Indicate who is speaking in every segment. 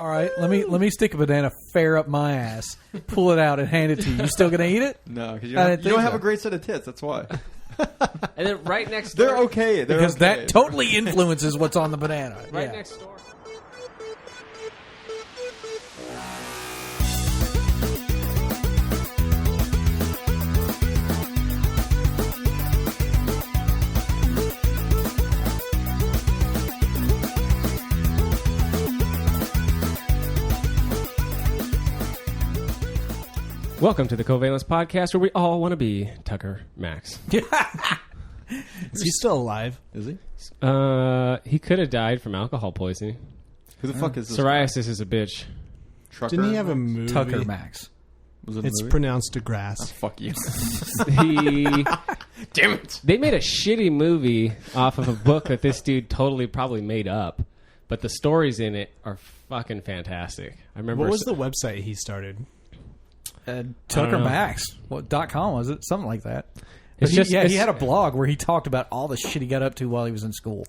Speaker 1: All right, let me stick a banana fair up my ass, pull it out, and hand it to you. You still gonna eat it?
Speaker 2: No, because you don't have a great set of tits. That's why.
Speaker 3: And then right next door...
Speaker 2: They're okay.
Speaker 1: Because that totally influences what's on the banana.
Speaker 3: Right next door. Welcome to the Covalence Podcast, where we all want to be Tucker Max.
Speaker 4: Is he still alive?
Speaker 2: Is he?
Speaker 3: He could have died from alcohol poisoning.
Speaker 2: Who the fuck is this?
Speaker 3: Psoriasis is a bitch.
Speaker 2: Trucker?
Speaker 4: Didn't he have a movie?
Speaker 1: Tucker Max.
Speaker 2: Was it a
Speaker 4: It's
Speaker 2: movie?
Speaker 4: pronounced DeGrasse.
Speaker 2: Oh, fuck you.
Speaker 3: Damn it! They made a shitty movie off of a book that this dude totally probably made up, but the stories in it are fucking fantastic. I remember.
Speaker 4: What was the website he started?
Speaker 1: Tucker Max. .com was it? Something like that.
Speaker 3: It's
Speaker 1: He
Speaker 3: just-
Speaker 1: had a blog where he talked about all the shit he got up to while he was in school.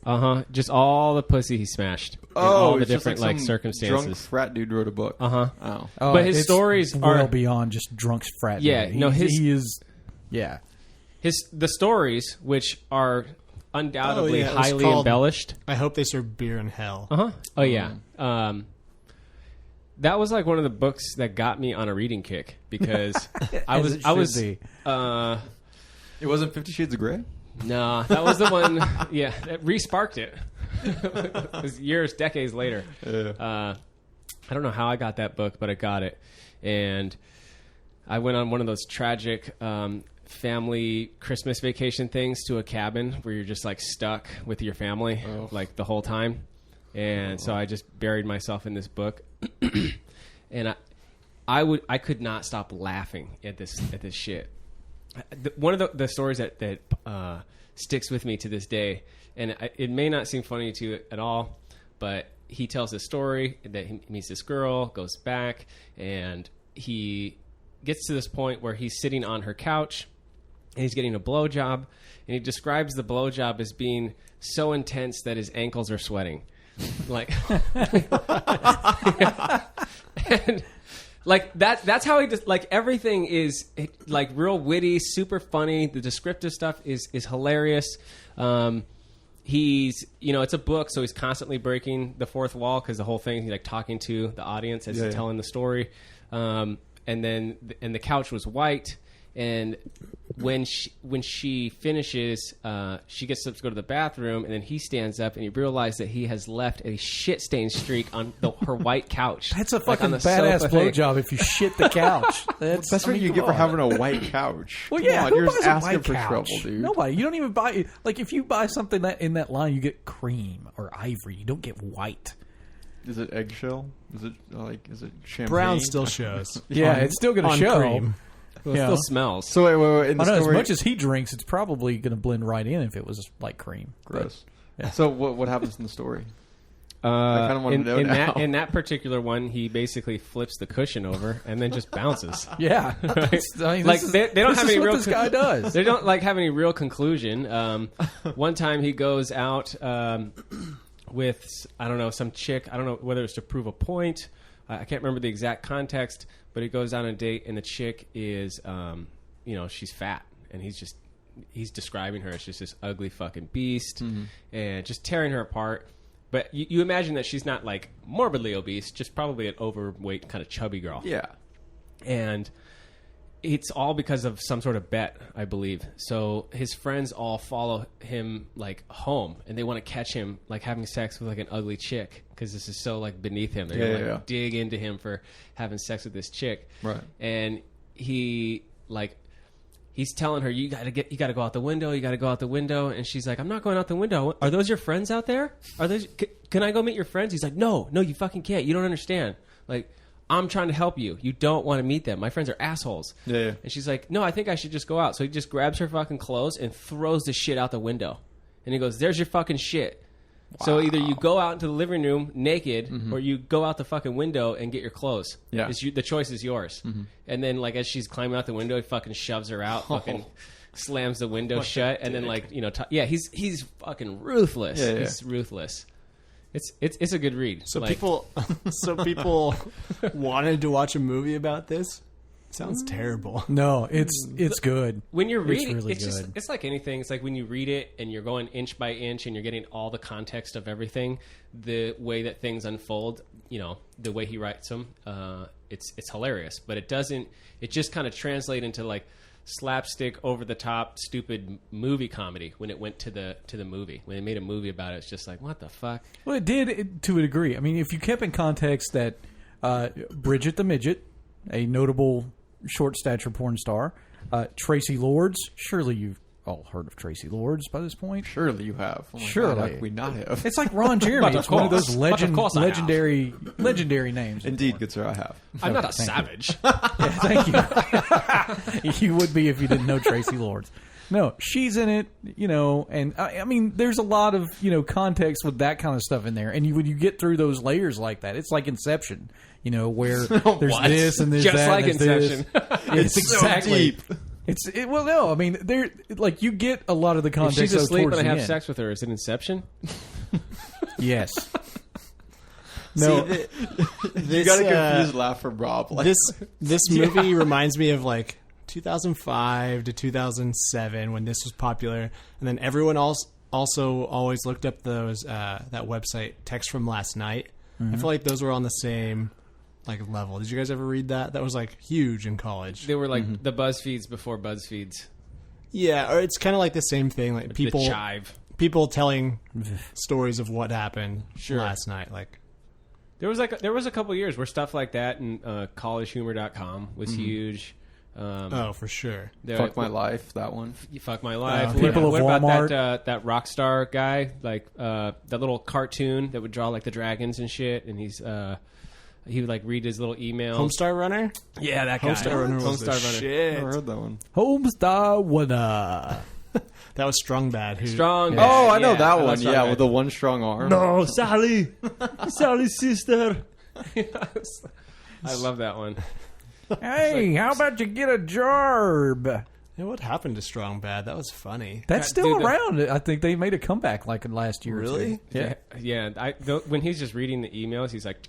Speaker 3: Just all the pussy he smashed. In all the
Speaker 2: it's just
Speaker 3: different
Speaker 2: like some
Speaker 3: circumstances.
Speaker 2: Drunk frat dude wrote a book.
Speaker 3: Oh.
Speaker 1: But
Speaker 3: his stories are
Speaker 1: well beyond just drunk frat.
Speaker 3: Yeah,
Speaker 1: dude.
Speaker 3: no,
Speaker 1: he is. Yeah,
Speaker 3: the stories, which are undoubtedly
Speaker 4: it was
Speaker 3: highly
Speaker 4: called
Speaker 3: embellished.
Speaker 4: I hope they serve beer in hell.
Speaker 3: Oh yeah. That was like one of the books that got me on a reading kick because I was
Speaker 1: be.
Speaker 2: It wasn't 50 Shades of Grey?
Speaker 3: No, that was the one. Yeah, that re-sparked it. It was years, decades later.
Speaker 2: Yeah.
Speaker 3: I don't know how I got that book, but I got it, and I went on one of those tragic family Christmas vacation things to a cabin where you're just like stuck with your family like the whole time, and so I just buried myself in this book, and I could not stop laughing at this shit. One of the stories that sticks with me to this day, and it may not seem funny to you at all, but he tells a story that he meets this girl, goes back, and he gets to this point where he's sitting on her couch, and he's getting a blowjob, and he describes the blowjob as being so intense that his ankles are sweating. Like, and like that's how he just like everything is like real witty, super funny. The descriptive stuff is hilarious. He's it's a book, so he's constantly breaking the fourth wall because the whole thing he's like talking to the audience as he's telling the story. And the couch was white, and when she finishes, she gets up to go to the bathroom, and then he stands up, and you realize that he has left a shit-stained streak on her white couch.
Speaker 1: That's a fucking badass blowjob if you shit the couch. That's
Speaker 2: what you get for having a white couch.
Speaker 1: Well, yeah,
Speaker 2: Come on,
Speaker 1: who
Speaker 2: you're just
Speaker 1: buys a
Speaker 2: asking
Speaker 1: white
Speaker 2: for
Speaker 1: couch?
Speaker 2: trouble, dude.
Speaker 1: Nobody. You don't even buy like if you buy something that in that line, you get cream or ivory. You don't get white.
Speaker 2: Is it eggshell? Is it champagne?
Speaker 4: Brown still shows.
Speaker 1: Yeah, it's still going to show.
Speaker 4: Cream.
Speaker 3: Well, it still smells.
Speaker 2: So wait. In the
Speaker 1: as
Speaker 2: story,
Speaker 1: much as he drinks, it's probably going to blend right in if it was like cream.
Speaker 2: gross.
Speaker 1: Yeah.
Speaker 2: So what happens in the story? I kind of want to know now.
Speaker 3: In that particular one, he basically flips the cushion over and then just bounces.
Speaker 1: Yeah,
Speaker 3: Right?
Speaker 1: I mean,
Speaker 3: Like they don't have any real.
Speaker 1: This guy does.
Speaker 3: They don't like have any real conclusion. One time he goes out with some chick. I don't know whether it's to prove a point. I can't remember the exact context, but he goes on a date and the chick is, she's fat, and he's describing her as just this ugly fucking beast and just tearing her apart. But you imagine that she's not like morbidly obese, just probably an overweight kind of chubby girl.
Speaker 2: Yeah.
Speaker 3: And it's all because of some sort of bet, I believe. So his friends all follow him like home, and they want to catch him like having sex with like an ugly chick because this is so like beneath him. They're gonna dig into him for having sex with this chick.
Speaker 2: Right.
Speaker 3: And he's telling her, you gotta go out the window. You gotta go out the window. And she's like, I'm not going out the window. Are those your friends out there? Can I go meet your friends? He's like, no, you fucking can't. You don't understand. Like, I'm trying to help you. You don't want to meet them. My friends are assholes.
Speaker 2: Yeah.
Speaker 3: And she's like, no, I think I should just go out. So he just grabs her fucking clothes and throws the shit out the window. And he goes, there's your fucking shit. Wow. So either you go out into the living room naked or you go out the fucking window and get your clothes.
Speaker 2: Yeah.
Speaker 3: The choice is yours. And then like as she's climbing out the window, he fucking shoves her out, fucking slams the window shut. And then like, he's fucking ruthless.
Speaker 2: Yeah.
Speaker 3: He's ruthless. It's a good read.
Speaker 4: So
Speaker 3: Like,
Speaker 4: people wanted to watch a movie about this. Sounds terrible.
Speaker 1: No, it's good.
Speaker 3: when you're
Speaker 1: It's
Speaker 3: reading,
Speaker 1: really
Speaker 3: it's just
Speaker 1: good.
Speaker 3: it's like anything. It's like when you read it and you're going inch by inch and you're getting all the context of everything, the way that things unfold. The way he writes them, it's hilarious. But it doesn't. It just kind of translate into like slapstick, over the top, stupid movie comedy when it went to the movie. When they made a movie about it, it's just like, what the fuck?
Speaker 1: Well, it did to a degree. I mean, if you kept in context that Bridget the Midget, a notable short stature porn star, Tracy Lords. Surely you've all heard of Tracy Lords by this point.
Speaker 2: Surely you have. Oh my
Speaker 1: Surely.
Speaker 2: God, how could we not have?
Speaker 1: It's like Ron Jeremy.
Speaker 3: But of
Speaker 1: It's one of
Speaker 3: course.
Speaker 1: those
Speaker 3: But of course I have.
Speaker 1: legendary names.
Speaker 2: Indeed, good sir, I have.
Speaker 3: I'm not a
Speaker 1: thank you.
Speaker 3: savage.
Speaker 1: Yeah, thank you. You would be if you didn't know Tracy Lords. No, she's in it, and I mean, there's a lot of, context with that kind of stuff in there. And when you get through those layers like that, it's like Inception, where there's
Speaker 2: What?
Speaker 1: this and there's
Speaker 3: Just
Speaker 1: that.
Speaker 3: like
Speaker 1: and there's
Speaker 3: Inception.
Speaker 1: This.
Speaker 2: It's so
Speaker 1: exactly.
Speaker 2: deep.
Speaker 1: Well, no, I mean, you get a lot of the
Speaker 3: If
Speaker 1: context.
Speaker 3: she's asleep
Speaker 1: towards
Speaker 3: and I
Speaker 1: the
Speaker 3: have
Speaker 1: end.
Speaker 3: sex with her, is it Inception?
Speaker 1: Yes. No.
Speaker 2: You
Speaker 4: This,
Speaker 2: got a confused laugh from Rob. Like,
Speaker 4: this movie reminds me of like 2005 to 2007 when this was popular, and then everyone else also always looked up those that website Text from Last Night. I feel like those were on the same level. Did you guys ever read that? That was like huge in college.
Speaker 3: They were like the BuzzFeeds before BuzzFeeds.
Speaker 4: Yeah, or it's kind of like the same thing. Like
Speaker 3: The chive.
Speaker 4: people telling stories of what happened
Speaker 3: Sure.
Speaker 4: last night. Like
Speaker 3: There was a couple years where stuff like that and collegehumor.com was huge.
Speaker 4: for sure.
Speaker 2: Fuck My Life, that one.
Speaker 3: You Fuck My Life.
Speaker 1: People
Speaker 3: what
Speaker 1: of
Speaker 3: about
Speaker 1: Walmart.
Speaker 3: that rock star guy? Like that little cartoon that would draw like the dragons and shit, and he would like read his little emails.
Speaker 4: Homestar Runner?
Speaker 3: Yeah, that guy.
Speaker 4: Homestar Runner was the
Speaker 3: Homestar Runner.
Speaker 4: shit.
Speaker 2: Never heard that one.
Speaker 1: Homestar Winner.
Speaker 4: That was Strong Bad. Who,
Speaker 3: Strong.
Speaker 2: Oh, I know
Speaker 3: yeah,
Speaker 2: that
Speaker 3: love
Speaker 2: one.
Speaker 3: Strong
Speaker 2: Yeah,
Speaker 3: Bad.
Speaker 2: with the one strong arm.
Speaker 4: No, Sally. Sally's sister.
Speaker 3: Yes. I love that one.
Speaker 1: Hey, how about you get a job?
Speaker 4: Hey, what happened to Strong Bad? That was funny.
Speaker 1: That's
Speaker 3: Yeah,
Speaker 1: still
Speaker 3: dude,
Speaker 1: around. I think they made a comeback like in last year.
Speaker 4: Really?
Speaker 1: Or two. Yeah.
Speaker 3: Yeah. When he's just reading the emails, he's like,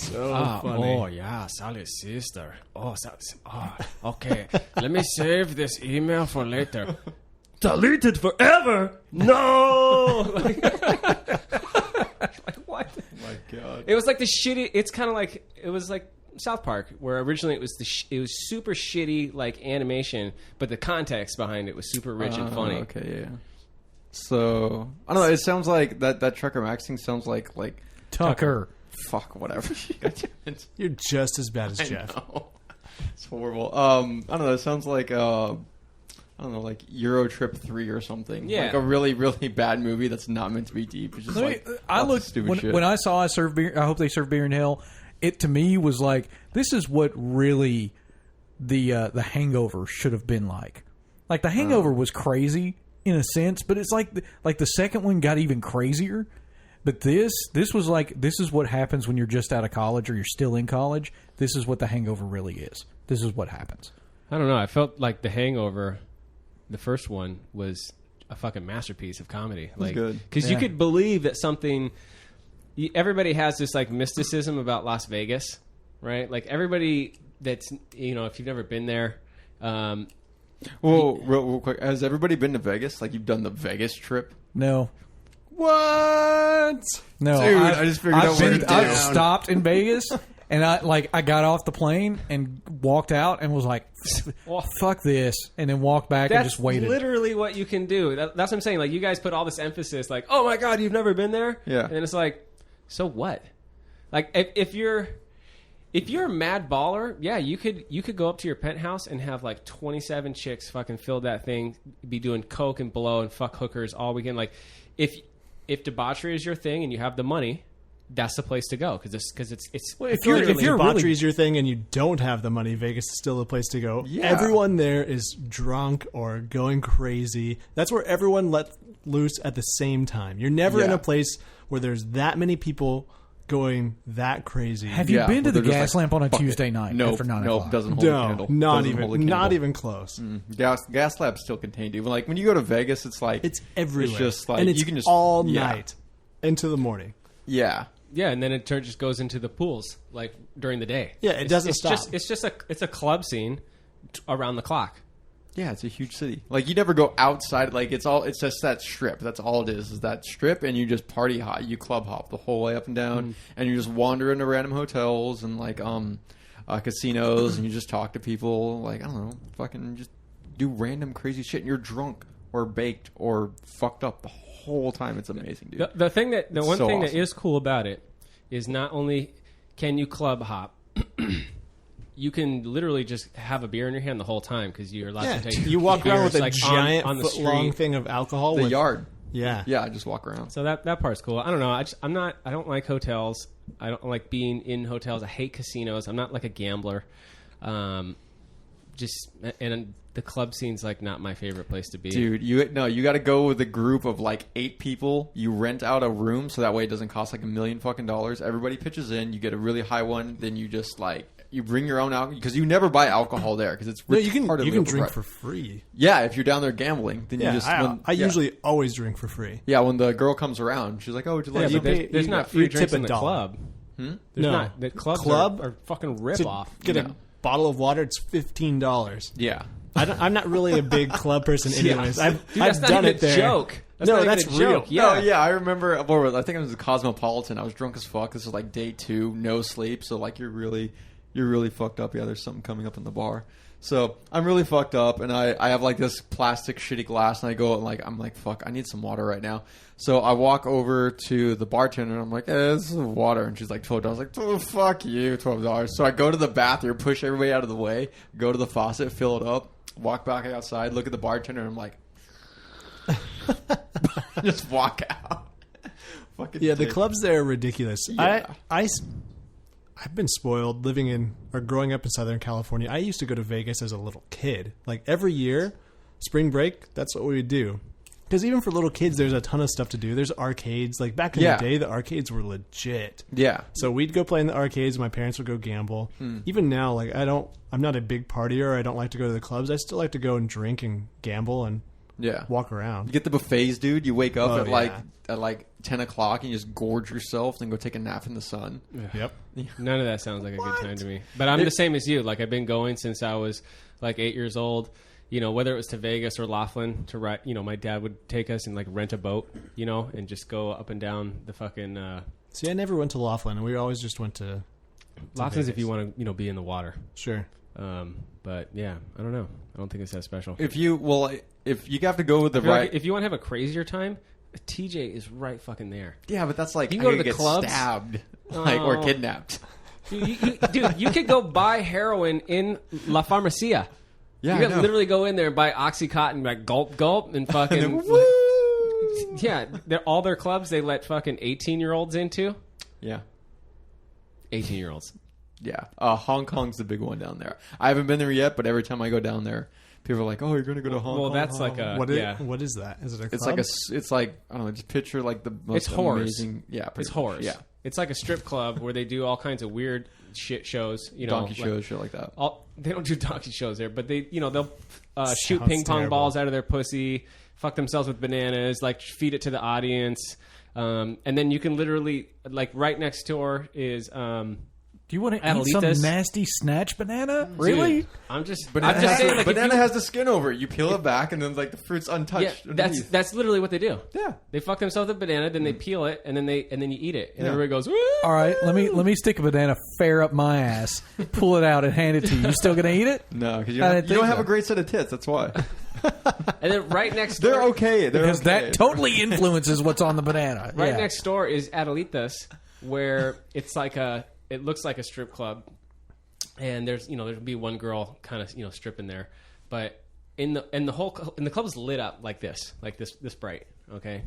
Speaker 4: So funny.
Speaker 3: oh yeah, Sally's sister. Okay. Let me save this email for later. Deleted forever? No. What?
Speaker 2: Oh my God.
Speaker 3: It was like the shitty. It's kind of like it was like South Park, where originally it was it was super shitty like animation, but the context behind it was super rich and funny.
Speaker 2: Okay, yeah. So I don't know. It sounds like that Trucker Max thing sounds like
Speaker 1: Tucker.
Speaker 2: fuck whatever. God damn it.
Speaker 4: You're just as bad as
Speaker 2: I
Speaker 4: Jeff.
Speaker 2: know. It's horrible. I don't know. It sounds like I don't know, like Euro Trip 3 or something.
Speaker 3: Yeah.
Speaker 2: Like a really, really bad movie that's not meant to be deep. It's just
Speaker 1: I
Speaker 2: lots of
Speaker 1: looked
Speaker 2: stupid shit.
Speaker 1: when I saw I serve beer. I hope they serve beer in hell. It to me was like, this is what really the Hangover should have been like. Like the Hangover was crazy in a sense, but it's like the second one got even crazier. But this was like, this is what happens when you're just out of college or you're still in college. This is what the Hangover really is. This is what happens.
Speaker 3: I don't know. I felt like The Hangover, the first one, was a fucking masterpiece of comedy. Like,
Speaker 2: good.
Speaker 3: because you could believe that something. Everybody has this like mysticism about Las Vegas, right? Like everybody that's if you've never been there.
Speaker 2: Whoa, real quick. Has everybody been to Vegas? Like you've done the Vegas trip?
Speaker 1: No.
Speaker 2: What?
Speaker 1: No,
Speaker 2: Dude, I just figured out where to
Speaker 1: I've
Speaker 2: do.
Speaker 1: stopped in Vegas, and I got off the plane and walked out and was like, "Fuck this," and then walked back and
Speaker 3: That's
Speaker 1: just waited.
Speaker 3: literally what you can do. That's what I'm saying. Like you guys put all this emphasis, like, "Oh my god, you've never been there,"
Speaker 2: Yeah.
Speaker 3: and it's like, so what? Like if you're a mad baller, yeah, you could go up to your penthouse and have like 27 chicks fucking fill that thing, be doing coke and blow and fuck hookers all weekend. Like if debauchery is your thing and you have the money, that's the place to go because it's
Speaker 1: Well, if
Speaker 3: literally-
Speaker 1: you're
Speaker 4: debauchery
Speaker 1: really
Speaker 4: is your thing and you don't have the money, Vegas is still the place to go.
Speaker 2: Yeah.
Speaker 4: Everyone there is drunk or going crazy. That's where everyone let loose at the same time. You're never in
Speaker 2: Yeah.
Speaker 4: a place where there's that many people going that crazy.
Speaker 1: have you
Speaker 2: Yeah,
Speaker 1: been to
Speaker 2: where
Speaker 1: the
Speaker 2: they're just
Speaker 1: gas
Speaker 2: like,
Speaker 1: lamp on a
Speaker 2: fuck it.
Speaker 1: Tuesday night
Speaker 2: Nope,
Speaker 1: after 9
Speaker 2: nope,
Speaker 1: o'clock?
Speaker 2: doesn't hold a
Speaker 4: No,
Speaker 2: candle.
Speaker 4: not
Speaker 2: Doesn't hold a
Speaker 4: even, not
Speaker 2: candle.
Speaker 4: even close.
Speaker 2: Gas lab's still contained. Even like when you go to Vegas, it's like
Speaker 4: It's everywhere.
Speaker 2: It's just like
Speaker 4: and it's
Speaker 2: you can just
Speaker 4: all
Speaker 2: yeah.
Speaker 4: night into the morning.
Speaker 2: Yeah.
Speaker 3: Yeah, and then it just goes into the pools like during the day.
Speaker 4: Yeah, it doesn't stop.
Speaker 3: It's a club scene around the clock.
Speaker 2: Yeah, it's a huge city. Like, you never go outside. Like, it's just that strip. That's all it is that strip, and you just party hop. You club hop the whole way up and down, and you just wander into random hotels and, like, casinos, and you just talk to people. Like, I don't know, fucking just do random crazy shit, and you're drunk or baked or fucked up the whole time. It's amazing, dude.
Speaker 3: The one thing
Speaker 2: awesome.
Speaker 3: that is cool about it is not only can you club hop, you can literally just have a beer in your hand the whole time because you're allowed to take.
Speaker 4: You walk around with
Speaker 3: beers,
Speaker 4: a
Speaker 3: like,
Speaker 4: giant
Speaker 3: on the
Speaker 4: foot-long
Speaker 3: street.
Speaker 4: thing of alcohol.
Speaker 2: The
Speaker 4: with,
Speaker 2: yard.
Speaker 4: Yeah.
Speaker 2: Yeah, I just walk around.
Speaker 3: So that part's cool. I don't know. I don't like hotels. I don't like being in hotels. I hate casinos. I'm not like a gambler. And the club scene's like not my favorite place to be.
Speaker 2: Dude, you got to go with a group of like 8 people. You rent out a room so that way it doesn't cost like $1 million fucking dollars. Everybody pitches in. You get a really high one. Then you just like you bring your own alcohol because you never buy alcohol there because it's
Speaker 4: No, you can
Speaker 2: retardedly
Speaker 4: drink
Speaker 2: overpriced.
Speaker 4: for free.
Speaker 2: Yeah, if you're down there gambling, then
Speaker 4: Yeah,
Speaker 2: you just
Speaker 4: I usually always drink for free.
Speaker 2: when the girl comes around, she's like, "Oh, would you like?"
Speaker 3: Yeah,
Speaker 2: some?"
Speaker 3: but there's not free
Speaker 4: you
Speaker 3: drinks
Speaker 4: tip
Speaker 3: in the
Speaker 4: $1.
Speaker 3: club.
Speaker 2: Hmm?
Speaker 3: There's
Speaker 4: No.
Speaker 3: not. The clubs
Speaker 4: Club?
Speaker 3: are fucking rip
Speaker 4: To
Speaker 3: off.
Speaker 4: get
Speaker 2: No.
Speaker 4: a bottle of water, it's $15.
Speaker 2: Yeah.
Speaker 4: I'm not really a big club person, anyways. I've
Speaker 3: That's not
Speaker 4: done
Speaker 3: even
Speaker 4: it there.
Speaker 3: a joke. That's
Speaker 4: No,
Speaker 3: not even
Speaker 4: that's
Speaker 3: a joke.
Speaker 4: real.
Speaker 3: Yeah.
Speaker 2: Oh, yeah, I remember. I think it was the Cosmopolitan. I was drunk as fuck. This was like day 2, no sleep. So like you're really fucked up. Yeah, there's something coming up in the bar. So I'm really fucked up, and I have like this plastic shitty glass, and I go and like I'm like fuck, I need some water right now. So I walk over to the bartender, and I'm like, this is water, and she's like $12. I was like, oh, fuck you, $12. So I go to the bathroom, push everybody out of the way, go to the faucet, fill it up, walk back outside, look at the bartender, and I'm like, just walk out. Fucking
Speaker 4: Yeah, the
Speaker 2: dick.
Speaker 4: clubs there are ridiculous.
Speaker 2: Yeah.
Speaker 4: I've been spoiled living in or growing up in Southern California. I used to go to Vegas as a little kid. Like every year, spring break, that's what we would do. Because even for little kids, there's a ton of stuff to do. There's arcades. Like back in
Speaker 2: Yeah.
Speaker 4: the day, the arcades were legit.
Speaker 2: Yeah.
Speaker 4: So we'd go play in the arcades. My parents would go gamble. Even now, like I'm not a big partier. I don't like to go to the clubs. I still like to go and drink and gamble and
Speaker 2: Yeah.
Speaker 4: walk
Speaker 2: You
Speaker 4: around.
Speaker 2: get the buffets, dude. You wake up
Speaker 4: Oh,
Speaker 2: at like 10 o'clock and you just gorge yourself, then go take a nap in the sun.
Speaker 4: Yep.
Speaker 3: None of that sounds like a good time to me. But I'm the same as you. Like I've been going since I was like 8 years old. You know, whether it was to Vegas or Laughlin to ride. You know, my dad would take us and like rent a boat. You know, and just go up and down the fucking.
Speaker 4: See, I never went to Laughlin. We always just went to
Speaker 3: Laughlin's if
Speaker 4: Vegas.
Speaker 3: you want to, be in the water.
Speaker 4: Sure.
Speaker 3: But yeah, I don't know. I don't think it's that special.
Speaker 2: If you have to go with the
Speaker 3: I feel like
Speaker 2: right,
Speaker 3: if you want to have a crazier time, TJ is right fucking there.
Speaker 2: yeah, but that's like
Speaker 3: You
Speaker 2: I
Speaker 3: can go to
Speaker 2: could
Speaker 3: the
Speaker 2: get
Speaker 3: clubs.
Speaker 2: stabbed, like or
Speaker 3: Oh.
Speaker 2: kidnapped.
Speaker 3: Dude, you could go buy heroin in La Farmacia.
Speaker 2: Yeah,
Speaker 3: You
Speaker 2: I
Speaker 3: could
Speaker 2: know.
Speaker 3: literally go in there and buy Oxycontin, like gulp, gulp, and fucking.
Speaker 2: And then, woo!
Speaker 3: Yeah, all their clubs they let fucking 18-year-olds into.
Speaker 2: Yeah,
Speaker 3: 18-year-olds.
Speaker 2: yeah. Hong Kong's the big one down there. I haven't been there yet, but every time I go down there, people are like, "Oh, you're going to go to Hong
Speaker 3: Well,
Speaker 2: Kong."
Speaker 3: that's like a
Speaker 4: What is that? Is it a club?
Speaker 2: It's like it's like I don't know. Just picture like the most
Speaker 3: It's whores.
Speaker 2: amazing. Yeah, pretty
Speaker 3: It's
Speaker 2: much.
Speaker 3: whores.
Speaker 2: Yeah,
Speaker 3: It's like a strip club where they do all kinds of weird shit shows. You know,
Speaker 2: donkey
Speaker 3: like-
Speaker 2: shows, shit like that.
Speaker 3: They don't do donkey shows there, but they'll shoot
Speaker 4: Sounds
Speaker 3: ping pong
Speaker 4: terrible.
Speaker 3: balls out of their pussy, fuck themselves with bananas, like feed it to the audience, and then you can literally like right next door is
Speaker 1: Do you want to eat
Speaker 3: Adelita's.
Speaker 1: some nasty snatch banana? Really?
Speaker 3: dude, I'm just
Speaker 2: Banana,
Speaker 3: saying like if
Speaker 2: banana
Speaker 3: you-
Speaker 2: has the skin over it. You peel it back, and then like the fruit's
Speaker 3: yeah,
Speaker 2: untouched.
Speaker 3: that's
Speaker 2: underneath.
Speaker 3: that's literally what they do.
Speaker 2: Yeah.
Speaker 3: They fuck themselves with a banana, then they peel it, and then you eat it, and
Speaker 2: Yeah.
Speaker 3: everybody goes. Woo!
Speaker 1: All right, let me stick a banana fair up my ass, pull it out, and hand it to you. You still gonna eat it?
Speaker 2: No, because
Speaker 1: I
Speaker 2: you
Speaker 1: didn't
Speaker 2: don't
Speaker 1: think
Speaker 2: have
Speaker 1: so.
Speaker 2: a great set of tits. That's why.
Speaker 3: And then right next door,
Speaker 2: They're okay. They're
Speaker 1: Because
Speaker 2: okay.
Speaker 1: that totally influences what's on the banana.
Speaker 3: right
Speaker 1: Yeah.
Speaker 3: next door is Adelita's, where it looks like a strip club, and there'll be one girl kind of stripping there, but in the club is lit up like this bright, okay,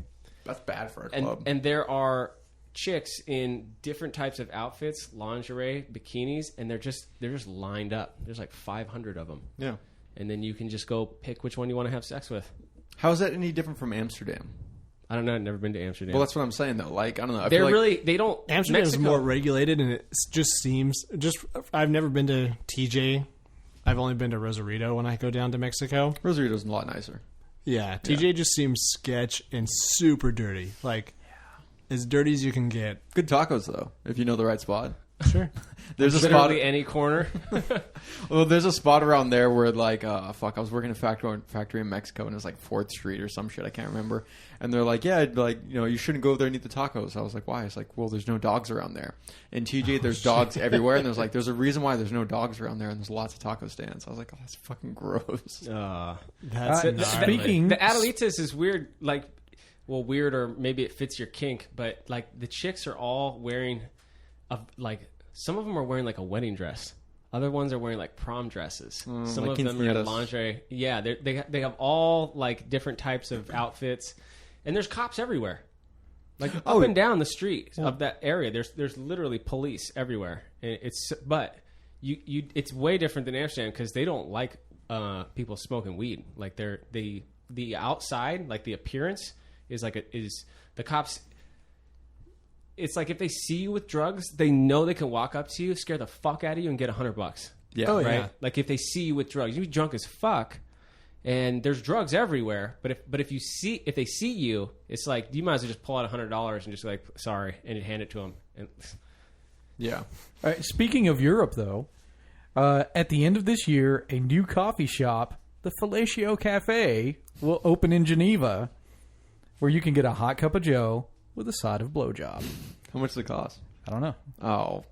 Speaker 2: That's bad for a club.
Speaker 3: and there are chicks in different types of outfits, lingerie, bikinis, and they're just lined up. There's like 500 of them,
Speaker 2: yeah.
Speaker 3: and then you can just go pick which one you want to have sex with.
Speaker 2: How is that any different from Amsterdam?
Speaker 3: I don't know. I've never been to Amsterdam.
Speaker 2: Well, that's what I'm saying though. Like I don't know. I
Speaker 3: they're
Speaker 2: feel like,
Speaker 3: really they don't.
Speaker 4: Amsterdam's
Speaker 3: Mexico-
Speaker 4: more regulated, and it just seems I've never been to TJ. I've only been to Rosarito when I go down to Mexico.
Speaker 2: Rosarito's a lot nicer.
Speaker 4: Yeah, TJ just seems sketch and super dirty. Like as dirty as you can get.
Speaker 2: Good tacos though, if you know the right spot.
Speaker 4: Sure.
Speaker 2: There's a
Speaker 3: Literally
Speaker 2: spot.
Speaker 3: any corner.
Speaker 2: Well, there's a spot around there where like, I was working at a factory in Mexico, and it's like 4th Street or some shit. I can't remember. And they're like, yeah, like, you know, you shouldn't go there and eat the tacos. I was like, why? It's like, well, there's no dogs around there. In TJ, there's dogs everywhere, and there's a reason why there's no dogs around there, and there's lots of taco stands. I was like, oh, that's fucking gross.
Speaker 4: That's gnarly.
Speaker 1: Speaking,
Speaker 3: The Adelitas is weird, like, well, weird, or maybe it fits your kink, but like the chicks are all wearing, some of them are wearing like a wedding dress. Other ones are wearing like prom dresses. Some
Speaker 2: like
Speaker 3: of them are
Speaker 2: quinceañeras.
Speaker 3: lingerie. Yeah, they have all like different types of outfits, and there's cops everywhere, like up and down the street of that area. There's literally police everywhere. And but it's way different than Amsterdam because they don't like people smoking weed. Like the outside, like the appearance is the cops. It's like if they see you with drugs, they know they can walk up to you, scare the fuck out of you, and get $100.
Speaker 2: Yeah.
Speaker 4: Oh,
Speaker 3: Right?
Speaker 4: yeah.
Speaker 3: Like if they see you with drugs, you be drunk as fuck, and there's drugs everywhere. But if they see you, it's like you might as well just pull out $100 and just be like, sorry, and you hand it to them. And
Speaker 2: Yeah.
Speaker 1: all right, speaking of Europe, though, at the end of this year, a new coffee shop, the Fellatio Cafe, will open in Geneva, where you can get a hot cup of Joe with a side of blowjob.
Speaker 2: How much does it cost?
Speaker 1: I don't know.
Speaker 2: Oh.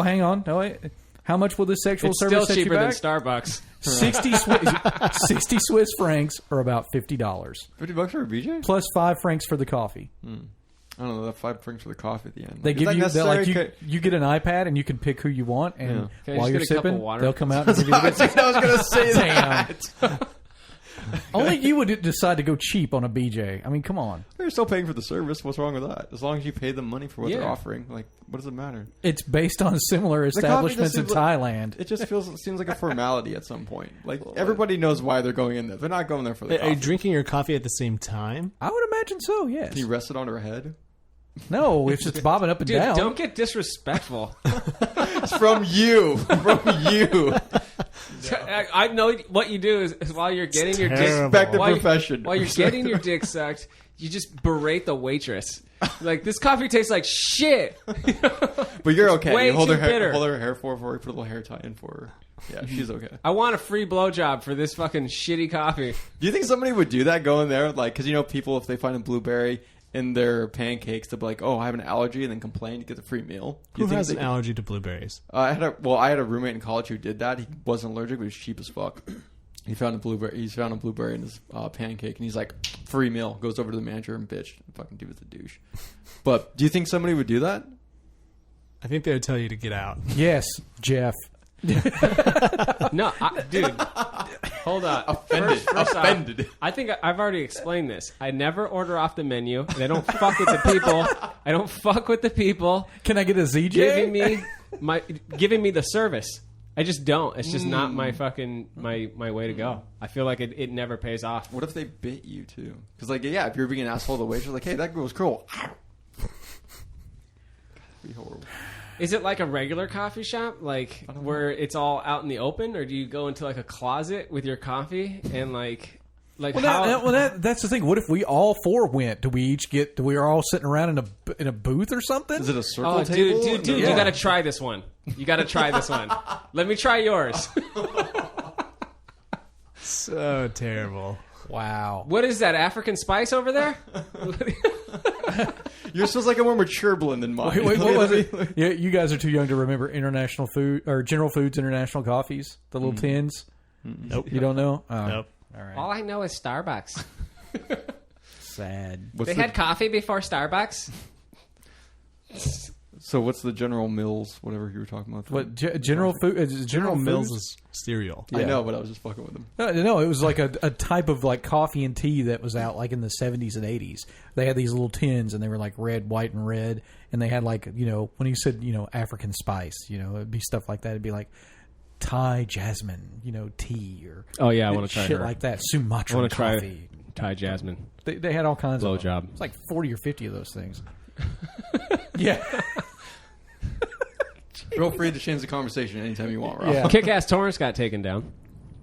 Speaker 1: Hang on. No, wait. How much will this sexual
Speaker 3: it's
Speaker 1: service
Speaker 3: still
Speaker 1: set you
Speaker 3: cheaper than
Speaker 1: back?
Speaker 3: Starbucks.
Speaker 1: 60 Swiss francs, or about $50,
Speaker 2: $50 for a BJ?
Speaker 1: plus 5 francs for the coffee.
Speaker 2: I don't know. That 5 francs for the coffee at the end.
Speaker 1: They
Speaker 2: Is
Speaker 1: give
Speaker 2: that
Speaker 1: you
Speaker 2: necessary?
Speaker 1: you get an iPad and you can pick who you want, and
Speaker 3: Can I
Speaker 1: while
Speaker 3: just
Speaker 1: you're
Speaker 3: get a cup of
Speaker 1: sipping,
Speaker 3: water?
Speaker 1: they'll come out and give you
Speaker 2: I
Speaker 1: the
Speaker 2: was going to say that.
Speaker 1: Only you would decide to go cheap on a BJ. I mean, come on.
Speaker 2: They're still paying for the service. What's wrong with that? As long as you pay them money for what they're
Speaker 3: Yeah.
Speaker 2: offering, like, what does it matter?
Speaker 1: It's based on similar
Speaker 2: coffee just
Speaker 1: establishments in
Speaker 2: seems like-
Speaker 1: Thailand.
Speaker 2: It just seems like a formality at some point. Like, everybody knows why they're going in there. They're not going there for the
Speaker 4: Are you
Speaker 2: coffee.
Speaker 4: drinking your coffee at the same time?
Speaker 1: I would imagine so, yes.
Speaker 2: Can you rest it on her head?
Speaker 1: No, it's just bobbing up and
Speaker 3: Dude,
Speaker 1: down.
Speaker 3: don't get disrespectful.
Speaker 2: It's from you. From you.
Speaker 3: I know what you do is while you're getting your dick
Speaker 4: Terrible.
Speaker 2: Respect the
Speaker 3: while you-
Speaker 2: profession.
Speaker 3: while you're getting your dick sucked, you just berate the waitress. Like, this coffee tastes like shit.
Speaker 2: But you're okay.
Speaker 3: way
Speaker 2: You hold
Speaker 3: too
Speaker 2: her hair,
Speaker 3: bitter.
Speaker 2: hold her hair for her, put a little hair tie in for her. Yeah, she's okay.
Speaker 3: I want a free blowjob for this fucking shitty coffee.
Speaker 2: Do you think somebody would do that? Go in there, like, because you know, people, if they find a blueberry in their pancakes, they'll be like, "Oh, I have an allergy," and then complain to get the free meal. Do you
Speaker 4: Who
Speaker 2: think
Speaker 4: has
Speaker 2: they
Speaker 4: an allergy to blueberries?
Speaker 2: I had a roommate in college who did that. He wasn't allergic, but he was cheap as fuck. He found a blueberry. He's found a blueberry in his pancake, and he's like, "Free meal." Goes over to the manager and bitch, fucking dude was a douche. But do you think somebody would do that?
Speaker 4: I think they would tell you to get out.
Speaker 1: Yes, Jeff.
Speaker 3: No, dude. Hold on. First off, I think I've already explained this. I never order off the menu, and I don't fuck with the people. I don't fuck with the people
Speaker 1: Can I get a ZJ?
Speaker 3: giving me the service. I just don't. It's just not my fucking my way to go. I feel like it never pays off.
Speaker 2: What if they bit you too? Because like, yeah, if you're being an asshole to the waitress, like, "Hey, that girl was cool." That'd be horrible.
Speaker 3: Is it like a regular coffee shop, like where it's all out in the open, or do you go into like a closet with your coffee and like how?
Speaker 1: That's the thing. What if we all four went? Do we are all sitting around in a booth or something?
Speaker 2: Is it a circle
Speaker 3: Oh,
Speaker 2: table?
Speaker 3: dude,
Speaker 1: Yeah.
Speaker 3: you got to try this one. You got to try this one. Let me try yours.
Speaker 4: So terrible.
Speaker 1: Wow.
Speaker 3: What is that, African spice over there?
Speaker 2: Yours feels like a more mature blend than mine.
Speaker 1: Wait, what was it? Yeah, you guys are too young to remember International Food or General Foods International coffees, the little tins.
Speaker 4: Nope.
Speaker 1: You don't know? Oh,
Speaker 4: Nope.
Speaker 1: all right.
Speaker 3: All I know is Starbucks.
Speaker 1: Sad.
Speaker 3: They had coffee before Starbucks.
Speaker 2: So what's the General Mills, whatever you were talking about?
Speaker 1: What General Food?
Speaker 4: General Mills
Speaker 1: Foods?
Speaker 4: is cereal.
Speaker 2: I
Speaker 1: Yeah.
Speaker 2: know, but I was just fucking with them.
Speaker 1: No, it was like a type of like coffee and tea that was out like in the 70s and 80s. They had these little tins and they were like red, white, and red. And they had like, when you said, African spice, it'd be stuff like that. It'd be like Thai jasmine, tea or
Speaker 3: Oh, yeah, I wanna try
Speaker 1: shit
Speaker 3: her.
Speaker 1: like that.
Speaker 3: I
Speaker 1: Sumatran
Speaker 3: want to try
Speaker 1: coffee.
Speaker 3: Thai Jasmine.
Speaker 1: They had all kinds of them.
Speaker 3: Blowjob.
Speaker 1: It's like 40 or 50 of those things. Yeah.
Speaker 2: Feel free to change the conversation anytime you want, Rob.
Speaker 1: Yeah.
Speaker 3: Kick-Ass Torrance got taken down.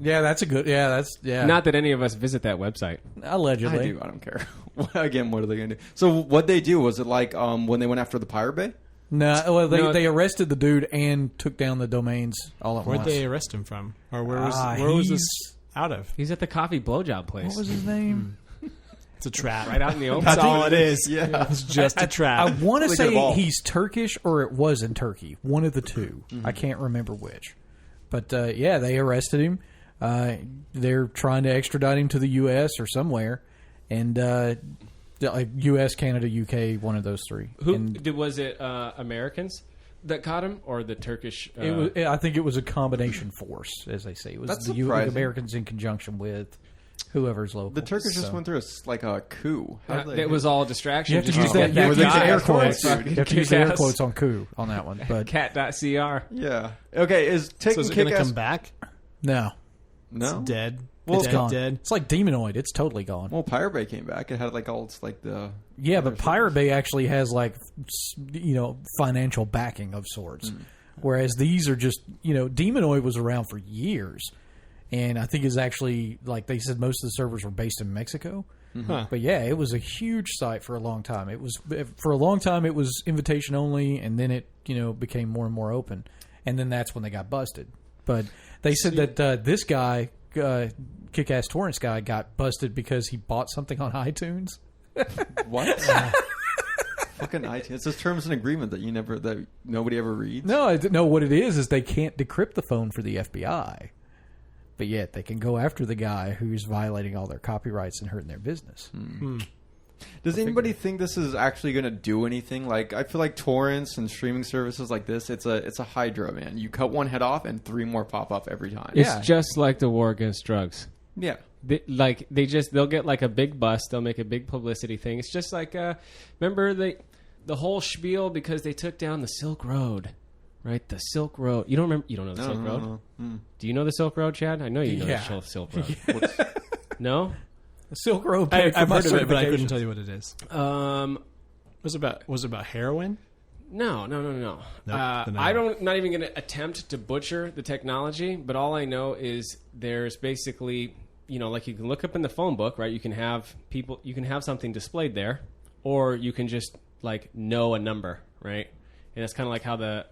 Speaker 1: Yeah, that's a good. Yeah, that's
Speaker 3: Not that any of us visit that website.
Speaker 1: allegedly.
Speaker 2: I do. I don't care. Again, what are they going to do? So what they do, was it like when they went after the Pirate Bay?
Speaker 1: No, well,
Speaker 3: No.
Speaker 1: they arrested the dude and took down the domains all at
Speaker 4: Where'd
Speaker 1: once.
Speaker 4: they arrest him from? Or where was this out of?
Speaker 3: He's at the coffee blowjob place.
Speaker 1: What was his name?
Speaker 4: It's a trap.
Speaker 3: Right out in the open.
Speaker 4: That's all it is.
Speaker 2: Yeah.
Speaker 4: It's just a trap.
Speaker 1: I want to
Speaker 2: Really
Speaker 1: say
Speaker 2: good ball.
Speaker 1: he's Turkish or it was in Turkey. One of the two. I can't remember which. But yeah, they arrested him. They're trying to extradite him to the U.S. or somewhere. And U.S., Canada, U.K., one of those three.
Speaker 3: Was it Americans that caught him or the Turkish?
Speaker 1: I think it was a combination force, as they say. It was
Speaker 2: That's
Speaker 1: the
Speaker 2: surprising.
Speaker 1: Americans in conjunction with whoever's local.
Speaker 2: The Turkish just
Speaker 1: So-
Speaker 2: went through a coup. How did they-
Speaker 3: it was all a distraction.
Speaker 1: You have to
Speaker 3: just
Speaker 1: use
Speaker 3: to
Speaker 1: that.
Speaker 3: get
Speaker 1: You have to use
Speaker 3: guy.
Speaker 1: the air quotes.
Speaker 2: Dude.
Speaker 1: You have to use the air
Speaker 3: Kick-ass.
Speaker 1: quotes on coup on that one. But
Speaker 3: Cat.cr.
Speaker 2: Yeah. Okay, is
Speaker 4: So
Speaker 2: taking
Speaker 4: is it going to
Speaker 2: Kick-Ass...
Speaker 4: come back?
Speaker 1: no,
Speaker 2: No?
Speaker 4: It's dead.
Speaker 1: well, it's
Speaker 4: dead,
Speaker 1: gone.
Speaker 4: dead.
Speaker 1: It's like Demonoid. It's totally gone.
Speaker 2: Well, Pirate Bay came back. It had like all its like the...
Speaker 1: Yeah, but
Speaker 2: other
Speaker 1: Pirate
Speaker 2: things.
Speaker 1: Bay actually has like financial backing of sorts, whereas these are just Demonoid was around for years, and I think is actually like they said most of the servers were based in Mexico.
Speaker 4: Huh.
Speaker 1: But yeah, it was a huge site for a long time. It was invitation only, and then it became more and more open, and then that's when they got busted. But they said that this guy, Kick-Ass Torrents guy, got busted because he bought something on iTunes.
Speaker 2: What? Fucking iTunes. It's just terms and agreement that nobody ever reads.
Speaker 1: No, what it is they can't decrypt the phone for the FBI, but yet they can go after the guy who's violating all their copyrights and hurting their business.
Speaker 2: Does anybody think this is actually going to do anything? Like, I feel like torrents and streaming services like this, it's a hydra, man. You cut one head off and 3 more pop up every time.
Speaker 3: It's
Speaker 1: Yeah.
Speaker 3: just like the war against drugs.
Speaker 2: Yeah.
Speaker 3: They'll get like a big bust. They'll make a big publicity thing. It's just like remember the whole spiel because they took down the Silk Road, right? The Silk Road. You don't remember? You don't know the Silk Road?
Speaker 2: No.
Speaker 3: Do you know the Silk Road, Chad? I know you know
Speaker 1: Yeah.
Speaker 3: the Silk Road. No.
Speaker 1: The Silk Road.
Speaker 4: I've
Speaker 1: paid for my
Speaker 4: heard of it, but I couldn't
Speaker 1: certification.
Speaker 4: tell you what it is. Was it about heroin?
Speaker 3: No.
Speaker 4: Nope, then
Speaker 3: I don't. Not even going to attempt to butcher the technology, but all I know is there's basically, like you can look up in the phone book, right? You can have something displayed there, or you can just like know a number, right? And that's kind of like how the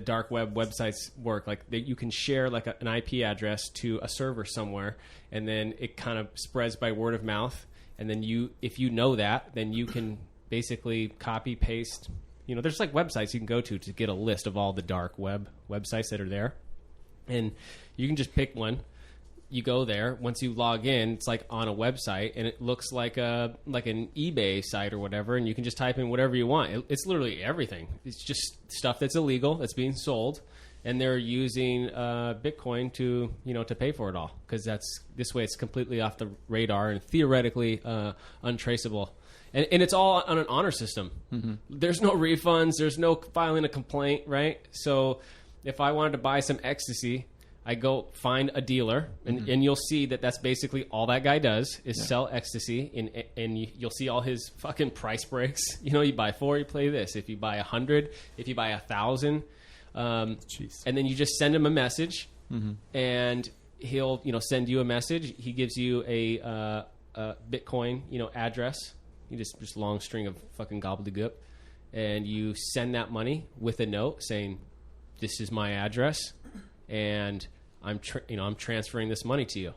Speaker 3: dark web websites work. Like you can share like an IP address to a server somewhere, and then it kind of spreads by word of mouth. And then if you know that, then you can basically copy paste. There's like websites you can go to get a list of all the dark web websites that are there, and you can just pick one. You go there. Once you log in, it's like on a website, and it looks like an eBay site or whatever, and you can just type in whatever you want. It's literally everything. It's just stuff that's illegal that's being sold, and they're using Bitcoin to pay for it all because this way it's completely off the radar and theoretically untraceable. And it's all on an honor system. Mm-hmm. There's no refunds. There's no filing a complaint, right? So if I wanted to buy some ecstasy, I go find a dealer, and you'll see that that's basically all that guy does is sell ecstasy, and you'll see all his fucking price breaks. You buy 4, you play this. If you buy 100, if you buy 1,000, and then you just send him a message, and he'll send you a message. He gives you a Bitcoin address. You just long string of fucking gobbledygook, and you send that money with a note saying, "This is my address, and I'm transferring this money to you."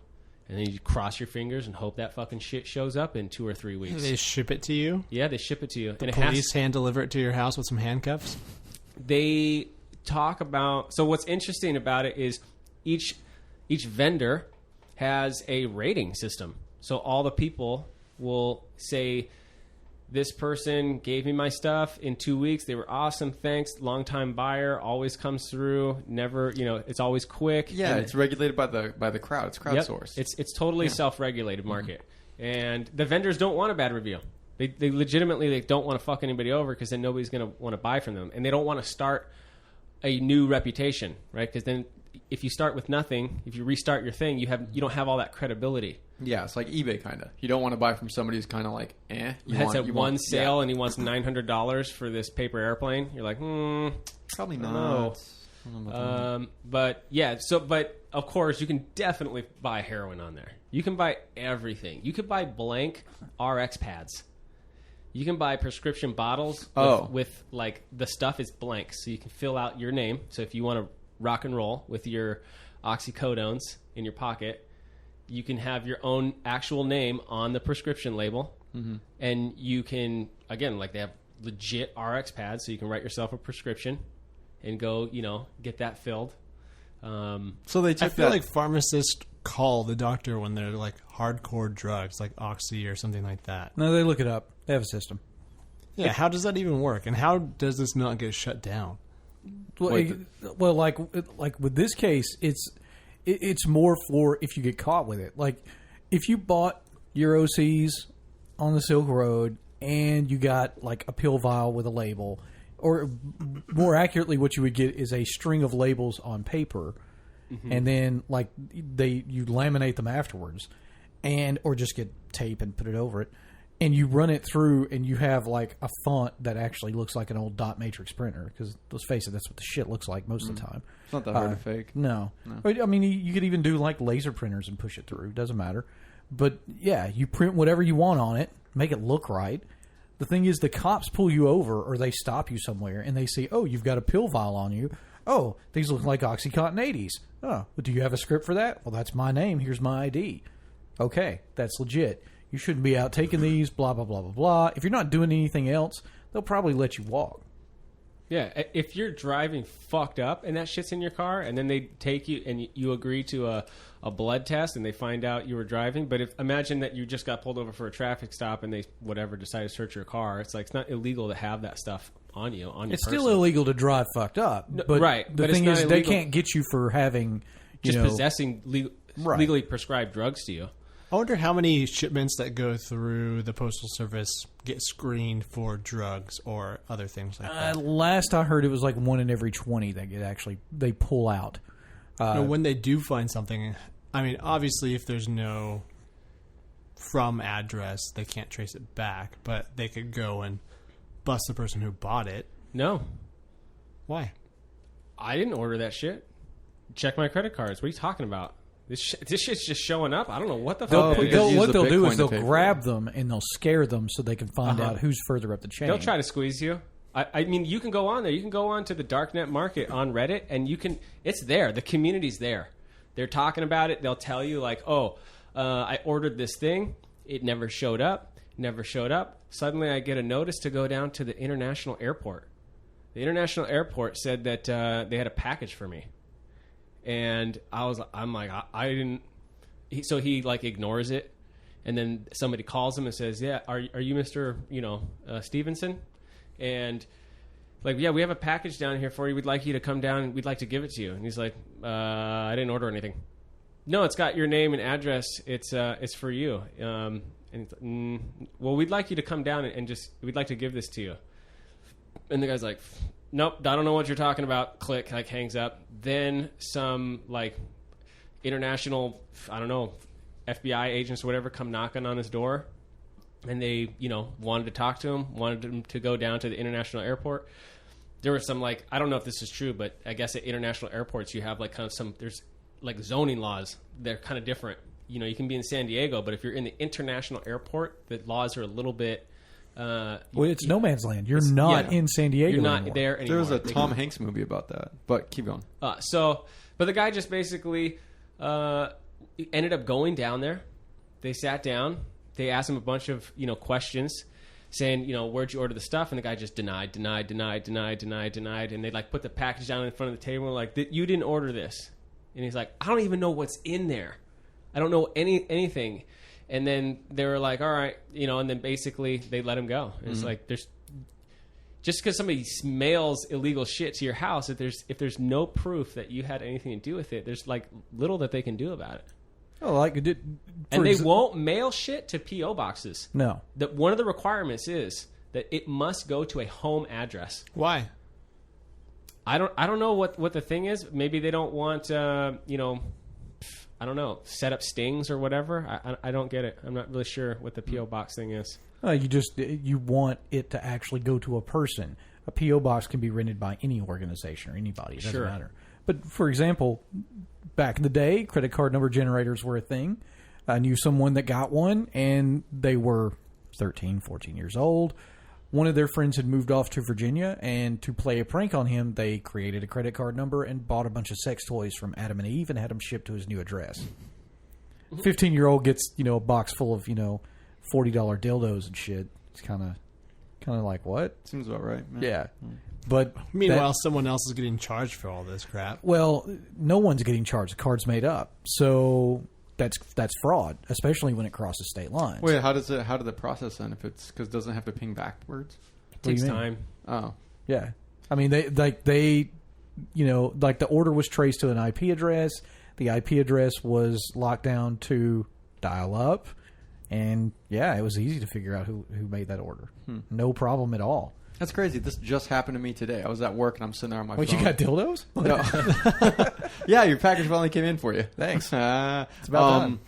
Speaker 3: And then you cross your fingers and hope that fucking shit shows up in 2 or 3 weeks.
Speaker 4: They ship it to you?
Speaker 3: Yeah, they ship it to you.
Speaker 4: The police hand deliver it to your house with some handcuffs?
Speaker 3: They talk about. So what's interesting about it is each vendor has a rating system. So all the people will say, this person gave me my stuff in 2 weeks. They were awesome. Thanks. Long-time buyer. Always comes through. Never, it's always quick.
Speaker 2: Yeah,
Speaker 3: And
Speaker 2: it's regulated by the crowd. It's crowdsourced.
Speaker 3: Yep. It's totally self-regulated market. And the vendors don't want a bad review. They legitimately don't want to fuck anybody over because then nobody's going to want to buy from them. And they don't want to start a new reputation, right? Because then if you start with nothing, if you restart your thing, you don't have all that credibility.
Speaker 2: Yeah, it's like eBay kind of. You don't want to buy from somebody who's kind of like, eh.
Speaker 3: Has that one sale and he wants $900 for this paper airplane. You're like,
Speaker 2: probably
Speaker 3: no.
Speaker 2: not. I don't know about that.
Speaker 3: But yeah, but of course, you can definitely buy heroin on there. You can buy everything. You could buy blank RX pads. You can buy prescription bottles with like the stuff is blank, so you can fill out your name. So if you want to rock and roll with your oxycodones in your pocket, you can have your own actual name on the prescription label, and you can, again, like they have legit RX pads, so you can write yourself a prescription and go, get that filled.
Speaker 2: So they took
Speaker 4: I feel like pharmacists call the doctor when they're like hardcore drugs, like Oxy or something like that.
Speaker 1: No, they look it up. They have a system.
Speaker 4: Yeah, how does that even work? And how does this not get shut down?
Speaker 1: Well, like with this case, it's more for if you get caught with it. Like if you bought your OCs on the Silk Road and you got like a pill vial with a label, or more accurately, what you would get is a string of labels on paper, and then like you laminate them afterwards, or just get tape and put it over it. And you run it through, and you have like a font that actually looks like an old dot matrix printer. Because let's face it, that's what the shit looks like most of the time.
Speaker 2: It's not that hard to fake.
Speaker 1: No. I mean, you could even do like laser printers and push it through. Doesn't matter. But yeah, you print whatever you want on it, make it look right. The thing is, the cops pull you over, or they stop you somewhere, and they see, oh, you've got a pill vial on you. Oh, these look like OxyContin 80s. Oh, but do you have a script for that? Well, that's my name. Here's my ID. Okay, that's legit. You shouldn't be out taking these, blah, blah, blah, blah, blah. If you're not doing anything else, they'll probably let you walk.
Speaker 3: Yeah, if you're driving fucked up and that shit's in your car, and then they take you and you agree to a blood test and they find out you were driving, but imagine that you just got pulled over for a traffic stop and they decide to search your car. It's like it's not illegal to have that stuff on you.
Speaker 1: It's still illegal to drive fucked up. But
Speaker 3: right.
Speaker 1: The thing is, they can't get you for having
Speaker 3: possessing legally prescribed drugs to you.
Speaker 4: I wonder how many shipments that go through the Postal Service get screened for drugs or other things like that.
Speaker 1: Last I heard, it was like 1 in every 20 that they pull out.
Speaker 4: When they do find something, I mean, obviously, if there's no from address, they can't trace it back, but they could go and bust the person who bought it.
Speaker 3: No.
Speaker 4: Why?
Speaker 3: I didn't order that shit. Check my credit cards. What are you talking about? This shit's just showing up. I don't know what the fuck.
Speaker 1: What they'll do is they'll grab them and they'll scare them so they can find out who's further up the chain.
Speaker 3: They'll try to squeeze you. I mean, you can go on there. You can go on to the darknet market on Reddit, and you can. It's there. The community's there. They're talking about it. They'll tell you like, I ordered this thing. It never showed up. Never showed up. Suddenly, I get a notice to go down to the international airport. The international airport said that they had a package for me. And I'm like, I didn't. So he like ignores it, and then somebody calls him and says, "Yeah, are you Mr. Stevenson?" And like, "Yeah, we have a package down here for you. We'd like you to come down, and we'd like to give it to you." And he's like, "I didn't order anything." No, it's got your name and address. It's for you. And he's like, well, we'd like you to come down and we'd like to give this to you. And the guy's like, nope, I don't know what you're talking about. Click, like hangs up. Then some like international, I don't know, FBI agents or whatever come knocking on his door, and they, wanted to talk to him, wanted him to go down to the international airport. There was some like, I don't know if this is true, but I guess at international airports you have like kind of there's like zoning laws. They're kind of different. You can be in San Diego, but if you're in the international airport, the laws are a little bit.
Speaker 1: It's no man's land. You're not in San Diego.
Speaker 3: You're not
Speaker 1: anymore.
Speaker 3: there anymore.
Speaker 2: There was a Tom Hanks movie about that, but keep going.
Speaker 3: But the guy just basically ended up going down there. They sat down. They asked him a bunch of questions, saying where'd you order the stuff, and the guy just denied, and they like put the package down in front of the table, like you didn't order this, and he's like, I don't even know what's in there. I don't know anything. And then they were like, all right, and then basically they let him go. And it's like, just because somebody mails illegal shit to your house, if there's no proof that you had anything to do with it, there's like little that they can do about it.
Speaker 1: Oh,
Speaker 3: and they won't mail shit to P.O. boxes.
Speaker 1: No.
Speaker 3: That one of the requirements is that it must go to a home address.
Speaker 4: Why?
Speaker 3: I don't know what the thing is. Maybe they don't want I don't know, set up stings or whatever. I don't get it. I'm not really sure what the P.O. box thing is.
Speaker 1: You want it to actually go to a person. A P.O. box can be rented by any organization or anybody. It doesn't matter. But for example, back in the day, credit card number generators were a thing. I knew someone that got one, and they were 13, 14 years old. One of their friends had moved off to Virginia, and to play a prank on him, they created a credit card number and bought a bunch of sex toys from Adam and Eve and had them shipped to his new address. 15-year-old gets, a box full of, $40 dildos and shit. It's kind of like, what?
Speaker 2: Seems about right.
Speaker 1: Yeah. But
Speaker 4: meanwhile, someone else is getting charged for all this crap.
Speaker 1: Well, no one's getting charged. The card's made up. So that's fraud, especially when it crosses state lines.
Speaker 2: Wait, how did the process end? If it's because it doesn't have to ping backwards?
Speaker 3: It takes time.
Speaker 2: Oh,
Speaker 1: yeah. I mean, the order was traced to an IP address. The IP address was locked down to dial up, and yeah, it was easy to figure out who made that order. No problem at all.
Speaker 2: That's crazy. This just happened to me today. I was at work and I'm sitting there on my phone.
Speaker 1: Wait, you got dildos?
Speaker 2: No. Yeah, your package finally came in for you.
Speaker 1: Thanks. It's about done.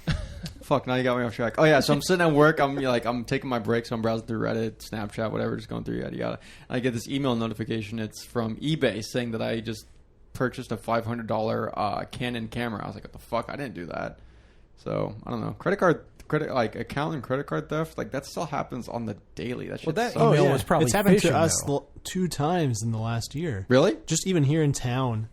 Speaker 2: Fuck, now you got me off track. Oh yeah, so I'm sitting at work. I'm taking my break, so I'm browsing through Reddit, Snapchat, whatever, just going through yada yada. And I get this email notification. It's from eBay saying that I just purchased a $500 Canon camera. I was like, what the fuck? I didn't do that. So I don't know. Account and credit card theft, that still happens on the daily. That shit.
Speaker 1: That email was probably
Speaker 4: it's happened
Speaker 1: phishing,
Speaker 4: to us
Speaker 1: though.
Speaker 4: 2 times in the last year.
Speaker 2: Really?
Speaker 4: Just even here in town,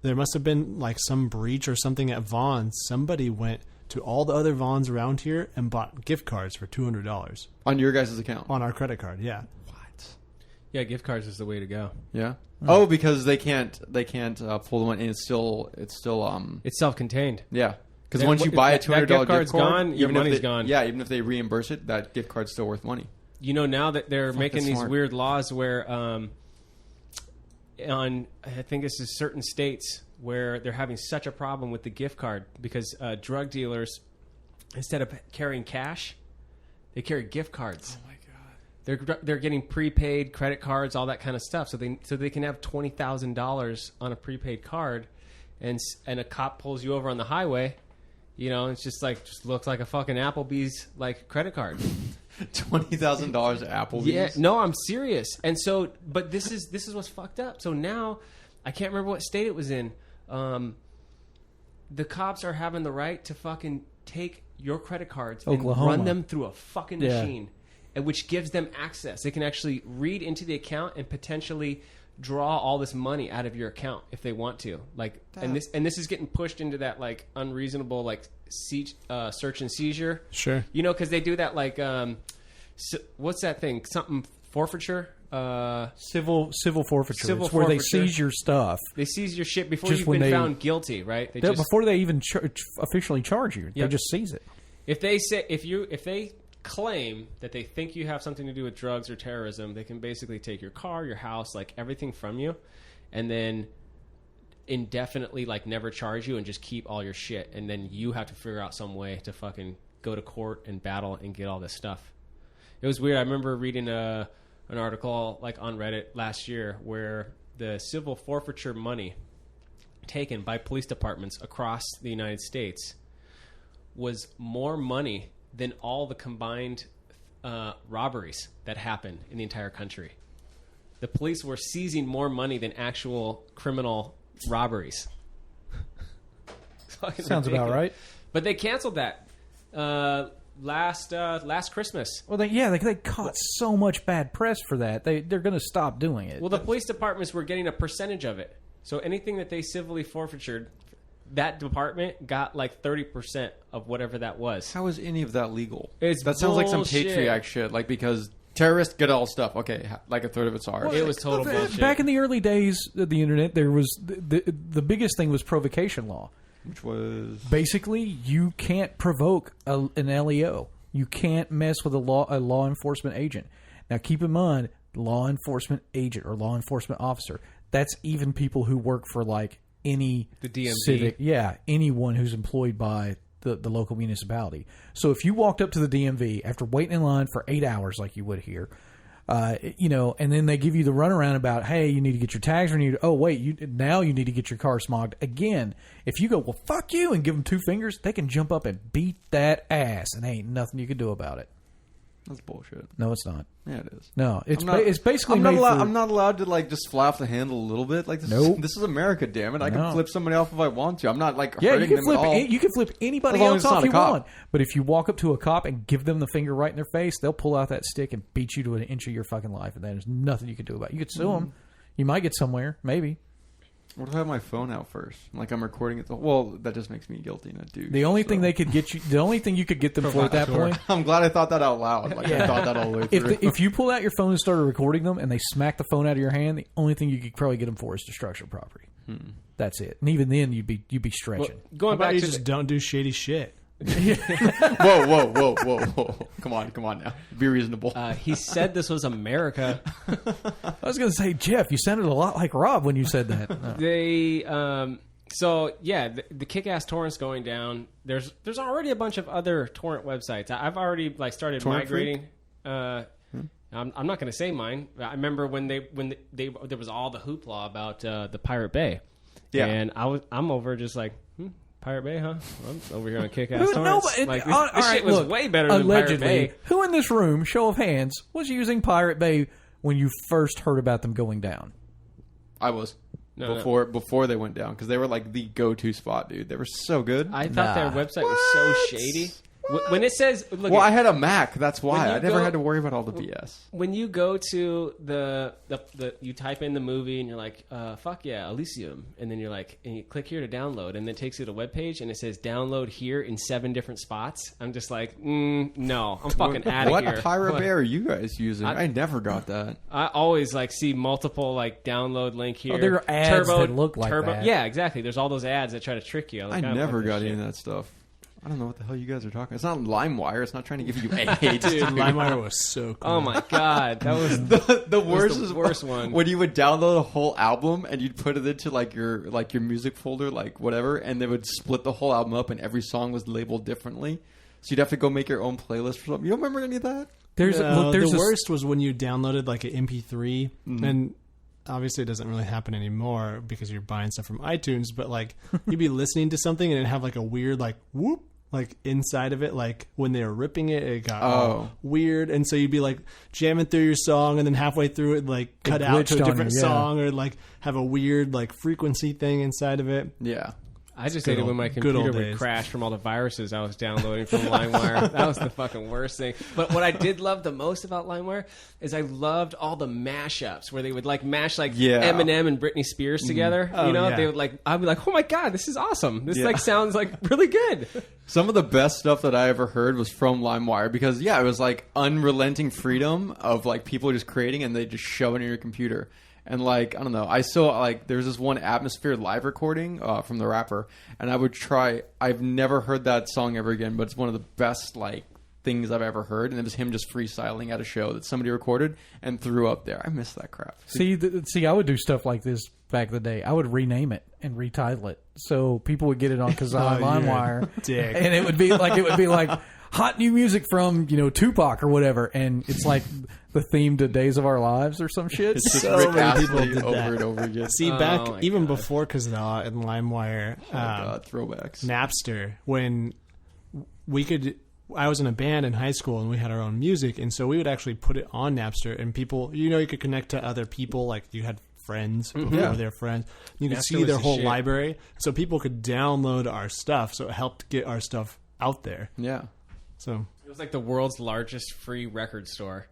Speaker 4: there must have been some breach or something at Vaughn's. Somebody went to all the other Vaughn's around here and bought gift cards for $200
Speaker 2: On your guys' account?
Speaker 4: on our credit card. Yeah.
Speaker 2: What?
Speaker 3: Yeah, gift cards is the way to go.
Speaker 2: Yeah. Oh, because they can't pull the money. And it's still
Speaker 3: It's self-contained.
Speaker 2: yeah. Because
Speaker 3: Yeah,
Speaker 2: once you buy a $200
Speaker 3: that gift card's
Speaker 2: gift card,
Speaker 3: gone, your
Speaker 2: even if
Speaker 3: money's
Speaker 2: they-
Speaker 3: gone.
Speaker 2: Yeah, even if they reimburse it, that gift card's still worth money.
Speaker 3: Now that they're making
Speaker 2: that's
Speaker 3: these
Speaker 2: smart.
Speaker 3: weird laws where I think this is certain states where they're having such a problem with the gift card because drug dealers, instead of carrying cash, they carry gift cards.
Speaker 2: Oh my god.
Speaker 3: They're getting prepaid credit cards, all that kind of stuff. So they can have $20,000 on a prepaid card, and a cop pulls you over on the highway. It's just looks like a fucking Applebee's credit card.
Speaker 2: $20,000 at Applebee's.
Speaker 3: Yeah, no, I'm serious. And so, but this is what's fucked up. So now, I can't remember what state it was in. The cops are having the right to fucking take your credit cards
Speaker 1: Oklahoma.
Speaker 3: and run them through a fucking machine, and which gives them access. They can actually read into the account and potentially draw all this money out of your account if they want to. And this is getting pushed into that unreasonable search and seizure.
Speaker 4: Sure.
Speaker 3: Because they do that what's that thing? Something forfeiture.
Speaker 1: Civil forfeiture.
Speaker 3: Civil
Speaker 1: it's where they
Speaker 3: forfeiture.
Speaker 1: seize your stuff.
Speaker 3: They seize your shit before
Speaker 1: Just
Speaker 3: you've
Speaker 1: when
Speaker 3: been
Speaker 1: they-
Speaker 3: found guilty, right?
Speaker 1: Before they even officially charge you, they
Speaker 3: Yep.
Speaker 1: just seize it.
Speaker 3: If they claim that they think you have something to do with drugs or terrorism, they can basically take your car, your house, everything from you, and then indefinitely never charge you and just keep all your shit, and then you have to figure out some way to fucking go to court and battle and get all this stuff. It was weird. I remember reading an article on Reddit last year where the civil forfeiture money taken by police departments across the United States was more money than all the combined robberies that happened in the entire country. The police were seizing more money than actual criminal robberies.
Speaker 1: Sounds about right.
Speaker 3: But they canceled that last Christmas.
Speaker 1: Well, they caught so much bad press for that. They're going to stop doing it.
Speaker 3: Well, the police departments were getting a percentage of it. So anything that they civilly forfeited, that department got 30% of whatever that was.
Speaker 2: How is any of that legal?
Speaker 3: It's
Speaker 2: sounds like some
Speaker 3: bullshit.
Speaker 2: Patriot Act shit. Because terrorists get all stuff. Okay, a third of it's ours.
Speaker 3: It was total bullshit.
Speaker 1: Back in the early days of the internet, there was the biggest thing was provocation law.
Speaker 2: Which was
Speaker 1: Basically, you can't provoke an LEO. You can't mess with a law enforcement agent. Now, keep in mind, law enforcement agent or law enforcement officer. That's even people who work for any
Speaker 3: The DMV.
Speaker 1: civic, anyone who's employed by the local municipality. So if you walked up to the DMV after waiting in line for 8 hours, like you would here, and then they give you the runaround about, hey, you need to get your tags renewed. Oh, wait, now you need to get your car smogged again. If you go, well, fuck you, and give them 2 fingers, they can jump up and beat that ass, and ain't nothing you can do about it.
Speaker 2: That's bullshit.
Speaker 1: No, it's not.
Speaker 2: Yeah, it is.
Speaker 1: No, it's
Speaker 2: I'm not-
Speaker 1: it's basically
Speaker 2: I'm not
Speaker 1: made
Speaker 2: allowed.
Speaker 1: for-
Speaker 2: I'm not allowed to like just fly off the handle a little bit. Like this.
Speaker 1: Nope.
Speaker 2: This is America, damn it! I
Speaker 1: No.
Speaker 2: can flip somebody off if I want to. I'm not like
Speaker 1: Yeah, you
Speaker 2: hurting
Speaker 1: can
Speaker 2: them
Speaker 1: flip.
Speaker 2: at all.
Speaker 1: You can flip anybody
Speaker 2: As long
Speaker 1: else
Speaker 2: as it's
Speaker 1: off
Speaker 2: not a
Speaker 1: you
Speaker 2: cop.
Speaker 1: want. But if you walk up to a cop and give them the finger right in their face, they'll pull out that stick and beat you to an inch of your fucking life, and there's nothing you can do about it. You could sue them. You might get somewhere, maybe.
Speaker 2: What if I have my phone out first? Like I'm recording it. Well, that just makes me guilty, not dude.
Speaker 1: The only thing they could get you, the only thing you could get them for at that point,
Speaker 2: I'm glad I thought that out loud. Like I thought that all the way through.
Speaker 1: if you pulled out your phone and started recording them, and they smack the phone out of your hand, the only thing you could probably get them for is destruction of property. That's it. And even then, you'd be
Speaker 3: Well,
Speaker 1: stretching.
Speaker 4: How
Speaker 3: going
Speaker 4: about
Speaker 3: back
Speaker 4: you
Speaker 3: to
Speaker 4: just don't do shady shit?
Speaker 2: Whoa! Come on now. Be reasonable.
Speaker 3: he said this was America.
Speaker 1: I was going to say, Jeff, you sounded a lot like Rob when you said that. No.
Speaker 3: They the kick-ass torrent's going down. There's already a bunch of other torrent websites. I've already like started
Speaker 2: Torrent
Speaker 3: migrating. I'm not going to say mine. I remember when there was all the hoopla about the Pirate Bay.
Speaker 2: Yeah.
Speaker 3: And I'm over just like Pirate Bay, huh? I'm over here on kick-ass
Speaker 1: No,
Speaker 3: torrents.
Speaker 1: but
Speaker 3: Like,
Speaker 1: all
Speaker 3: this
Speaker 1: right,
Speaker 3: shit was
Speaker 1: look,
Speaker 3: way better than
Speaker 1: allegedly,
Speaker 3: Pirate Bay.
Speaker 1: who in this room, show of hands, was using Pirate Bay when you first heard about them going down?
Speaker 2: I was
Speaker 3: No.
Speaker 2: before they went down because they were like the go-to spot, dude. They were so good.
Speaker 3: I thought their
Speaker 1: Nah.
Speaker 3: website was so shady. When it says, look,
Speaker 2: well, I had a Mac. That's why
Speaker 3: When you
Speaker 2: I never
Speaker 3: go-
Speaker 2: had to worry about all the BS.
Speaker 3: when you go to the you type in the movie and you're like, fuck yeah, Elysium, and then you're like, and you click here to download, and then it takes you to a web page and it says download here in 7 different spots. I'm just like, no, I'm fucking out of
Speaker 2: What
Speaker 3: here.
Speaker 2: Pirate Bay are you guys using?
Speaker 3: I-
Speaker 2: I never got that.
Speaker 3: I always like see multiple like download link here.
Speaker 1: Oh, there are ads that look like that.
Speaker 3: Yeah, exactly. There's all those ads that try to trick you. I'm
Speaker 2: I
Speaker 3: like, don't
Speaker 2: never
Speaker 3: like
Speaker 2: got
Speaker 3: this
Speaker 2: any of
Speaker 3: shit.
Speaker 2: that stuff. I don't know what the hell you guys are talking. It's not LimeWire. It's not trying to give you AIDS.
Speaker 4: Dude, LimeWire was so cool.
Speaker 3: Oh my god, that was
Speaker 2: The worst
Speaker 3: the
Speaker 2: is
Speaker 3: worst one.
Speaker 2: when you would download a whole album and you'd put it into like your music folder, like whatever, and they would split the whole album up and every song was labeled differently. So you'd have to go make your own playlist for something. You don't remember any of that?
Speaker 1: There's
Speaker 4: the worst was when you downloaded like an MP3, and obviously it doesn't really happen anymore because you're buying stuff from iTunes. But like you'd be listening to something and it'd have like a weird like whoop like inside of it, like when they were ripping it, it got all weird, and so you'd be like jamming through your song, and then halfway through it like cut out to a
Speaker 1: glitched on
Speaker 4: different
Speaker 1: you, yeah.
Speaker 4: song, or like have a weird like frequency thing inside of it.
Speaker 2: Yeah.
Speaker 3: I just
Speaker 4: Good
Speaker 3: hated
Speaker 4: old-
Speaker 3: when my
Speaker 4: good old
Speaker 3: computer would
Speaker 4: days.
Speaker 3: crash from all the viruses I was downloading from LimeWire. That was the fucking worst thing. But what I did love the most about LimeWire is I loved all the mashups where they would like mash like
Speaker 2: Yeah.
Speaker 3: Eminem and Britney Spears together.
Speaker 4: Oh,
Speaker 3: you know,
Speaker 4: yeah.
Speaker 3: they would like I'd be like, oh my god, this is awesome. This
Speaker 2: Yeah.
Speaker 3: like sounds like really good.
Speaker 2: Some of the best stuff that I ever heard was from LimeWire because, yeah, it was like unrelenting freedom of like people just creating and they just shove it in your computer. And like, I don't know, I still like, there's this one Atmosphere live recording from the rapper, and I would try, I've never heard that song ever again, but it's one of the best like things I've ever heard. And it was him just freestyling at a show that somebody recorded and threw up there. I miss that crap.
Speaker 1: See, I would do stuff like this back in the day. I would rename it and retitle it so people would get it on Kazaa
Speaker 4: you're a
Speaker 1: LimeWire,
Speaker 4: dick.
Speaker 1: and it would be like hot new music from Tupac or whatever, and it's like the theme to Days of Our Lives or some shit.
Speaker 2: It's just
Speaker 4: So
Speaker 2: Rick
Speaker 4: many people
Speaker 2: Astley
Speaker 4: did
Speaker 2: over
Speaker 4: that.
Speaker 2: and over again.
Speaker 4: See,
Speaker 3: Oh
Speaker 4: back
Speaker 3: my
Speaker 4: even
Speaker 3: God.
Speaker 4: before Kazaa and LimeWire,
Speaker 2: Oh, God, throwbacks.
Speaker 4: Napster, when we could, I was in a band in high school and we had our own music, and so we would actually put it on Napster, and people, you could connect to other people, like you had friends before
Speaker 2: Yeah.
Speaker 4: their friends. You could
Speaker 3: Napster
Speaker 4: see
Speaker 3: was
Speaker 4: their
Speaker 3: the
Speaker 4: whole
Speaker 3: shit.
Speaker 4: library, so people could download our stuff, so it helped get our stuff out there.
Speaker 2: Yeah.
Speaker 4: So
Speaker 3: It was like the world's largest free record store.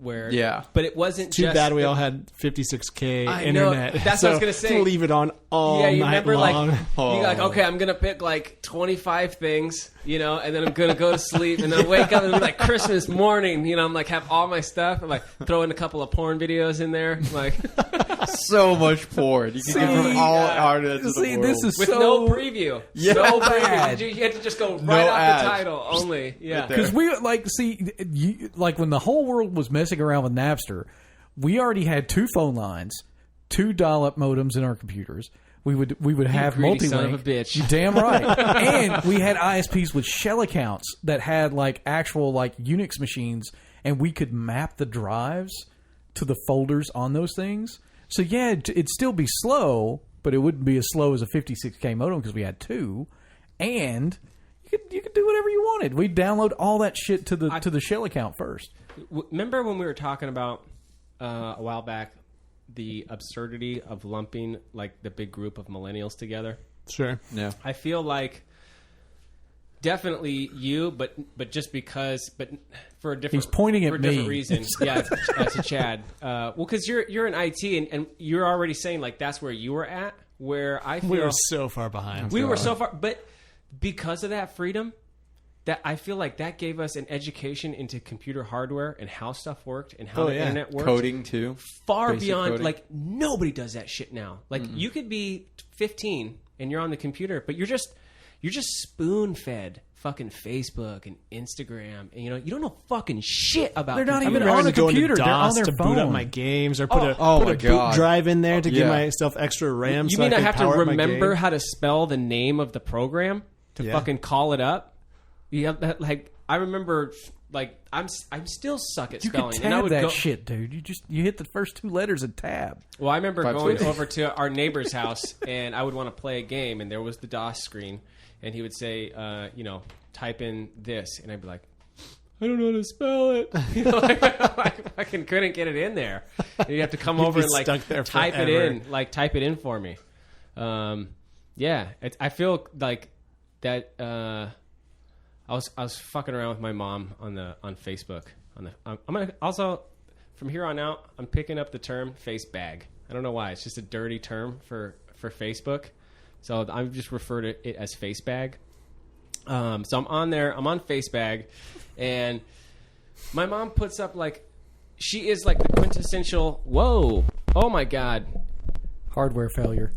Speaker 3: Where
Speaker 2: Yeah.
Speaker 3: but it wasn't
Speaker 4: too
Speaker 3: just
Speaker 4: bad we all had 56K
Speaker 3: I know.
Speaker 4: internet.
Speaker 3: That's
Speaker 4: so
Speaker 3: what I was gonna say.
Speaker 4: To leave it on all
Speaker 3: yeah, you
Speaker 4: night
Speaker 3: remember
Speaker 4: long.
Speaker 3: like
Speaker 2: Oh.
Speaker 3: you're like, okay, I'm gonna pick like 25 things, and then I'm gonna go to sleep, and then I wake up and be like Christmas morning, I'm like have all my stuff, and like throw in a couple of porn videos in there, like
Speaker 2: So much porn. You can get from all artists of the
Speaker 1: See,
Speaker 2: world.
Speaker 1: this is
Speaker 3: with
Speaker 1: so
Speaker 3: no preview,
Speaker 2: Yeah.
Speaker 3: no
Speaker 1: bad.
Speaker 3: preview. You had to just go right
Speaker 2: No
Speaker 3: off
Speaker 2: ads.
Speaker 3: the title only. Yeah,
Speaker 2: Right there.
Speaker 1: Because we like when the whole world was messing around with Napster, we already had 2 phone lines, 2 dial-up modems in our computers. We would have
Speaker 3: greedy
Speaker 1: multi-link.
Speaker 3: son of a bitch.
Speaker 1: You damn right. And we had ISPs with shell accounts that had like actual like Unix machines, and we could map the drives to the folders on those things. So yeah, it'd still be slow, but it wouldn't be as slow as a 56K modem because we had 2, and you you could do whatever you wanted. We download all that shit to the shell account first.
Speaker 3: Remember when we were talking about a while back the absurdity of lumping like the big group of millennials together?
Speaker 4: Sure.
Speaker 2: Yeah.
Speaker 3: I feel like definitely you, but just because, but for a different,
Speaker 1: He's pointing at
Speaker 3: for a different
Speaker 1: me.
Speaker 3: reason. Yeah, that's a Chad. Well, because you're in IT and you're already saying like that's where you were at. Where I feel
Speaker 4: We were so far behind.
Speaker 3: we were so far, but because of that freedom, that I feel like that gave us an education into computer hardware and how stuff worked and how the internet worked.
Speaker 2: Coding too.
Speaker 3: Far
Speaker 2: Basic
Speaker 3: beyond,
Speaker 2: coding.
Speaker 3: like nobody does that shit now. Like you could be 15 and you're on the computer, but you're just spoon fed fucking Facebook and Instagram, and you don't know fucking shit about.
Speaker 1: They're not
Speaker 3: computers.
Speaker 1: even on the
Speaker 4: to go into
Speaker 1: computer. They're on
Speaker 4: DOS
Speaker 1: their
Speaker 4: to
Speaker 1: phone.
Speaker 4: boot up my games or put a
Speaker 2: my
Speaker 4: boot
Speaker 2: God.
Speaker 4: drive in there to give
Speaker 2: Yeah.
Speaker 4: myself extra RAM.
Speaker 3: You
Speaker 4: so
Speaker 3: mean
Speaker 4: I
Speaker 3: I
Speaker 4: can
Speaker 3: have to
Speaker 4: power up my
Speaker 3: remember
Speaker 4: game?
Speaker 3: how to spell the name of the program to
Speaker 4: Yeah.
Speaker 3: fucking call it up? You have that, like I remember, like I'm still suck at
Speaker 1: You
Speaker 3: spelling,
Speaker 1: could
Speaker 3: and I
Speaker 1: tab
Speaker 3: would
Speaker 1: that
Speaker 3: go.
Speaker 1: shit, dude. You hit the first 2 letters of tab.
Speaker 3: Well, I remember
Speaker 2: Five
Speaker 3: going
Speaker 2: tweets.
Speaker 3: over to our neighbor's house, and I would want to play a game, and there was the DOS screen, and he would say, type in this, and I'd be like, I don't know how to spell it. I fucking couldn't get it in there. And you'd have to come
Speaker 4: You'd
Speaker 3: over
Speaker 4: be
Speaker 3: and like
Speaker 4: stuck there
Speaker 3: type
Speaker 4: forever.
Speaker 3: it in for me. I feel like that. I was fucking around with my mom on Facebook. I'm gonna also from here on out I'm picking up the term face bag. I don't know why. It's just a dirty term for Facebook, so I'm just refer to it as face bag. So I'm on there. I'm on face bag, and my mom puts up like she is like the quintessential. Whoa! Oh my god!
Speaker 1: Hardware failure.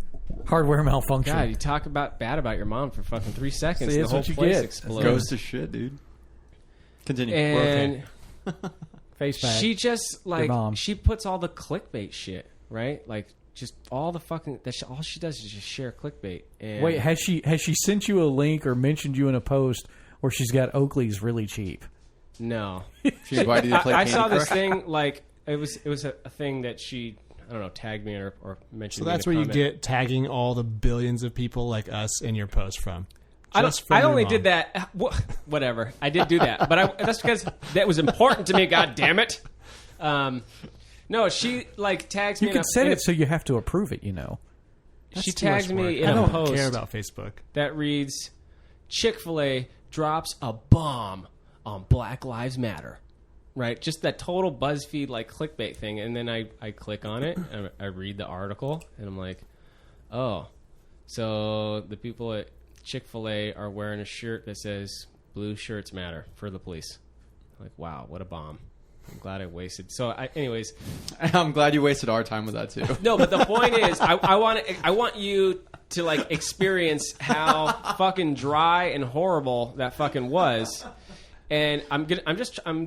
Speaker 1: Hardware malfunction.
Speaker 3: God, you talk bad about your mom for fucking 3 seconds.
Speaker 1: See,
Speaker 3: the
Speaker 1: that's
Speaker 3: whole
Speaker 1: what you
Speaker 3: place
Speaker 1: get.
Speaker 3: explodes.
Speaker 2: Goes to shit, dude. Continue.
Speaker 3: And
Speaker 1: Face bag.
Speaker 3: she just like
Speaker 1: mom.
Speaker 3: she puts all the clickbait shit, right? Like just all the fucking all she does is just share clickbait. And
Speaker 1: Wait, has she sent you a link or mentioned you in a post where she's got Oakley's really cheap?
Speaker 3: no,
Speaker 2: She invited you to play
Speaker 3: I
Speaker 2: Candy
Speaker 3: saw this
Speaker 2: Crush?
Speaker 3: thing like it was a thing that she I don't know tagged me or mentioned.
Speaker 4: So
Speaker 3: me in
Speaker 4: that's
Speaker 3: a
Speaker 4: where you
Speaker 3: comment.
Speaker 4: get tagging all the billions of people like us in your post from.
Speaker 3: I
Speaker 4: Just from your
Speaker 3: only
Speaker 4: mom.
Speaker 3: did that. Whatever. I did do that, but that's because that was important to me. God damn it. No, she like tags me.
Speaker 1: You can set it so you have to approve it.
Speaker 3: She
Speaker 4: That's too
Speaker 3: tags
Speaker 4: much
Speaker 3: me
Speaker 4: work.
Speaker 3: in
Speaker 4: I
Speaker 3: a
Speaker 4: don't
Speaker 3: post
Speaker 4: care about Facebook.
Speaker 3: that reads, "Chick-fil-A drops a bomb on Black Lives Matter." Right, just that total BuzzFeed like clickbait thing, and then I click on it, and I read the article, and I'm like, oh, so the people at Chick-fil-A are wearing a shirt that says "Blue shirts matter" for the police. I'm like, wow, what a bomb! I'm glad I wasted. So, anyways,
Speaker 2: I'm glad you wasted our time with that too.
Speaker 3: no, but the point is, I want you to like experience how fucking dry and horrible that fucking was. And I'm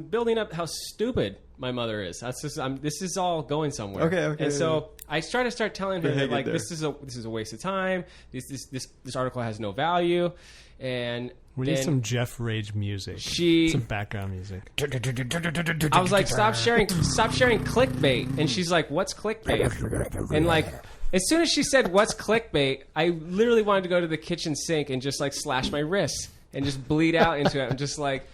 Speaker 3: building up how stupid my mother is. That's just this is all going somewhere.
Speaker 2: Okay.
Speaker 3: And so I try to start telling her
Speaker 2: Hang
Speaker 3: that
Speaker 2: it
Speaker 3: like
Speaker 2: there.
Speaker 3: this is a waste of time. This article has no value. And
Speaker 4: We
Speaker 3: then
Speaker 4: need some Jeff Rage music.
Speaker 3: She-
Speaker 4: some background music.
Speaker 3: I was like, stop sharing clickbait. And she's like, what's clickbait? And like, as soon as she said, what's clickbait, I literally wanted to go to the kitchen sink and just like slash my wrists and just bleed out into it. I'm just like,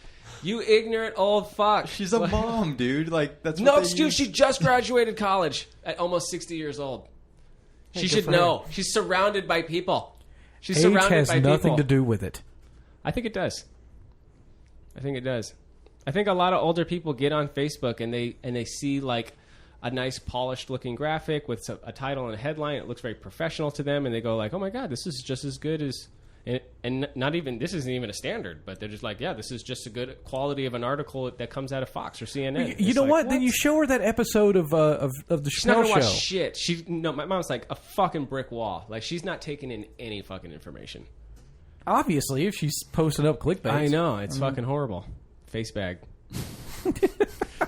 Speaker 3: you ignorant old fuck.
Speaker 2: She's a mom, dude. Like that's
Speaker 3: No
Speaker 2: what they
Speaker 3: excuse.
Speaker 2: use.
Speaker 3: She just graduated college at almost 60 years old. She
Speaker 4: good
Speaker 3: should
Speaker 4: for her.
Speaker 3: know. She's surrounded by people. She's
Speaker 1: Age
Speaker 3: surrounded
Speaker 1: has
Speaker 3: by
Speaker 1: nothing
Speaker 3: people.
Speaker 1: to do with it.
Speaker 3: I think it does. I think it does. I think a lot of older people get on Facebook and they see like a nice polished looking graphic with a title and a headline. It looks very professional to them, and they go like, "Oh my god, this is just as good as." And not even this isn't even a standard, but they're just like, yeah, this is just a good quality of an article that comes out of Fox or CNN.
Speaker 1: You
Speaker 3: It's
Speaker 1: know
Speaker 3: like,
Speaker 1: what? Then you show her that episode of the
Speaker 3: She's not
Speaker 1: Schnell
Speaker 3: gonna watch
Speaker 1: Show.
Speaker 3: shit. My mom's like a fucking brick wall. Like she's not taking in any fucking information.
Speaker 1: Obviously, if she's posting up clickbait.
Speaker 3: I know it's fucking horrible. Face bag.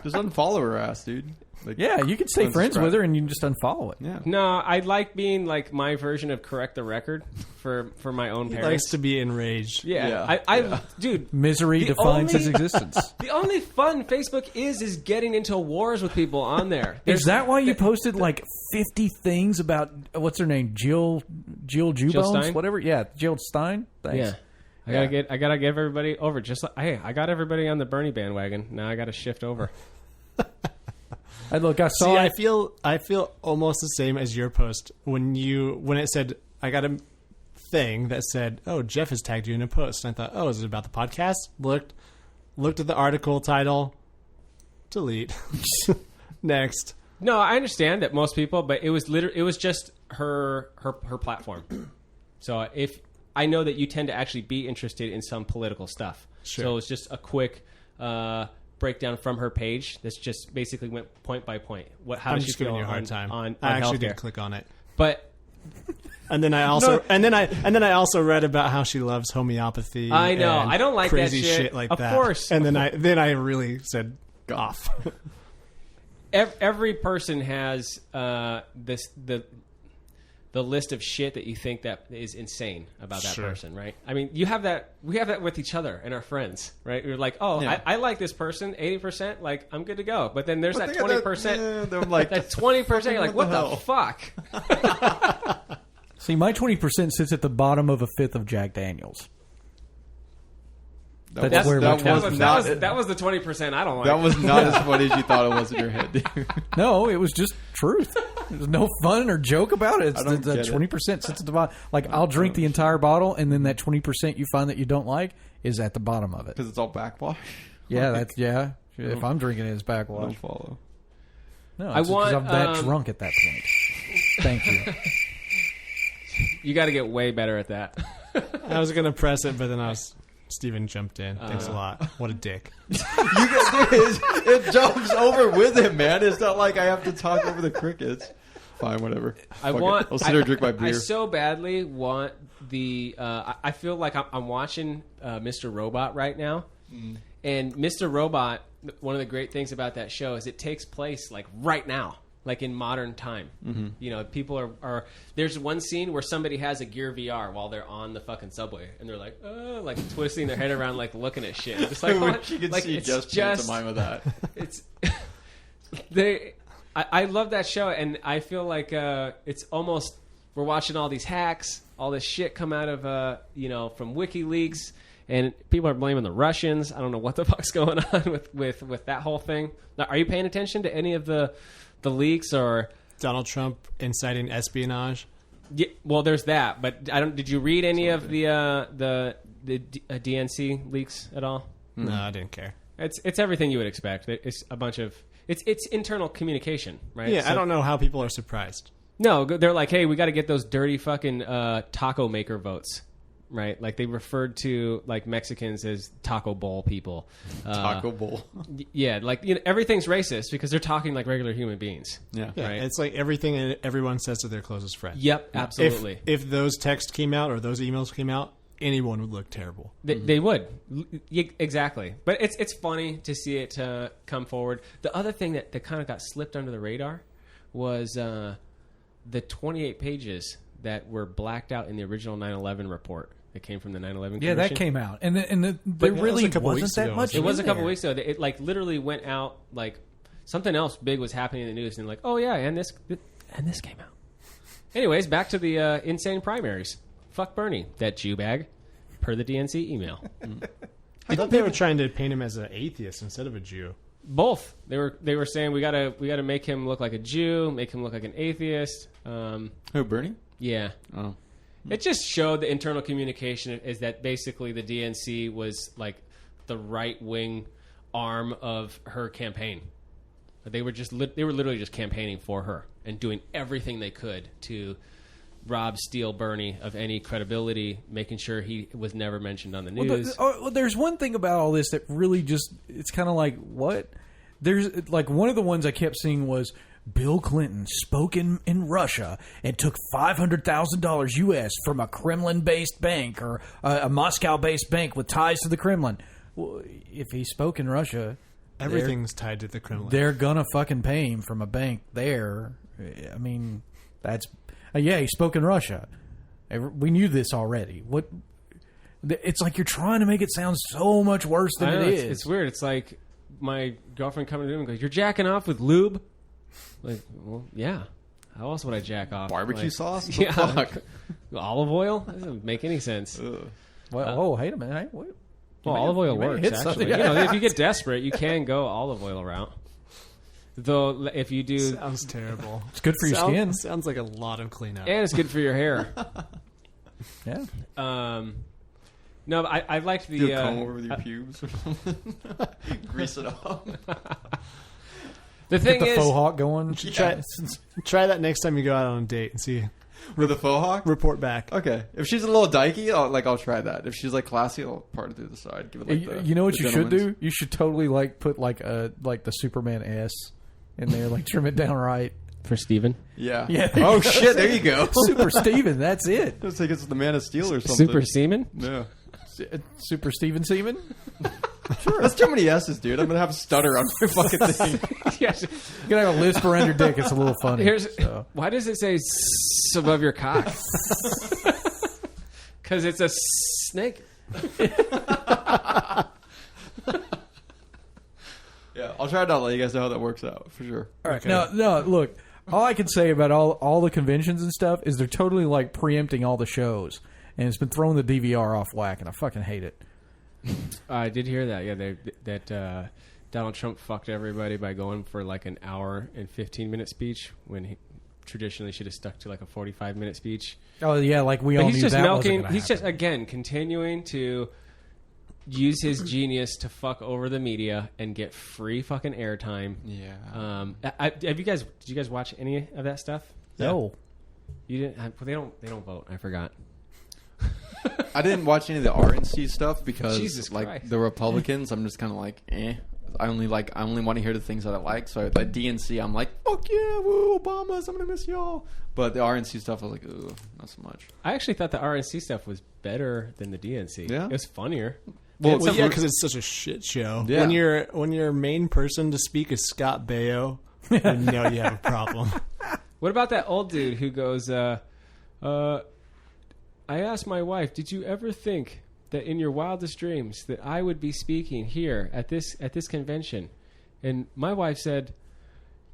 Speaker 2: Just unfollow her ass, dude. Like,
Speaker 1: Yeah, you can stay friends
Speaker 2: unsubscribe.
Speaker 1: with her and you can just unfollow it.
Speaker 2: Yeah.
Speaker 3: No, I like being like my version of correct the record for my own
Speaker 4: He
Speaker 3: parents.
Speaker 4: likes to be enraged.
Speaker 3: Yeah,
Speaker 2: Yeah.
Speaker 3: Dude,
Speaker 1: Misery
Speaker 3: The
Speaker 1: defines
Speaker 3: only-
Speaker 1: his existence.
Speaker 3: the only fun Facebook is getting into wars with people on there.
Speaker 1: Is that why you posted like 50 things about what's her name, Jill Jubones,
Speaker 3: Stein?
Speaker 1: whatever? Yeah, Jill Stein. Thanks.
Speaker 3: Yeah. I gotta get everybody over. Just like, hey, I got everybody on the Bernie bandwagon. Now I got to shift over.
Speaker 1: Look, I saw.
Speaker 4: See, I feel almost the same as your post when it said I got a thing that said, "Oh, Jeff has tagged you in a post." And I thought, "Oh, is it about the podcast?" Looked at the article title, delete. Next.
Speaker 3: No, I understand that most people, but it was just her platform. So if I know that you tend to actually be interested in some political stuff,
Speaker 4: sure.
Speaker 3: So it's just a quick breakdown from her page. That's just basically went point by point. How
Speaker 4: I'm
Speaker 3: does she
Speaker 4: just
Speaker 3: feel
Speaker 4: giving you a hard time.
Speaker 3: On
Speaker 4: I actually
Speaker 3: healthcare.
Speaker 4: did click on it,
Speaker 3: but.
Speaker 4: And then I also and then I also read about how she loves homeopathy.
Speaker 3: I know.
Speaker 4: And
Speaker 3: I don't like
Speaker 4: crazy
Speaker 3: that shit.
Speaker 4: like
Speaker 3: of
Speaker 4: that.
Speaker 3: Course.
Speaker 4: And then I really said off.
Speaker 3: Every person has the list of shit that you think that is insane about that
Speaker 4: Sure.
Speaker 3: person, right? I mean, you have that. We have that with each other and our friends, right? We're like, oh,
Speaker 2: Yeah.
Speaker 3: I like this person, 80%, like I'm good to go. But then there's that 20%.
Speaker 2: They're like
Speaker 3: That 20%, you're like, what the
Speaker 2: hell?
Speaker 3: fuck?
Speaker 1: See, my 20% sits at the bottom of a fifth of Jack Daniels. That's where my 20%
Speaker 3: that was the 20% I don't like.
Speaker 2: That was not as funny as you thought it was in your head, dude.
Speaker 1: No, it was just truth. There's no fun or joke about it. It's
Speaker 2: I don't
Speaker 1: the
Speaker 2: get it.
Speaker 1: 20% sits at the bottom. Like, I'll drink the entire bottle, and then that 20% you find that you don't like is at the bottom of it.
Speaker 2: Because it's all backwash.
Speaker 1: Yeah, if I'm drinking it, it's
Speaker 2: I don't
Speaker 1: backwash.
Speaker 2: follow.
Speaker 1: No,
Speaker 3: I
Speaker 1: it's
Speaker 3: want,
Speaker 1: because I'm that drunk at that point. Thank you.
Speaker 3: You got to get way better at that.
Speaker 4: I was gonna press it, but then Steven jumped in. Thanks a lot. What a dick.
Speaker 2: It jumps over with him, man. It's not like I have to talk over the crickets. Fine, whatever. I'll sit here and drink my beer.
Speaker 3: I so badly want the. I feel like I'm watching Mr. Robot right now, and Mr. Robot. One of the great things about that show is it takes place like right now, like in modern time. Mm-hmm. You know, people are. There's one scene where somebody has a Gear VR while they're on the fucking subway, and they're like, like twisting their head around, like looking at shit. It's like, what?
Speaker 2: You can
Speaker 3: like,
Speaker 2: see
Speaker 3: it's
Speaker 2: just mine with that.
Speaker 3: It's I love that show, and I feel like it's almost we're watching all these hacks, all this shit come out of from WikiLeaks, and people are blaming the Russians. I don't know what the fuck's going on with that whole thing. Now, are you paying attention to any of the leaks or
Speaker 4: Donald Trump inciting espionage?
Speaker 3: Yeah, well, there's that, but I don't. Did you read any of the DNC leaks at all?
Speaker 4: No, I didn't care.
Speaker 3: It's everything you would expect. It's a bunch of it's internal communication, right?
Speaker 4: Yeah,
Speaker 3: So-
Speaker 4: I don't know how people are surprised.
Speaker 3: No, they're like, hey, we got to get those dirty fucking taco maker votes, right? Like they referred to like Mexicans as taco bowl people.
Speaker 2: Taco bowl.
Speaker 3: Yeah, like everything's racist because they're talking like regular human beings.
Speaker 2: Yeah.
Speaker 4: Yeah,
Speaker 3: Right.
Speaker 4: it's like everything everyone says to their closest friend.
Speaker 3: Yep, absolutely.
Speaker 4: If those texts came out or those emails came out, anyone would look terrible.
Speaker 3: They would. Exactly. But it's funny to see it come forward. The other thing that kind of got slipped under the radar was the 28 pages that were blacked out in the original 9/11 report that came from the 9/11
Speaker 1: Yeah, that came out, and there really
Speaker 4: a couple
Speaker 1: wasn't
Speaker 4: weeks
Speaker 1: that
Speaker 4: ago,
Speaker 1: much.
Speaker 3: It was a
Speaker 1: in
Speaker 3: couple
Speaker 1: there.
Speaker 3: weeks ago. It like literally went out like something else big was happening in the news, and like, oh yeah, and this came out. Anyways, back to the insane primaries. Fuck Bernie, that Jew bag, per the DNC email.
Speaker 4: I thought they were trying to paint him as an atheist instead of a Jew.
Speaker 3: Both. They were saying we gotta make him look like a Jew, make him look like an atheist.
Speaker 2: Who, Bernie?
Speaker 3: Yeah.
Speaker 2: Oh.
Speaker 3: It just showed the internal communication is that basically the DNC was like the right wing arm of her campaign. They were literally just campaigning for her and doing everything they could to rob, steal Bernie of any credibility, making sure he was never mentioned on the news.
Speaker 1: Well, there's one thing about all this that really it's kind of like, what? There's like one of the ones I kept seeing was Bill Clinton spoke in Russia and took $500,000 U.S. from a Kremlin-based bank or a Moscow-based bank with ties to the Kremlin. Well, if he spoke in Russia,
Speaker 4: Everything's tied to the Kremlin.
Speaker 1: they're gonna fucking pay him from a bank there. I mean, that's yeah, he spoke in Russia. We knew this already. What? It's like you're trying to make it sound so much worse than
Speaker 3: I know,
Speaker 1: it is.
Speaker 3: It's weird. It's like my girlfriend coming to me and goes, "You're jacking off with lube?" Like, well, yeah. How else would I jack off?
Speaker 2: Barbecue
Speaker 3: Like,
Speaker 2: sauce?
Speaker 3: Yeah.
Speaker 2: Fuck.
Speaker 3: Olive oil? That doesn't make any sense.
Speaker 1: Well, wait a minute. Hey, wait.
Speaker 3: Well, olive oil
Speaker 1: you may
Speaker 3: works,
Speaker 1: hit
Speaker 3: actually.
Speaker 1: something.
Speaker 3: You know, if you get desperate, you can go olive oil route. Though, if you do...
Speaker 4: Sounds terrible.
Speaker 1: It's good for your skin.
Speaker 4: Sounds like a lot of cleanup.
Speaker 3: And it's good for your hair.
Speaker 1: Yeah.
Speaker 3: No, I liked the...
Speaker 2: Do a comb over with your pubes or something. Grease it up.
Speaker 3: The thing
Speaker 1: Get the
Speaker 3: is...
Speaker 1: faux hawk going.
Speaker 4: Try that next time you go out on a date and see.
Speaker 2: With a faux hawk?
Speaker 4: Report back.
Speaker 2: Okay. If she's a little dykey, I'll try that. If she's like classy, I'll part it through the side. Give it like the,
Speaker 1: You know what
Speaker 2: the
Speaker 1: you should
Speaker 2: gentleman's.
Speaker 1: do? You should totally like put like the Superman S in there, like trim it down right.
Speaker 3: For Steven?
Speaker 2: Yeah.
Speaker 1: Yeah.
Speaker 2: Oh shit! There you go.
Speaker 1: Super Steven, that's it.
Speaker 2: It's like it's the Man of Steel or something.
Speaker 3: Super semen?
Speaker 2: Yeah.
Speaker 1: Super Steven Seaman.
Speaker 2: Sure. That's too many S's, dude. I'm gonna have a stutter on my fucking thing.
Speaker 3: Yes.
Speaker 1: You gotta have a lisp around your dick. It's a little funny.
Speaker 3: Why does it say above your cock? Because it's a snake.
Speaker 2: Yeah, I'll try it out. Let you guys know how that works out for sure.
Speaker 1: All right. No. Look, all I can say about all the conventions and stuff is they're totally like preempting all the shows, and it's been throwing the DVR off whack, and I fucking hate it.
Speaker 3: I did hear that. Yeah, that Donald Trump fucked everybody by going for like an hour and 15-minute speech when he traditionally should have stuck to like a 45-minute speech.
Speaker 1: Oh yeah, like we
Speaker 3: But
Speaker 1: all
Speaker 3: he's
Speaker 1: knew
Speaker 3: just
Speaker 1: that
Speaker 3: milking.
Speaker 1: wasn't
Speaker 3: He's
Speaker 1: gonna
Speaker 3: just again continuing to use his genius to fuck over the media and get free fucking airtime.
Speaker 2: Yeah.
Speaker 3: Did you guys watch any of that stuff?
Speaker 1: No.
Speaker 3: You didn't. They don't vote. I forgot.
Speaker 2: I didn't watch any of the RNC stuff because
Speaker 3: Jesus
Speaker 2: like
Speaker 3: Christ.
Speaker 2: the Republicans, I'm just kind of like, eh. I only want to hear the things that I like. So the DNC, I'm like, fuck yeah, woo, Obamas, I'm gonna miss y'all. But the RNC stuff, I was like, ooh, not so much.
Speaker 3: I actually thought the RNC stuff was better than the DNC.
Speaker 2: Yeah?
Speaker 3: It was funnier.
Speaker 4: Well, yeah, because it's such a shit show.
Speaker 2: Yeah.
Speaker 4: When your main person to speak is Scott Baio, you know you have a problem.
Speaker 3: What about that old dude who goes, I asked my wife, did you ever think that in your wildest dreams that I would be speaking here at this convention? And my wife said,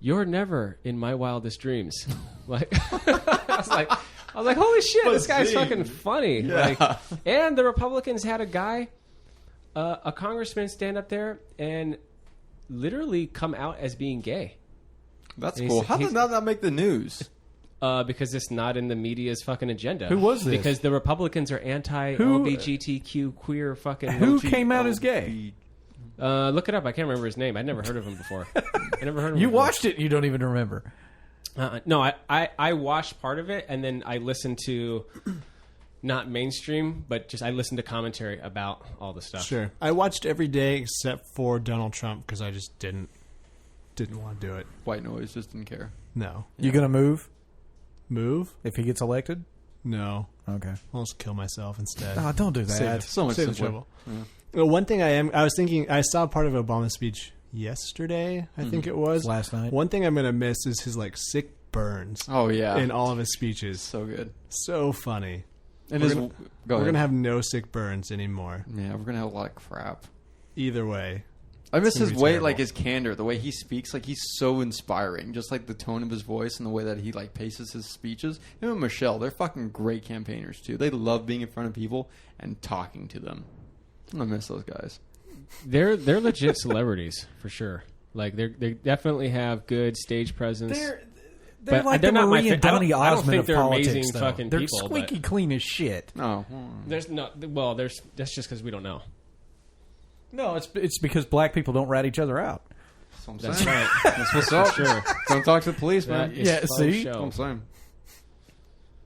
Speaker 3: you're never in my wildest dreams. Like I was like, holy shit, this guy's fucking funny.
Speaker 2: Yeah.
Speaker 3: Like, and the Republicans had a guy, a congressman, stand up there and literally come out as being gay.
Speaker 2: That's
Speaker 3: And
Speaker 2: cool.
Speaker 3: he's-
Speaker 2: How
Speaker 3: he's-
Speaker 2: did that not make the news?
Speaker 3: Because it's not in the media's fucking agenda.
Speaker 1: Who was this?
Speaker 3: Because the Republicans are anti-LGBTQ queer fucking...
Speaker 1: Who came out as gay?
Speaker 3: Look it up. I can't remember his name. I'd never heard of him before. I never heard of him
Speaker 1: You
Speaker 3: before.
Speaker 1: watched it and you don't even remember.
Speaker 3: No, I watched part of it, and then I listened to... Not mainstream, but just I listened to commentary about all the stuff.
Speaker 4: Sure. I watched every day except for Donald Trump because I just didn't want to do it.
Speaker 2: White noise, just didn't care.
Speaker 4: No.
Speaker 1: You gonna move
Speaker 4: Move?
Speaker 1: if he gets elected?
Speaker 4: No.
Speaker 1: Okay.
Speaker 4: I'll just kill myself instead.
Speaker 1: Oh, don't do that.
Speaker 4: Save,
Speaker 2: So much
Speaker 4: save the
Speaker 2: simpler.
Speaker 4: trouble. Well, one thing I was thinking, I saw part of Obama's speech yesterday, I think it was.
Speaker 1: Last night.
Speaker 4: One thing I'm going to miss is his like sick burns
Speaker 2: Oh yeah,
Speaker 4: in all of his speeches.
Speaker 2: so good.
Speaker 4: So funny.
Speaker 2: And
Speaker 4: We're
Speaker 2: his,
Speaker 4: gonna-
Speaker 2: go
Speaker 4: We're
Speaker 2: ahead.
Speaker 4: going to have no sick burns anymore.
Speaker 2: Yeah, we're gonna have a lot of crap.
Speaker 4: Either way.
Speaker 2: I miss
Speaker 4: gonna
Speaker 2: his
Speaker 4: be
Speaker 2: way,
Speaker 4: terrible.
Speaker 2: like his candor, the way he speaks. Like he's so inspiring. Just like the tone of his voice and the way that he like paces his speeches. Him and Michelle, they're fucking great campaigners too. They love being in front of people and talking to them. I'm gonna miss those guys.
Speaker 3: They're legit celebrities for sure. Like they definitely have good stage presence.
Speaker 1: They're
Speaker 3: But
Speaker 1: like
Speaker 3: they're
Speaker 1: the
Speaker 3: not my
Speaker 1: Marie and
Speaker 3: fa- I don't-
Speaker 1: Donnie
Speaker 3: I don't
Speaker 1: Osmond
Speaker 3: think
Speaker 1: of
Speaker 3: they're
Speaker 1: politics,
Speaker 3: amazing
Speaker 1: though.
Speaker 3: fucking
Speaker 1: They're
Speaker 3: people,
Speaker 1: squeaky clean as shit.
Speaker 2: Oh,
Speaker 3: There's no well. That's just because we don't know.
Speaker 1: No, it's because black people don't rat each other out.
Speaker 2: that's what I'm
Speaker 3: That's
Speaker 2: saying.
Speaker 3: right.
Speaker 2: That's what's up.
Speaker 3: Sure.
Speaker 2: Don't talk to the police, man.
Speaker 3: That is
Speaker 1: Yeah,
Speaker 3: faux
Speaker 1: see?
Speaker 2: That's what
Speaker 3: show.
Speaker 2: I'm saying.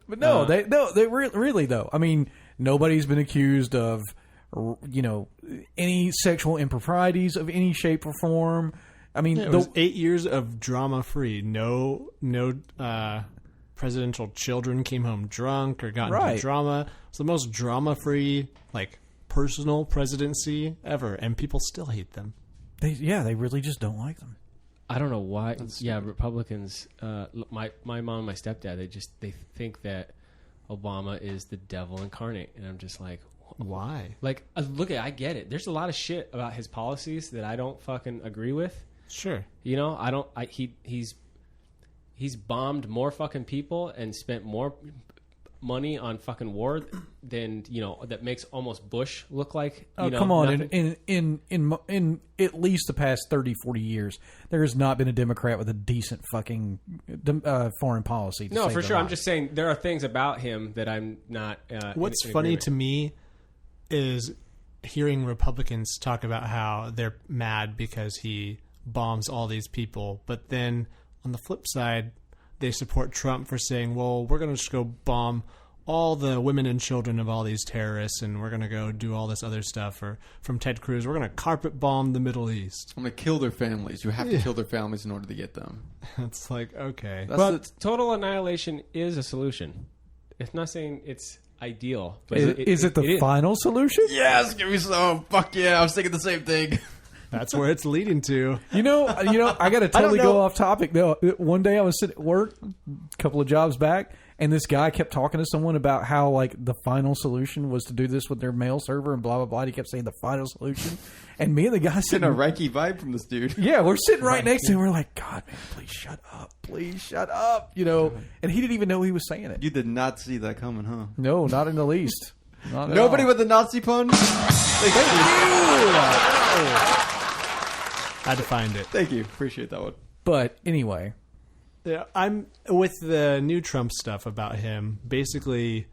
Speaker 1: But no, they really though. I mean, nobody's been accused of, any sexual improprieties of any shape or form. I mean,
Speaker 4: It was 8 years of drama free. No presidential children came home drunk or got
Speaker 1: Right.
Speaker 4: into drama. It's the most drama free, like, personal presidency ever, and people still hate them.
Speaker 1: they really just don't like them.
Speaker 3: I don't know why. Yeah, Republicans. My mom and my stepdad. They think that Obama is the devil incarnate, and I'm just like,
Speaker 4: Why?
Speaker 3: like look at. I get it. There's a lot of shit about his policies that I don't fucking agree with.
Speaker 4: Sure.
Speaker 3: You know, I don't. He's bombed more fucking people and spent more money on fucking war, then that makes almost Bush look like.
Speaker 1: Come on!
Speaker 3: nothing.
Speaker 1: In at least the past 30, 40 years, there has not been a Democrat with a decent fucking foreign policy.
Speaker 3: No, for sure. I'm just saying there are things about him that I'm not.
Speaker 4: What's funny to me is hearing Republicans talk about how they're mad because he bombs all these people, but then on the flip side, they support Trump for saying, well, we're going to just go bomb all the women and children of all these terrorists, and we're going to go do all this other stuff. Or from Ted Cruz, we're going to carpet bomb the Middle East.
Speaker 2: I'm going to kill their families. You have to kill their families in order to get them.
Speaker 4: It's like, okay.
Speaker 3: But total annihilation is a solution. It's not saying it's ideal. But
Speaker 1: is it the final solution?
Speaker 2: Yes, give me some. Fuck yeah, I was thinking the same thing.
Speaker 4: That's where it's leading to.
Speaker 1: I got to totally go off topic though. One day I was sitting at work, a couple of jobs back, and this guy kept talking to someone about how like the final solution was to do this with their mail server and blah blah blah. And he kept saying the final solution, and me and the guy
Speaker 2: sitting a ranky vibe from this dude.
Speaker 1: Yeah, we're sitting right next to him. We're like, God, man, please shut up, And he didn't even know he was saying it.
Speaker 2: You did not see that coming, huh?
Speaker 1: No, not in the least.
Speaker 2: Nobody with the Nazi pun. Thank you.
Speaker 4: I had to find it.
Speaker 2: Thank you. Appreciate that one.
Speaker 1: But anyway.
Speaker 4: Yeah, I'm with the new Trump stuff about him basically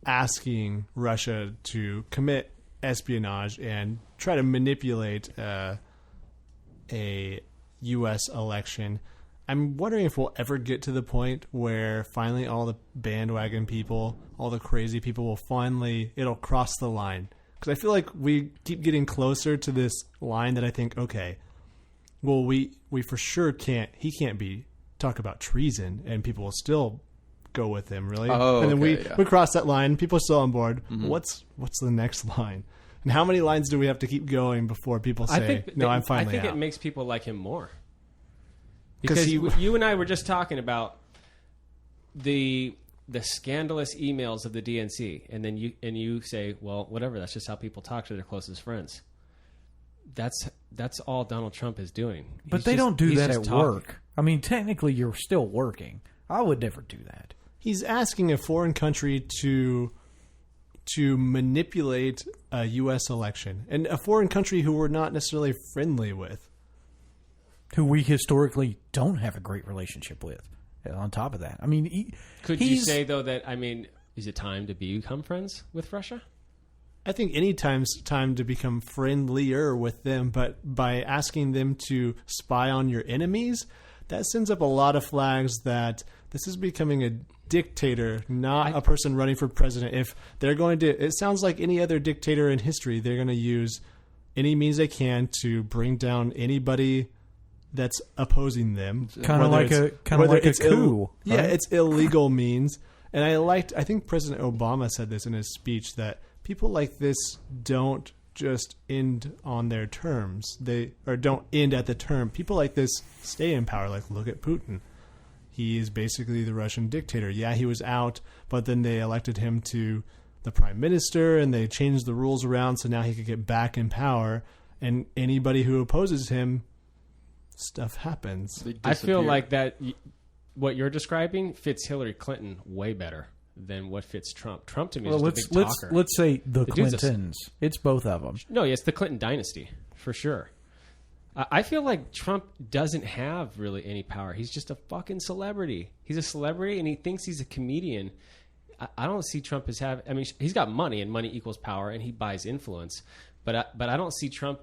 Speaker 4: asking Russia to commit espionage and try to manipulate a U.S. election. I'm wondering if we'll ever get to the point where finally all the bandwagon people, all the crazy people it'll cross the line. Because I feel like we keep getting closer to this line that I think, okay, well, we for sure he can't be talk about treason, and people will still go with him, really.
Speaker 2: Oh,
Speaker 4: and then
Speaker 2: we
Speaker 4: cross that line, people are still on board.
Speaker 2: Mm-hmm.
Speaker 4: What's the next line? And how many lines do we have to keep going before people say, I'm finally
Speaker 3: I think
Speaker 4: out?
Speaker 3: it makes people like him more. Because you and I were just talking about the scandalous emails of the DNC, and then you say, well, whatever, that's just how people talk to their closest friends. That's all Donald Trump is doing.
Speaker 1: But they don't do that at work. I mean, technically, you're still working. I would never do that.
Speaker 4: He's asking a foreign country to manipulate a U.S. election, and a foreign country who we're not necessarily friendly with.
Speaker 1: Who we historically don't have a great relationship with. On top of that, I mean,
Speaker 3: could you say though that is it time to become friends with Russia?
Speaker 4: I think any time's time to become friendlier with them, but by asking them to spy on your enemies, that sends up a lot of flags that this is becoming a dictator, not a person running for president. If they're going to, it sounds like any other dictator in history, they're going to use any means they can to bring down anybody that's opposing them.
Speaker 1: Kind of like a coup.
Speaker 4: Yeah, it's illegal means. And I think President Obama said this in his speech, that people like this don't just end on their terms. Don't end at the term. People like this stay in power. Like, look at Putin. He is basically the Russian dictator. Yeah, he was out, but then they elected him to the prime minister, and they changed the rules around so now he could get back in power. And anybody who opposes him, stuff happens.
Speaker 3: I feel like that what you're describing fits Hillary Clinton way better than what fits Trump. Trump to me is just a big talker.
Speaker 1: Let's say the Clintons. It's both of them.
Speaker 3: No, it's the Clinton dynasty for sure. I feel like Trump doesn't have really any power. He's just a fucking celebrity. He's a celebrity, and he thinks he's a comedian. I don't see Trump as having... I mean, he's got money, and money equals power, and he buys influence. But I don't see Trump...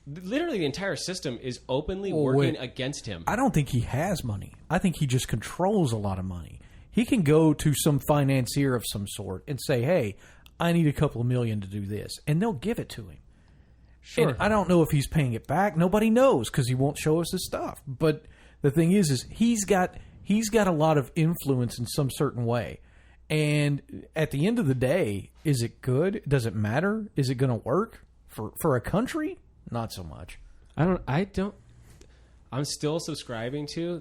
Speaker 3: Literally, the entire system is openly working against him.
Speaker 1: I don't think he has money. I think he just controls a lot of money. He can go to some financier of some sort and say, hey, I need a couple of million to do this. And they'll give it to him. Sure. And I don't know if he's paying it back. Nobody knows because he won't show us his stuff. But the thing is he's got a lot of influence in some certain way. And at the end of the day, is it good? Does it matter? Is it going to work for a country? Not so much.
Speaker 3: I'm still subscribing to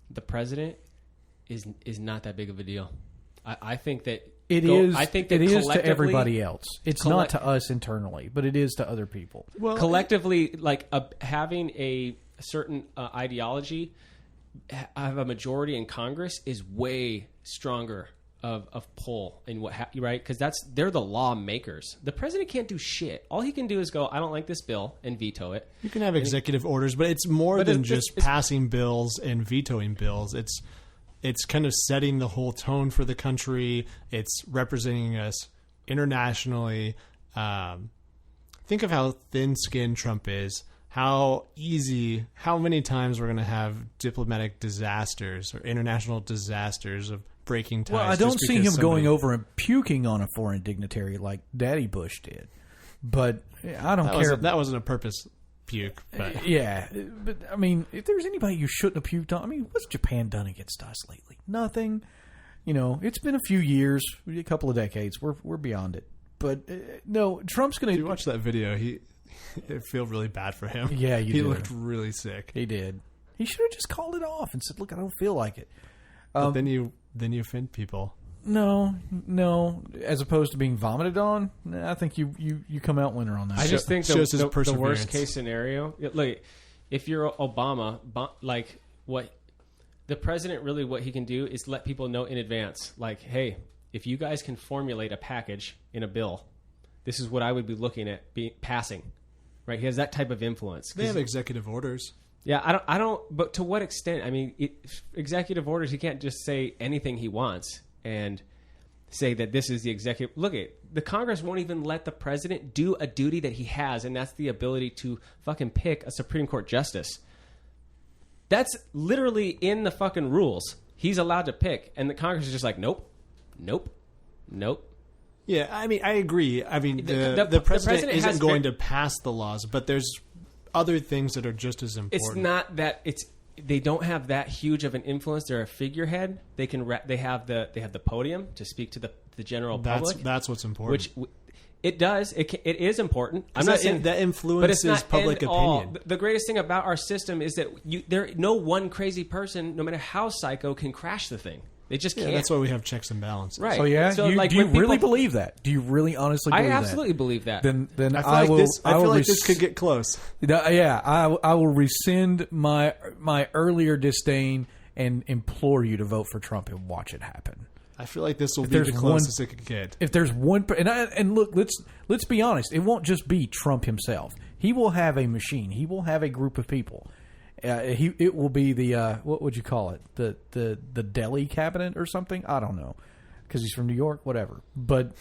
Speaker 3: the president is not that big of a deal. I think that
Speaker 1: it is. I think that it is to everybody else. It's not to us internally, but it is to other people.
Speaker 3: Well, collectively, having a certain ideology, have a majority in Congress is way stronger of pull in right? Because they're the lawmakers. The president can't do shit. All he can do is go, I don't like this bill, and veto it.
Speaker 4: You can have executive orders, but it's more than just passing bills and vetoing bills. It's kind of setting the whole tone for the country. It's representing us internationally. Think of how thin-skinned Trump is. How many times we're going to have diplomatic disasters or international disasters of breaking ties.
Speaker 1: Well, I don't see him going over and puking on a foreign dignitary like Daddy Bush did. But I don't care.
Speaker 4: That wasn't a purpose puke. But.
Speaker 1: Yeah. But, I mean, if there's anybody you shouldn't have puked on, I mean, what's Japan done against us lately? Nothing. You know, it's been a few years, a couple of decades. We're beyond it. But, no, Trump's going to...
Speaker 4: Did you watch that video? It feel really bad for him.
Speaker 1: Yeah,
Speaker 4: he looked really sick.
Speaker 1: He did. He should have just called it off and said, "Look, I don't feel like it."
Speaker 4: But then you offend people.
Speaker 1: No. As opposed to being vomited on, I think you come out winner on that.
Speaker 3: I just think the worst case scenario. Like, if you're Obama, like what the president really what he can do is let people know in advance. Like, hey, if you guys can formulate a package in a bill, this is what I would be looking at passing. Right, he has that type of influence.
Speaker 4: They have executive orders.
Speaker 3: Yeah, I don't. But to what extent? I mean, executive orders. He can't just say anything he wants and say that this is the executive. Look, the Congress won't even let the president do a duty that he has, and that's the ability to fucking pick a Supreme Court justice. That's literally in the fucking rules. He's allowed to pick, and the Congress is just like, nope.
Speaker 4: Yeah, I mean, I agree. I mean, the president isn't going to pass the laws, but there's other things that are just as important.
Speaker 3: It's not that they don't have that huge of an influence. They're a figurehead. They have the podium to speak to the general public.
Speaker 4: That's what's important.
Speaker 3: Which it does. It is important. I'm not saying
Speaker 4: that influences public opinion.
Speaker 3: The greatest thing about our system is that no one crazy person, no matter how psycho, can crash the thing. They just can't.
Speaker 4: That's why we have checks and balances.
Speaker 3: Right.
Speaker 1: Oh yeah.
Speaker 3: So,
Speaker 1: do you really believe that? Do you really honestly believe that?
Speaker 3: I absolutely believe that.
Speaker 1: Then
Speaker 4: I feel like this could get close.
Speaker 1: Yeah, I will rescind my earlier disdain and implore you to vote for Trump and watch it happen.
Speaker 4: I feel like this will be the closest it could get.
Speaker 1: If there's one, and look, let's be honest. It won't just be Trump himself. He will have a machine. He will have a group of people. It will be the what would you call it? The Delhi cabinet or something? I don't know, because he's from New York, whatever. But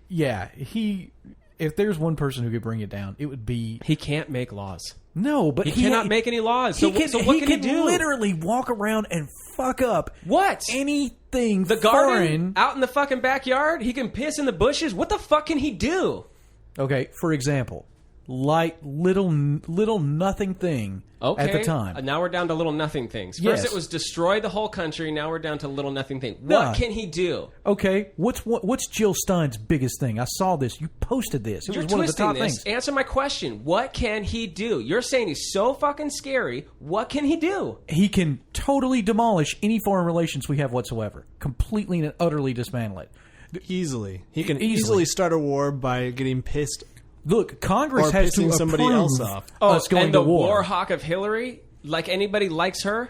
Speaker 1: yeah, if there's one person who could bring it down, it would be.
Speaker 3: He can't make laws.
Speaker 1: No, but
Speaker 3: he cannot make any laws. So what can he do?
Speaker 1: Literally walk around and fuck up anything.
Speaker 3: The garden out in the fucking backyard. He can piss in the bushes. What the fuck can he do?
Speaker 1: Okay, for example. Like little nothing thing at the time.
Speaker 3: Now we're down to little nothing things. First
Speaker 1: Yes.
Speaker 3: it was destroy the whole country. Now we're down to little nothing thing. What can he do?
Speaker 1: Okay, what's Jill Stein's biggest thing? I saw this. You posted this. It was one of the top things.
Speaker 3: Answer my question. What can he do? You're saying he's so fucking scary. What can he do?
Speaker 1: He can totally demolish any foreign relations we have whatsoever. Completely and utterly dismantle it.
Speaker 4: Easily. He can easily start a war by getting pissed.
Speaker 1: Look, Congress has to
Speaker 4: somebody
Speaker 1: approve
Speaker 4: else off.
Speaker 1: us going
Speaker 3: and the
Speaker 1: to war.
Speaker 3: war hawk of Hillary, like anybody likes her.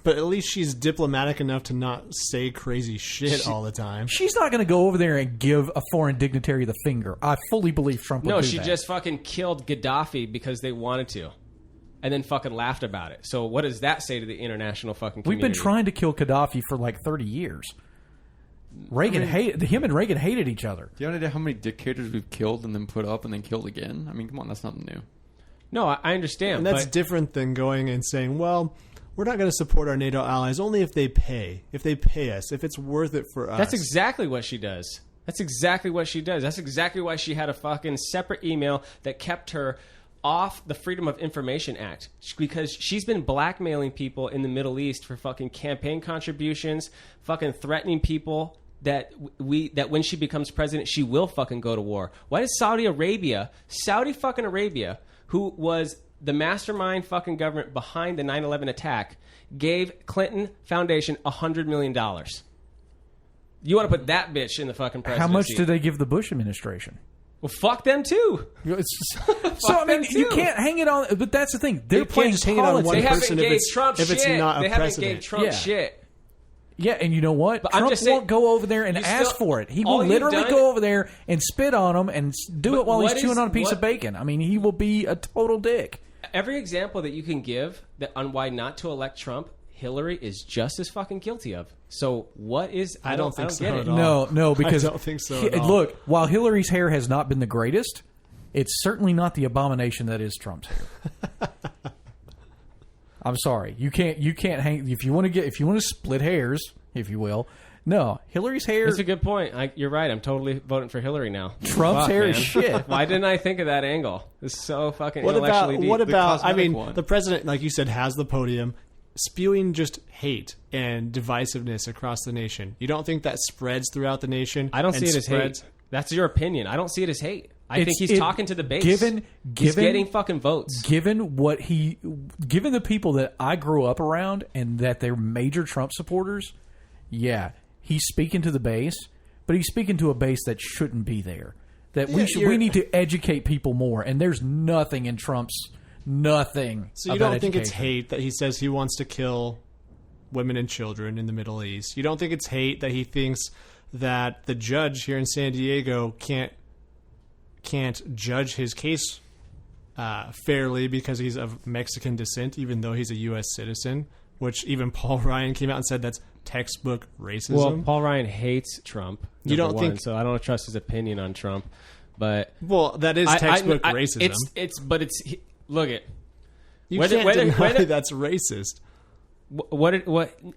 Speaker 4: But at least she's diplomatic enough to not say crazy shit all the time.
Speaker 1: She's not going to go over there and give a foreign dignitary the finger. I fully believe Trump would do that.
Speaker 3: No, she just fucking killed Gaddafi because they wanted to. And then fucking laughed about it. So what does that say to the international fucking community?
Speaker 1: We've been trying to kill Gaddafi for like 30 years. Him and Reagan hated each other.
Speaker 2: Do you have any idea how many dictators we've killed and then put up and then killed again? I mean, come on, that's nothing new.
Speaker 3: No, I understand.
Speaker 4: And that's different than going and saying, well, we're not going to support our NATO allies only if they pay. If they pay us. If it's worth it for us.
Speaker 3: That's exactly what she does. That's exactly why she had a fucking separate email that kept her off the Freedom of Information Act, because she's been blackmailing people in the Middle East for fucking campaign contributions, fucking threatening people that when she becomes president, she will fucking go to war. Why does Saudi fucking Arabia, who was the mastermind fucking government behind the 9/11 attack, gave Clinton Foundation $100 million? You want to put that bitch in the fucking presidency?
Speaker 1: How much did they give the Bush administration?
Speaker 3: Well, fuck them too.
Speaker 1: So I mean, you can't hang it on. But that's the thing; they're playing politics.
Speaker 3: They haven't gave Trump
Speaker 4: if it's not a
Speaker 3: They haven't
Speaker 4: precedent.
Speaker 3: gave Trump shit.
Speaker 1: Yeah, and you know what?
Speaker 3: But I'm
Speaker 1: Trump
Speaker 3: just saying,
Speaker 1: won't go over there and
Speaker 3: you
Speaker 1: ask
Speaker 3: still-
Speaker 1: for it. He
Speaker 3: all
Speaker 1: will
Speaker 3: you've
Speaker 1: literally
Speaker 3: done-
Speaker 1: go over there and spit on him and do
Speaker 3: But
Speaker 1: it while he's
Speaker 3: what
Speaker 1: chewing
Speaker 3: is-
Speaker 1: on a piece
Speaker 3: what-
Speaker 1: of bacon. I mean, he will be a total dick.
Speaker 3: Every example that you can give that on why not to elect Trump, Hillary is just as fucking guilty of. So what is?
Speaker 4: I don't think so
Speaker 3: get
Speaker 4: at
Speaker 3: it.
Speaker 4: all.
Speaker 1: No, because
Speaker 4: I don't think so at all.
Speaker 1: Look, while Hillary's hair has not been the greatest, it's certainly not the abomination that is Trump's hair. I'm sorry, you can't hang if you want to split hairs, if you will. No, Hillary's hair.
Speaker 3: That's a good point. You're right. I'm totally voting for Hillary now.
Speaker 1: Trump's hair is shit.
Speaker 3: Why didn't I think of that angle? It's so fucking
Speaker 4: What
Speaker 3: intellectually
Speaker 4: about
Speaker 3: deep.
Speaker 4: what about? I
Speaker 2: cosmetic
Speaker 4: mean,
Speaker 2: one.
Speaker 4: the president, like you said, has the podium, spewing just hate and divisiveness across the nation. You don't think that spreads throughout the nation?
Speaker 3: I don't see
Speaker 4: and
Speaker 3: it as
Speaker 4: spreads-
Speaker 3: hate. That's your opinion. I don't see it as hate. I think he's talking to the base.
Speaker 1: Given
Speaker 3: he's getting fucking votes.
Speaker 1: Given the people that I grew up around and that they're major Trump supporters, yeah, he's speaking to the base, but he's speaking to a base that shouldn't be there. That we need to educate people more, and there's nothing in Trump's nothing.
Speaker 4: So you
Speaker 1: about
Speaker 4: don't think it's
Speaker 1: education.
Speaker 4: hate that he says he wants to kill women and children in the Middle East? You don't think it's hate that he thinks that the judge here in San Diego can't judge his case fairly because he's of Mexican descent, even though he's a U.S. citizen? Which even Paul Ryan came out and said that's textbook racism.
Speaker 3: Well, Paul Ryan hates Trump.
Speaker 4: You don't
Speaker 3: number one,
Speaker 4: think-
Speaker 3: so? I don't trust his opinion on Trump. But
Speaker 4: Well, that is textbook racism.
Speaker 3: Look at
Speaker 4: You
Speaker 3: whether-
Speaker 4: can't
Speaker 3: whether-
Speaker 4: deny that's racist.
Speaker 3: what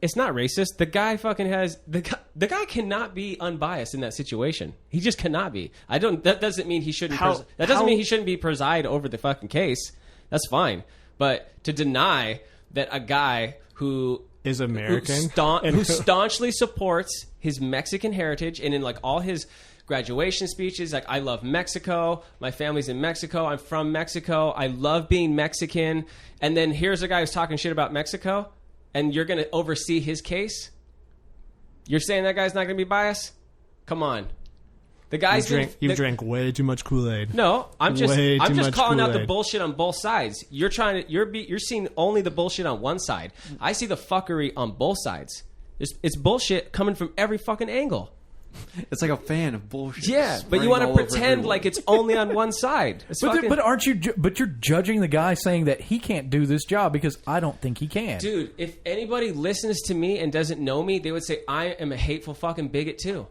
Speaker 3: it's not racist. The guy fucking has the guy cannot be unbiased in that situation. He just cannot be. That doesn't mean he shouldn't. That doesn't mean he shouldn't be preside over the fucking case. That's fine. But to deny that a guy who
Speaker 4: Is American
Speaker 3: who staunchly supports his Mexican heritage and in like all his graduation speeches, like I love Mexico, my family's in Mexico, I'm from Mexico, I love being Mexican, and then here's a guy who's talking shit about Mexico, and you're going to oversee his case? You're saying that guy's not going to be biased? Come on. The guy's
Speaker 4: You drank way too much Kool-Aid.
Speaker 3: No, I'm just
Speaker 4: much
Speaker 3: calling out the
Speaker 4: Kool-Aid.
Speaker 3: bullshit on both sides. You're seeing only the bullshit on one side. I see the fuckery on both sides. It's bullshit coming from every fucking angle.
Speaker 2: It's like a fan of bullshit.
Speaker 3: Yeah, but you want to pretend like it's only on one side.
Speaker 1: But aren't you? But you're judging the guy saying that he can't do this job because I don't think he can.
Speaker 3: Dude, if anybody listens to me and doesn't know me, they would say I am a hateful fucking bigot too.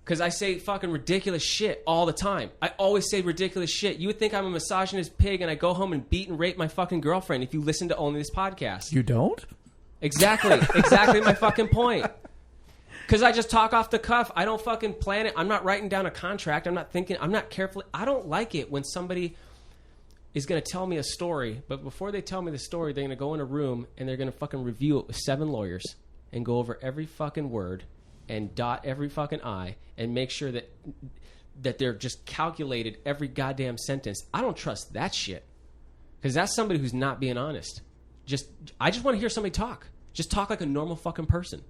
Speaker 3: Because I say fucking ridiculous shit all the time. I always say ridiculous shit. You would think I'm a misogynist pig and I go home and beat and rape my fucking girlfriend if you listen to only this podcast.
Speaker 1: You don't?
Speaker 3: Exactly my fucking point. Because I just talk off the cuff. I don't fucking plan it. I'm not writing down a contract. I'm not thinking. I'm not carefully. I don't like it when somebody is going to tell me a story, but before they tell me the story, they're going to go in a room and they're going to fucking review it with 7 lawyers and go over every fucking word and dot every fucking I and make sure that they're just calculated every goddamn sentence. I don't trust that shit because that's somebody who's not being honest. I just want to hear somebody talk. Just talk like a normal fucking person.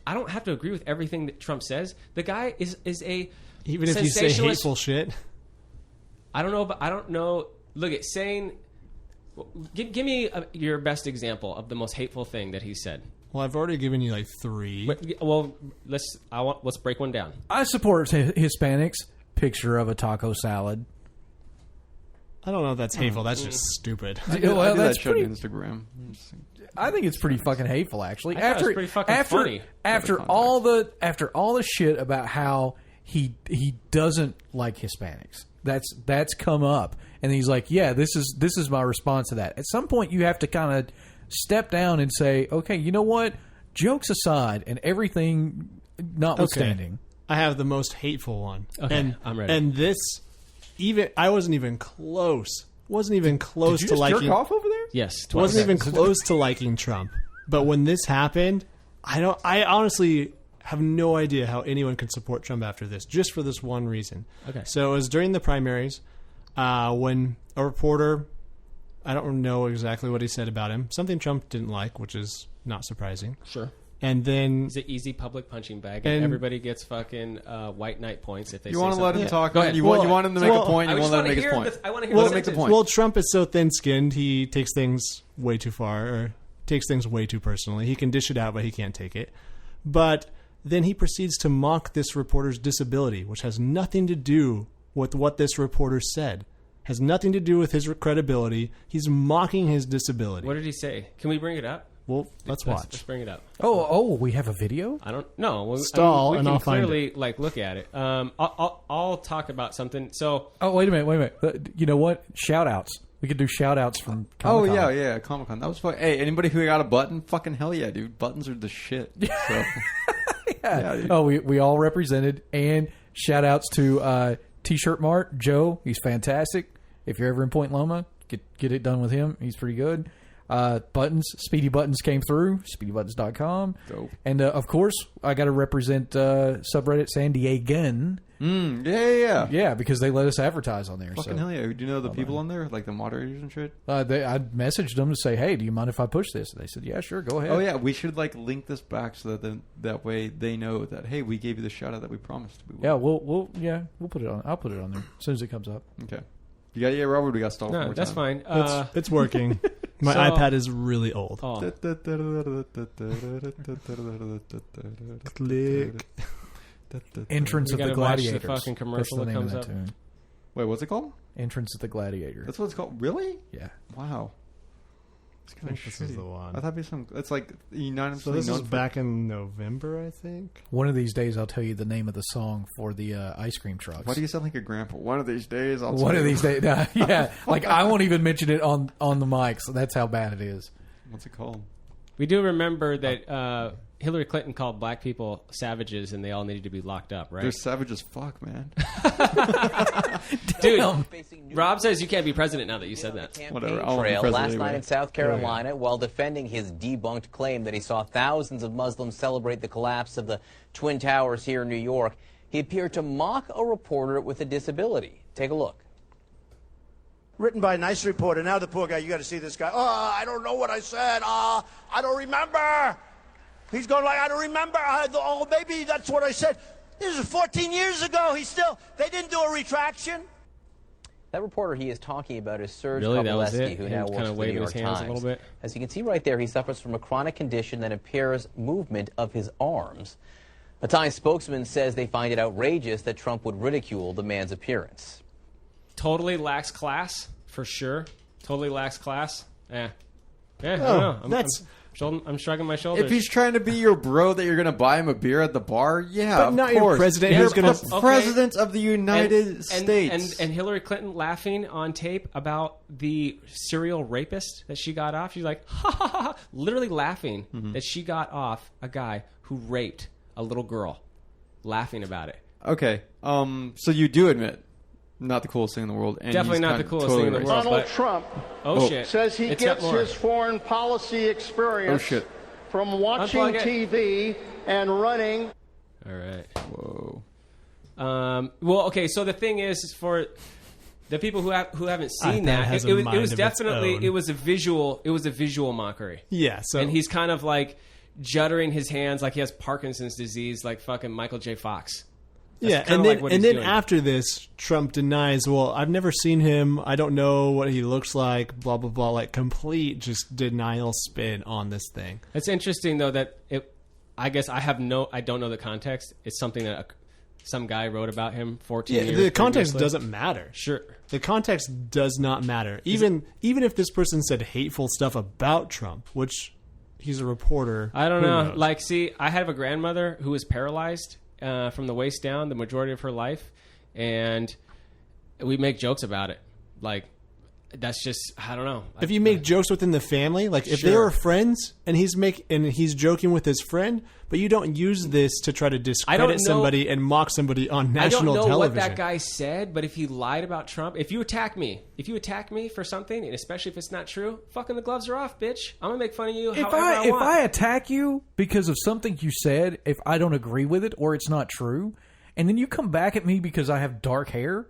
Speaker 3: I don't have to agree with everything that Trump says. The guy is a
Speaker 4: Even if you say hateful shit.
Speaker 3: I don't know. Look at saying. Give me your best example of the most hateful thing that he said.
Speaker 4: Well, I've already given you like 3.
Speaker 3: Well, let's break one down.
Speaker 1: I support Hispanics. Picture of a taco salad.
Speaker 4: I don't know if that's hateful. That's just stupid.
Speaker 1: Well,
Speaker 2: I do
Speaker 1: that's
Speaker 2: that shit
Speaker 1: pretty.
Speaker 2: on Instagram.
Speaker 1: I think it's pretty fucking hateful, actually.
Speaker 3: I thought it was pretty fucking funny.
Speaker 1: After all the shit about how he doesn't like Hispanics, that's come up, and he's like, yeah, this is my response to that. At some point, you have to kind of step down and say, okay, you know what? Jokes aside, and everything notwithstanding,
Speaker 4: I have the most hateful one.
Speaker 3: Okay,
Speaker 4: and
Speaker 3: I'm ready.
Speaker 4: And this, I wasn't even close. Wasn't even close
Speaker 1: did you
Speaker 4: to
Speaker 1: just
Speaker 4: liking.
Speaker 1: jerk off over there?
Speaker 3: Yes, twice.
Speaker 4: Wasn't even close to liking Trump. But when this happened, I honestly have no idea how anyone can support Trump after this, just for this one reason.
Speaker 3: Okay.
Speaker 4: So it was during the primaries when a reporter, I don't know exactly what he said about him, something Trump didn't like, which is not surprising.
Speaker 3: Sure.
Speaker 4: And then
Speaker 3: It's an easy public punching bag,
Speaker 4: And-
Speaker 3: and everybody gets fucking white knight points if they
Speaker 2: You
Speaker 3: say
Speaker 2: want to let him
Speaker 3: something.
Speaker 2: talk?
Speaker 3: Go ahead.
Speaker 2: You
Speaker 4: Well,
Speaker 2: want him to make
Speaker 4: well,
Speaker 2: a point.
Speaker 3: I
Speaker 2: You
Speaker 3: just
Speaker 2: want to let
Speaker 3: want
Speaker 2: him
Speaker 3: to
Speaker 2: make his
Speaker 3: hear.
Speaker 2: point.
Speaker 3: I want to hear.
Speaker 2: Let
Speaker 3: the
Speaker 2: him make the
Speaker 3: sentence.
Speaker 2: point.
Speaker 4: Well, Trump is so thin-skinned, he takes things way too far, or takes things way too personally. He can dish it out, but he can't take it. But then he proceeds to mock this reporter's disability, which has nothing to do with what this reporter said. Has nothing to do with his credibility. He's mocking his disability.
Speaker 3: What did he say? Can we bring it up?
Speaker 4: Well, let's watch.
Speaker 3: Let's bring it up.
Speaker 1: Oh, we have a video?
Speaker 3: I don't know. Well,
Speaker 4: Stall,
Speaker 3: we
Speaker 4: and
Speaker 3: can
Speaker 4: I'll find
Speaker 3: clearly look at it. I'll talk about something. So,
Speaker 1: Wait a minute. You know what? Shout-outs. We could do shout-outs from Comic-Con.
Speaker 2: Yeah, Comic-Con. That was fun. Hey, anybody who got a button, fucking hell yeah, dude. Buttons are the shit. So.
Speaker 1: Yeah, dude. We all represented. And shout-outs to T-Shirt Mart, Joe. He's fantastic. If you're ever in Point Loma, get it done with him. He's pretty good. Buttons, Speedy Buttons came through, speedybuttons.com.
Speaker 2: Dope.
Speaker 1: And, of course, I got to represent subreddit San Diegan.
Speaker 2: Yeah.
Speaker 1: Yeah, because they let us advertise on there.
Speaker 2: Fucking hell yeah. Do you know the people on there? Like the moderators and shit?
Speaker 1: I messaged them to say, hey, do you mind if I push this? And they said, yeah, sure, go ahead.
Speaker 2: Oh, yeah. We should like link this back so that that way they know that, hey, we gave you the shout out that we promised we would.
Speaker 1: Yeah, we'll put it on. I'll put it on there as soon as it comes up.
Speaker 2: Okay. You got Robert? We got stalled.
Speaker 3: no, that's fine.
Speaker 4: It's working. My iPad is really old.
Speaker 3: Oh.
Speaker 4: Click.
Speaker 1: Entrance
Speaker 3: We
Speaker 1: of the
Speaker 3: gotta watch the
Speaker 1: Gladiators.
Speaker 3: fucking commercial
Speaker 1: That's the
Speaker 3: that
Speaker 1: name
Speaker 3: comes
Speaker 1: of
Speaker 3: up.
Speaker 1: tune.
Speaker 2: Wait, what's it called?
Speaker 1: Entrance of the Gladiator.
Speaker 2: That's what it's called. Really?
Speaker 1: Yeah.
Speaker 2: Wow. It's kind of
Speaker 4: This is the one.
Speaker 2: I thought it'd be some. It's like United.
Speaker 4: So this was back in November, I think.
Speaker 1: One of these days, I'll tell you the name of the song for the ice cream trucks.
Speaker 2: Why do you sound like a grandpa? One of these days, I'll.
Speaker 1: One
Speaker 2: tell
Speaker 1: of
Speaker 2: you.
Speaker 1: these days, yeah. Like I won't even mention it on the mic. So that's how bad it is.
Speaker 2: What's it called?
Speaker 3: We do remember that Hillary Clinton called black people savages and they all needed to be locked up, right?
Speaker 2: They're savage as fuck, man.
Speaker 3: Dude, Rob says you can't be president now that you said that.
Speaker 2: Whatever.
Speaker 5: Trail last night in South Carolina while defending his debunked claim that he saw thousands of Muslims celebrate the collapse of the Twin Towers here in New York. He appeared to mock a reporter with a disability. Take a look.
Speaker 6: Written by a nice reporter. Now the poor guy, you got to see this guy. Oh, I don't know what I said. I don't remember. He's going like, I don't remember. Oh, maybe that's what I said. This is 14 years ago. They didn't do a retraction.
Speaker 5: That reporter he is talking about is Serge
Speaker 3: Really? That was
Speaker 5: Kovaleski,
Speaker 3: it?
Speaker 5: who
Speaker 3: He
Speaker 5: now
Speaker 3: was
Speaker 5: works
Speaker 3: kinda
Speaker 5: for the New
Speaker 3: waving
Speaker 5: York
Speaker 3: his hands
Speaker 5: Times.
Speaker 3: a little bit.
Speaker 5: As you can see right there, he suffers from a chronic condition that impairs movement of his arms. A Times spokesman says they find it outrageous that Trump would ridicule the man's appearance.
Speaker 3: Totally lacks class, for sure. Totally lacks class. Yeah, I don't know. I'm shrugging my shoulders.
Speaker 2: If he's trying to be your bro that you're going to buy him a beer at the bar, yeah,
Speaker 4: But
Speaker 2: of
Speaker 4: not your
Speaker 2: course.
Speaker 4: president
Speaker 2: You're
Speaker 4: who's gonna-
Speaker 2: the president of the United States.
Speaker 3: And Hillary Clinton laughing on tape about the serial rapist that she got off. She's like, ha ha ha, literally laughing that she got off a guy who raped a little girl, laughing about it.
Speaker 2: Okay, so you do admit not the coolest thing in the world. And
Speaker 3: Definitely
Speaker 2: he's
Speaker 3: not
Speaker 2: kind
Speaker 3: the
Speaker 2: of
Speaker 3: coolest
Speaker 2: totally
Speaker 3: thing in the
Speaker 2: racist.
Speaker 3: world.
Speaker 7: Donald
Speaker 3: but-
Speaker 7: Trump
Speaker 3: Oh shit!
Speaker 7: says he
Speaker 3: It's got
Speaker 7: gets
Speaker 3: more.
Speaker 7: his foreign policy experience
Speaker 2: Oh, shit.
Speaker 7: from watching
Speaker 3: Unplug it.
Speaker 7: TV and running.
Speaker 3: All right.
Speaker 2: Whoa.
Speaker 3: Well, okay. So the thing is, for the people who haven't seen
Speaker 4: iPad
Speaker 3: that,
Speaker 4: has
Speaker 3: it
Speaker 4: a
Speaker 3: was
Speaker 4: mind of its
Speaker 3: definitely
Speaker 4: own.
Speaker 3: it was a visual mockery.
Speaker 4: Yeah. So
Speaker 3: And he's kind of like juddering his hands like he has Parkinson's disease, like fucking Michael J. Fox. That's kinda
Speaker 4: and
Speaker 3: like
Speaker 4: then
Speaker 3: what
Speaker 4: and
Speaker 3: he's
Speaker 4: then
Speaker 3: doing.
Speaker 4: after this, Trump denies. Well, I've never seen him. I don't know what he looks like. Blah blah blah. Like complete just denial spin on this thing.
Speaker 3: It's interesting though that I guess I don't know the context. It's something that some guy wrote about him 14
Speaker 4: Yeah,
Speaker 3: years
Speaker 4: the context
Speaker 3: previously.
Speaker 4: doesn't matter.
Speaker 3: Sure.
Speaker 4: The context does not matter. Even if this person said hateful stuff about Trump, which he's a reporter.
Speaker 3: I don't
Speaker 4: who
Speaker 3: know.
Speaker 4: knows?
Speaker 3: Like, see, I have a grandmother who was paralyzed from the waist down the majority of her life, and we make jokes about it. Like, that's just, I don't know.
Speaker 4: if you make jokes within the family, like if they
Speaker 3: Sure.
Speaker 4: were friends and he's joking with his friend, but you don't use this to try to discredit
Speaker 3: know-
Speaker 4: somebody and mock somebody on
Speaker 3: I don't
Speaker 4: national
Speaker 3: know
Speaker 4: television.
Speaker 3: what that guy said, but if he lied about Trump, if you attack me for something, and especially if it's not true, fucking the gloves are off, bitch. I'm gonna make fun of you
Speaker 1: If
Speaker 3: however I want.
Speaker 1: I attack you because of something you said, if I don't agree with it or it's not true, and then you come back at me because I have dark hair,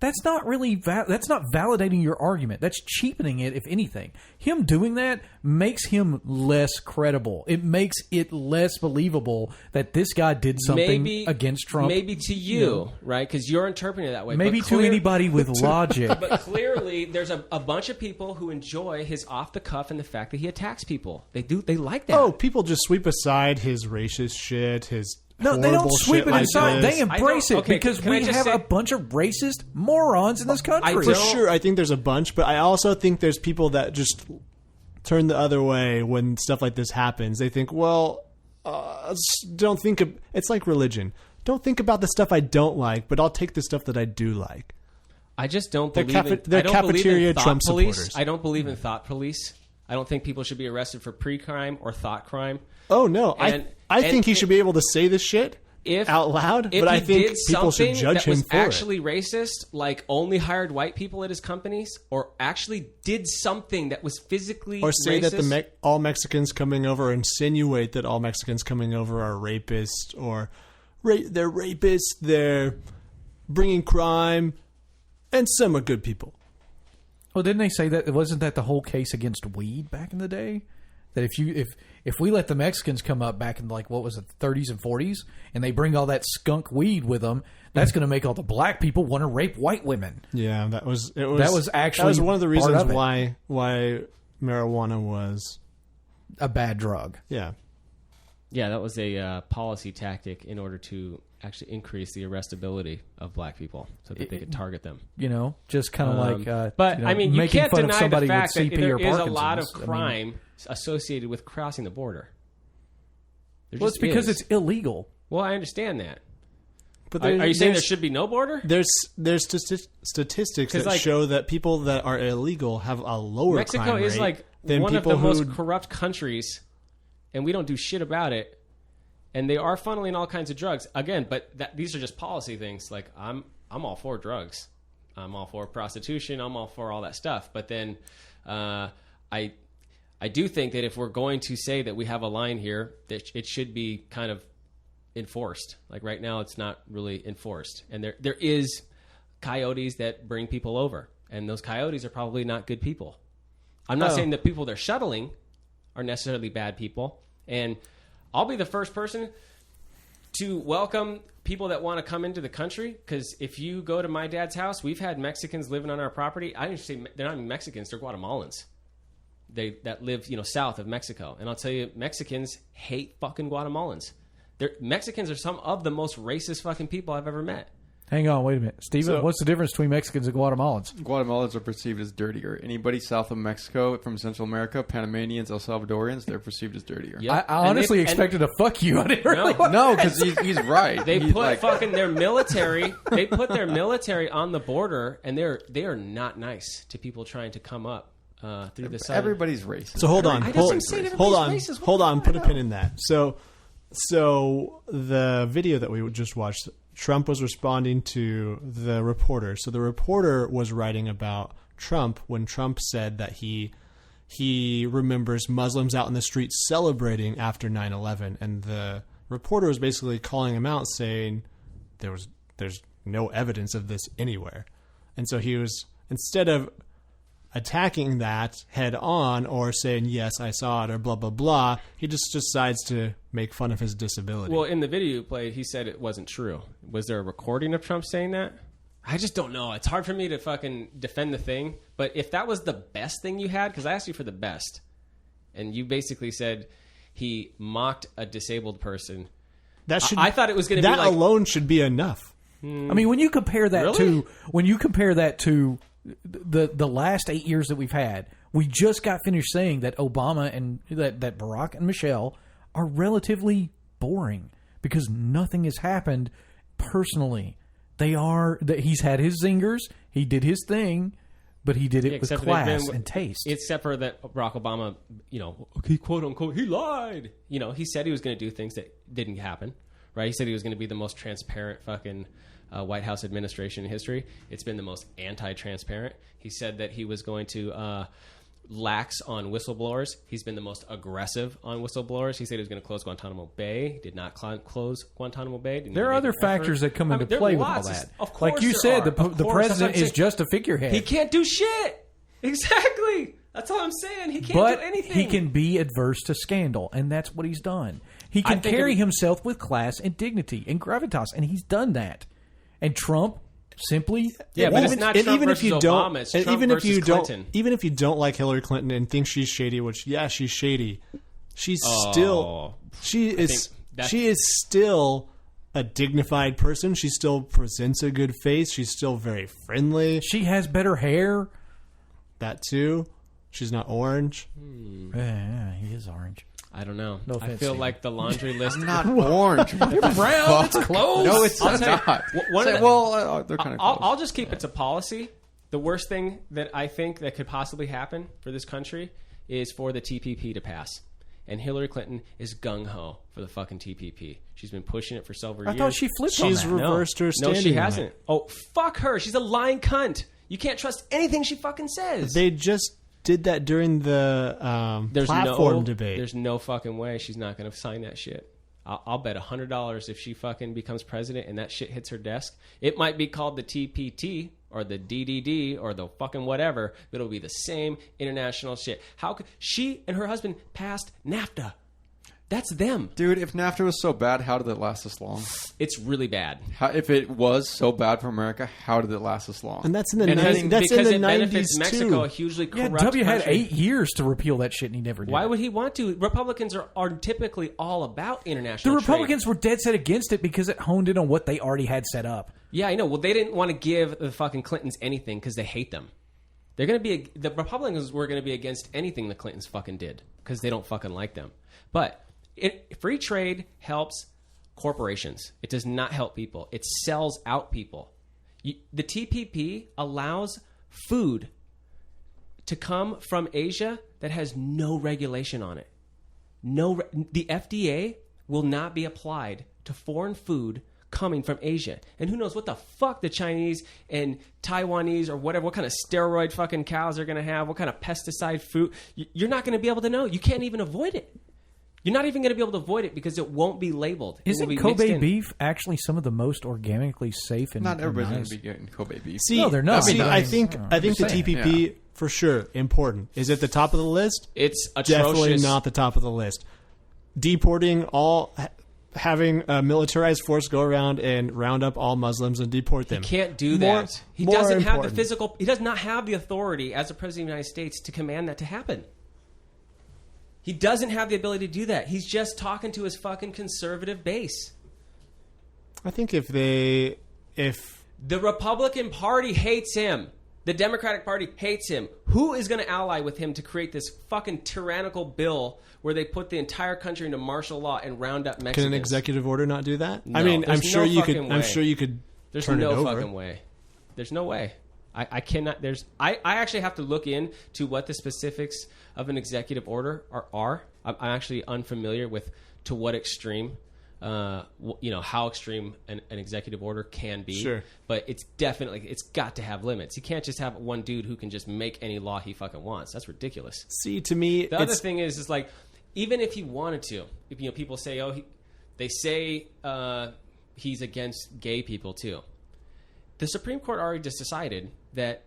Speaker 1: that's not really that's not validating your argument. That's cheapening it, if anything. Him doing that makes him less credible. It makes it less believable that this guy did something against Trump.
Speaker 3: Maybe to you, right? Because you're interpreting it that way.
Speaker 1: Maybe to anybody with logic.
Speaker 3: But clearly, there's a bunch of people who enjoy his off the cuff and the fact that he attacks people. They like that.
Speaker 4: Oh, people just sweep aside his racist shit, his
Speaker 1: No, they don't sweep it
Speaker 4: like
Speaker 1: aside.
Speaker 4: this.
Speaker 1: They embrace it
Speaker 3: okay,
Speaker 1: because
Speaker 3: can I
Speaker 1: we
Speaker 3: just
Speaker 1: have
Speaker 3: say-
Speaker 1: a bunch of racist morons in this country.
Speaker 4: For sure, I think there's a bunch, but I also think there's people that just turn the other way when stuff like this happens. They think, well, don't think of... It's like religion. Don't think about the stuff I don't like, but I'll take the stuff that I do like.
Speaker 3: I just don't
Speaker 4: They're
Speaker 3: believe
Speaker 4: they're
Speaker 3: I don't believe in
Speaker 4: cafeteria
Speaker 3: thought
Speaker 4: Trump
Speaker 3: police.
Speaker 4: supporters.
Speaker 3: I don't believe in thought police. I don't think people should be arrested for pre-crime or thought crime.
Speaker 4: Oh, no.
Speaker 3: And-
Speaker 4: I think he
Speaker 3: and-
Speaker 4: should be able to say this shit out loud,
Speaker 3: If
Speaker 4: but I
Speaker 3: he
Speaker 4: think
Speaker 3: did
Speaker 4: people should
Speaker 3: something
Speaker 4: judge
Speaker 3: that
Speaker 4: him
Speaker 3: was
Speaker 4: for
Speaker 3: actually
Speaker 4: it.
Speaker 3: racist, like only hired white people at his companies, or actually did something that was physically
Speaker 4: Or say
Speaker 3: racist,
Speaker 4: that all Mexicans coming over, insinuate that all Mexicans coming over are rapists, or they're rapists, they're bringing crime, and some are good people.
Speaker 1: Well, didn't they say that? Wasn't that the whole case against weed back in the day? That if we let the Mexicans come up back in like what was it, the 30s and 40s, and they bring all that skunk weed with them, that's going to make all the black people want to rape white women.
Speaker 4: Yeah, that was
Speaker 1: actually
Speaker 4: one of the
Speaker 1: part
Speaker 4: reasons
Speaker 1: of it.
Speaker 4: why marijuana was
Speaker 1: a bad drug.
Speaker 4: Yeah.
Speaker 3: Yeah, that was a policy tactic in order to actually increase the arrestability of black people so that they could target them.
Speaker 1: You know, just kind of like.
Speaker 3: But
Speaker 1: you know,
Speaker 3: I mean, you
Speaker 1: making
Speaker 3: can't
Speaker 1: fun of
Speaker 3: deny
Speaker 1: somebody
Speaker 3: the fact
Speaker 1: with
Speaker 3: that
Speaker 1: CP
Speaker 3: there
Speaker 1: or
Speaker 3: is a lot of
Speaker 1: Parkinson's. I mean,
Speaker 3: crime associated with crossing the border. There
Speaker 1: well, it's
Speaker 3: just
Speaker 1: because
Speaker 3: is.
Speaker 1: it's illegal.
Speaker 3: Well, I understand that.
Speaker 4: But
Speaker 3: Are you saying there
Speaker 4: there's-
Speaker 3: should be no border?
Speaker 4: There's statistics
Speaker 3: 'Cause,
Speaker 4: that
Speaker 3: like,
Speaker 4: show that people that are illegal have a lower
Speaker 3: Mexico
Speaker 4: crime
Speaker 3: is
Speaker 4: rate
Speaker 3: like
Speaker 4: than
Speaker 3: one of
Speaker 4: people
Speaker 3: the most
Speaker 4: who
Speaker 3: corrupt countries, and we don't do shit about it. And they are funneling all kinds of drugs again, but these are just policy things. Like I'm all for drugs, I'm all for prostitution, I'm all for all that stuff. But then I do think that if we're going to say that we have a line here, that it should be kind of enforced. Like right now, it's not really enforced, and there is coyotes that bring people over, and those coyotes are probably not good people. I'm not saying that people they're shuttling are necessarily bad people, and I'll be the first person to welcome people that want to come into the country, because if you go to my dad's house, we've had Mexicans living on our property. I didn't say they're not even Mexicans; they're Guatemalans. That live south of Mexico, and I'll tell you, Mexicans hate fucking Guatemalans. Mexicans are some of the most racist fucking people I've ever met.
Speaker 1: Hang on, wait a minute, Steven.
Speaker 2: So-
Speaker 1: What's the difference between Mexicans and Guatemalans?
Speaker 2: Guatemalans are perceived as dirtier. Anybody south of Mexico from Central America, Panamanians, El Salvadorians, they're perceived as dirtier.
Speaker 3: Yep.
Speaker 1: I honestly expected to fuck you. I didn't really.
Speaker 2: No, because he's right.
Speaker 3: They
Speaker 2: He's
Speaker 3: put
Speaker 2: like-
Speaker 3: fucking their military. They put their military on the border, and they are not nice to people trying to come up through the southern.
Speaker 2: Everybody's racist.
Speaker 4: So hold on,
Speaker 3: I
Speaker 4: hold,
Speaker 3: didn't say that
Speaker 4: hold on,
Speaker 3: everybody's racist.
Speaker 4: hold on. Put a pin in that. So the video that we just watched, Trump was responding to the reporter. So the reporter was writing about Trump when Trump said that he remembers Muslims out in the streets celebrating after 9/11, and the reporter was basically calling him out, saying there's no evidence of this anywhere. And so he was, instead of attacking that head on or saying, yes, I saw it, or blah, blah, blah, he just decides to make fun of his disability.
Speaker 3: Well, in the video you played, he said it wasn't true. Was there a recording of Trump saying that? I just don't know. It's hard for me to fucking defend the thing. But if that was the best thing you had, because I asked you for the best, and you basically said he mocked a disabled person.
Speaker 4: that should,
Speaker 3: I thought it was going to be
Speaker 4: that
Speaker 3: like...
Speaker 4: alone should be enough.
Speaker 1: I mean, when you compare that to the last 8 years that we've had, we just got finished saying that Obama and that Barack and Michelle are relatively boring because nothing has happened personally. He's had his zingers, he did his thing, but he did it with class and taste.
Speaker 3: Except for that Barack Obama, he quote unquote, he lied. He said he was going to do things that didn't happen, right? He said he was going to be the most transparent fucking White House administration in history. It's been the most anti-transparent. He said that he was going to lax on whistleblowers. He's been the most aggressive on whistleblowers. He said he was going to close Guantanamo Bay. Did not close Guantanamo Bay.
Speaker 1: There are other factors that come into play with all that.
Speaker 3: Of course,
Speaker 1: like you said, the president is just a figurehead.
Speaker 3: He can't do shit. Exactly. That's all I'm saying. He can't do anything.
Speaker 1: He can be adverse to scandal, and that's what he's done. He can carry himself with class and dignity and gravitas, and he's done that. And Trump simply,
Speaker 3: but it's not Trump
Speaker 4: even
Speaker 3: versus
Speaker 4: if you
Speaker 3: Obama.
Speaker 4: don't,
Speaker 3: It's
Speaker 4: and
Speaker 3: Trump
Speaker 4: even if
Speaker 3: versus
Speaker 4: you
Speaker 3: Clinton.
Speaker 4: even if you don't like Hillary Clinton and think she's shady, which she's shady, she's still she is still a dignified person. She still presents a good face. She's still very friendly.
Speaker 1: She has better hair.
Speaker 4: That too. She's not orange.
Speaker 1: Yeah, he is orange.
Speaker 3: I don't know.
Speaker 1: No
Speaker 3: I
Speaker 1: offense,
Speaker 3: feel
Speaker 1: Steve.
Speaker 3: like the laundry list.
Speaker 2: Not orange.
Speaker 1: You're brown. It's close.
Speaker 2: No, it's
Speaker 3: I'll tell you,
Speaker 2: not.
Speaker 3: one of the-
Speaker 2: They're kind of.
Speaker 3: I'll just keep it to policy. The worst thing that I think that could possibly happen for this country is for the TPP to pass. And Hillary Clinton is gung-ho for the fucking TPP. She's been pushing it for several years.
Speaker 1: I thought she flipped on
Speaker 4: She's
Speaker 1: that.
Speaker 4: reversed her standing.
Speaker 3: No, she
Speaker 4: on it.
Speaker 3: hasn't. Oh, fuck her. She's a lying cunt. You can't trust anything she fucking says.
Speaker 4: They just did that during the platform debate.
Speaker 3: There's no fucking way she's not going to sign that shit. I'll bet $100 if she fucking becomes president and that shit hits her desk. It might be called the TPT or the DDD or the fucking whatever, but it'll be the same international shit. How could she and her husband passed NAFTA? That's them.
Speaker 2: Dude, if NAFTA was so bad, how did it last this long?
Speaker 3: It's really bad.
Speaker 2: If it was so bad for America, how did it last this long?
Speaker 4: And that's in the
Speaker 3: And
Speaker 4: that's
Speaker 3: because
Speaker 4: in the
Speaker 3: it benefits
Speaker 4: 90s
Speaker 3: Mexico,
Speaker 4: too.
Speaker 3: a hugely
Speaker 1: Yeah,
Speaker 3: corrupt
Speaker 1: W had
Speaker 3: country.
Speaker 1: 8 years to repeal that shit, and he never did.
Speaker 3: Why would he want to? Republicans are typically all about international
Speaker 1: The
Speaker 3: trade.
Speaker 1: Republicans were dead set against it because it honed in on what they already had set up.
Speaker 3: Yeah, I know. Well, they didn't want to give the fucking Clintons anything because they hate them. They're going to be the Republicans were going to be against anything the Clintons fucking did because they don't fucking like them. But free trade helps corporations. It does not help people. It sells out people. The TPP allows food to come from Asia that has no regulation on it. The FDA will not be applied to foreign food coming from Asia. And who knows what the fuck the Chinese and Taiwanese or whatever, what kind of steroid fucking cows they're going to have, what kind of pesticide food. You're not going to be able to know. You can't even avoid it. You're not even going to be able to avoid it because it won't be labeled. It will
Speaker 1: Isn't
Speaker 3: be
Speaker 1: Kobe
Speaker 3: mixed in.
Speaker 1: beef actually some of the most organically safe and
Speaker 2: Not everybody's going
Speaker 1: nice?
Speaker 2: to be getting Kobe beef.
Speaker 4: See,
Speaker 1: No, they're not.
Speaker 4: See,
Speaker 1: I mean,
Speaker 4: I think the
Speaker 1: just saying,
Speaker 4: TPP for sure important is at the top of the list.
Speaker 3: It's
Speaker 4: Definitely
Speaker 3: atrocious.
Speaker 4: not the top of the list. Deporting having a militarized force go around and round up all Muslims and deport them.
Speaker 3: He can't do
Speaker 4: More-
Speaker 3: that. He
Speaker 4: more
Speaker 3: doesn't have the
Speaker 4: important.
Speaker 3: physical. He does not have the authority as a president of the United States to command that to happen. He doesn't have the ability to do that. He's just talking to his fucking conservative base.
Speaker 4: I think if the
Speaker 3: Republican Party hates him. The Democratic Party hates him. Who is going to ally with him to create this fucking tyrannical bill where they put the entire country into martial law and round up Mexicans?
Speaker 4: can an executive order not do that?
Speaker 3: No,
Speaker 4: I mean, I'm
Speaker 3: there's
Speaker 4: sure
Speaker 3: no
Speaker 4: you could.
Speaker 3: fucking
Speaker 4: I'm
Speaker 3: way.
Speaker 4: sure you could.
Speaker 3: There's
Speaker 4: turn
Speaker 3: no
Speaker 4: it over.
Speaker 3: fucking way. There's no way. I cannot. I actually have to look into what the specifics of an executive order are. I'm actually unfamiliar with to what extreme, how extreme an executive order can be.
Speaker 4: Sure.
Speaker 3: But it's got to have limits. You can't just have one dude who can just make any law he fucking wants. That's ridiculous.
Speaker 4: See, to me,
Speaker 3: The other thing is like, even if he wanted to, if people say, they say he's against gay people too. The Supreme Court already just decided that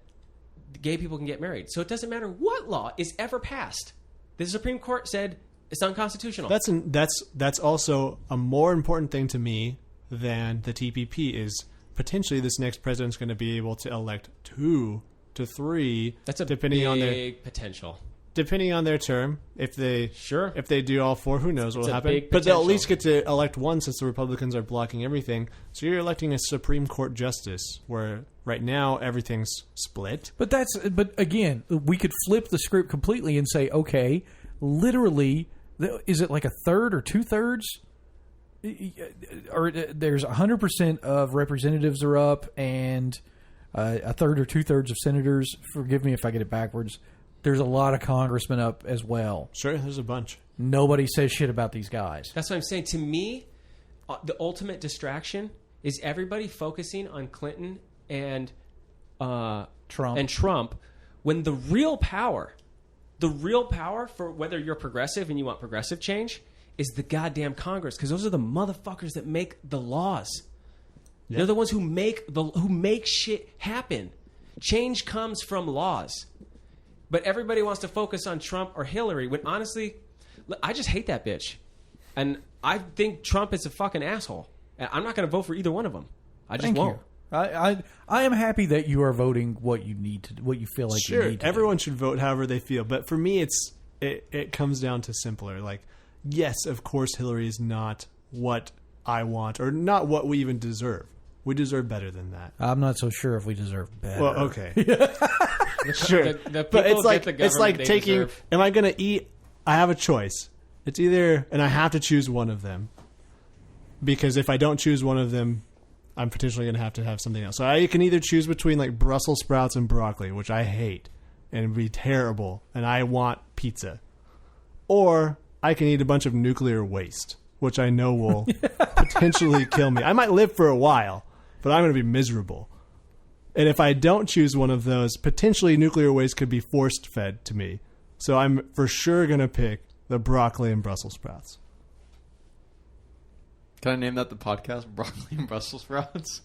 Speaker 3: gay people can get married, so it doesn't matter what law is ever passed. The Supreme Court said it's unconstitutional.
Speaker 4: That's also a more important thing to me than the TPP is potentially this next president's going to be able to elect 2 to 3.
Speaker 3: That's a
Speaker 4: depending
Speaker 3: big
Speaker 4: on their
Speaker 3: potential.
Speaker 4: depending on their term. If they do all 4, who knows what will
Speaker 3: a
Speaker 4: happen?
Speaker 3: big
Speaker 4: But they'll at
Speaker 3: potential.
Speaker 4: least get to elect one since the Republicans are blocking everything. So you're electing a Supreme Court justice where right now everything's split.
Speaker 1: But again, we could flip the script completely and say, okay, literally, is it like a third or 2/3? Or there's 100% of representatives are up, and a third or 2/3 of senators. Forgive me if I get it backwards. There's a lot of congressmen up as well.
Speaker 4: Sure, there's a bunch.
Speaker 1: Nobody says shit about these guys.
Speaker 3: That's what I'm saying. To me, the ultimate distraction is everybody focusing on Clinton and
Speaker 1: Trump.
Speaker 3: when the real power The real power for whether you're progressive and you want progressive change is the goddamn Congress, because those are the motherfuckers that make the laws. Yeah. They're the ones who make shit happen. Change comes from laws. But everybody wants to focus on Trump or Hillary when honestly, I just hate that bitch. And I think Trump is a fucking asshole. And I'm not going to vote for either one of them. I just won't.
Speaker 1: I am happy that you are voting what you need to, what you feel like you need to.
Speaker 4: Everyone should vote however they feel. But for me, it comes down to simpler. Like, yes, of course, Hillary is not what I want or not what we even deserve. We deserve better than that.
Speaker 1: I'm not so sure if we deserve better.
Speaker 4: Well, okay. Sure. But it's like taking, deserve. Am I going to eat? I have a choice. It's either, and I have to choose one of them. Because if I don't choose one of them, I'm potentially going to have something else. So I can either choose between like Brussels sprouts and broccoli, which I hate and would be terrible, and I want pizza. Or I can eat a bunch of nuclear waste, which I know will potentially kill me. I might live for a while, but I'm going to be miserable. And if I don't choose one of those, potentially nuclear waste could be forced fed to me. So I'm for sure going to pick the broccoli and Brussels sprouts.
Speaker 2: Can I name that the podcast? Broccoli and Brussels sprouts?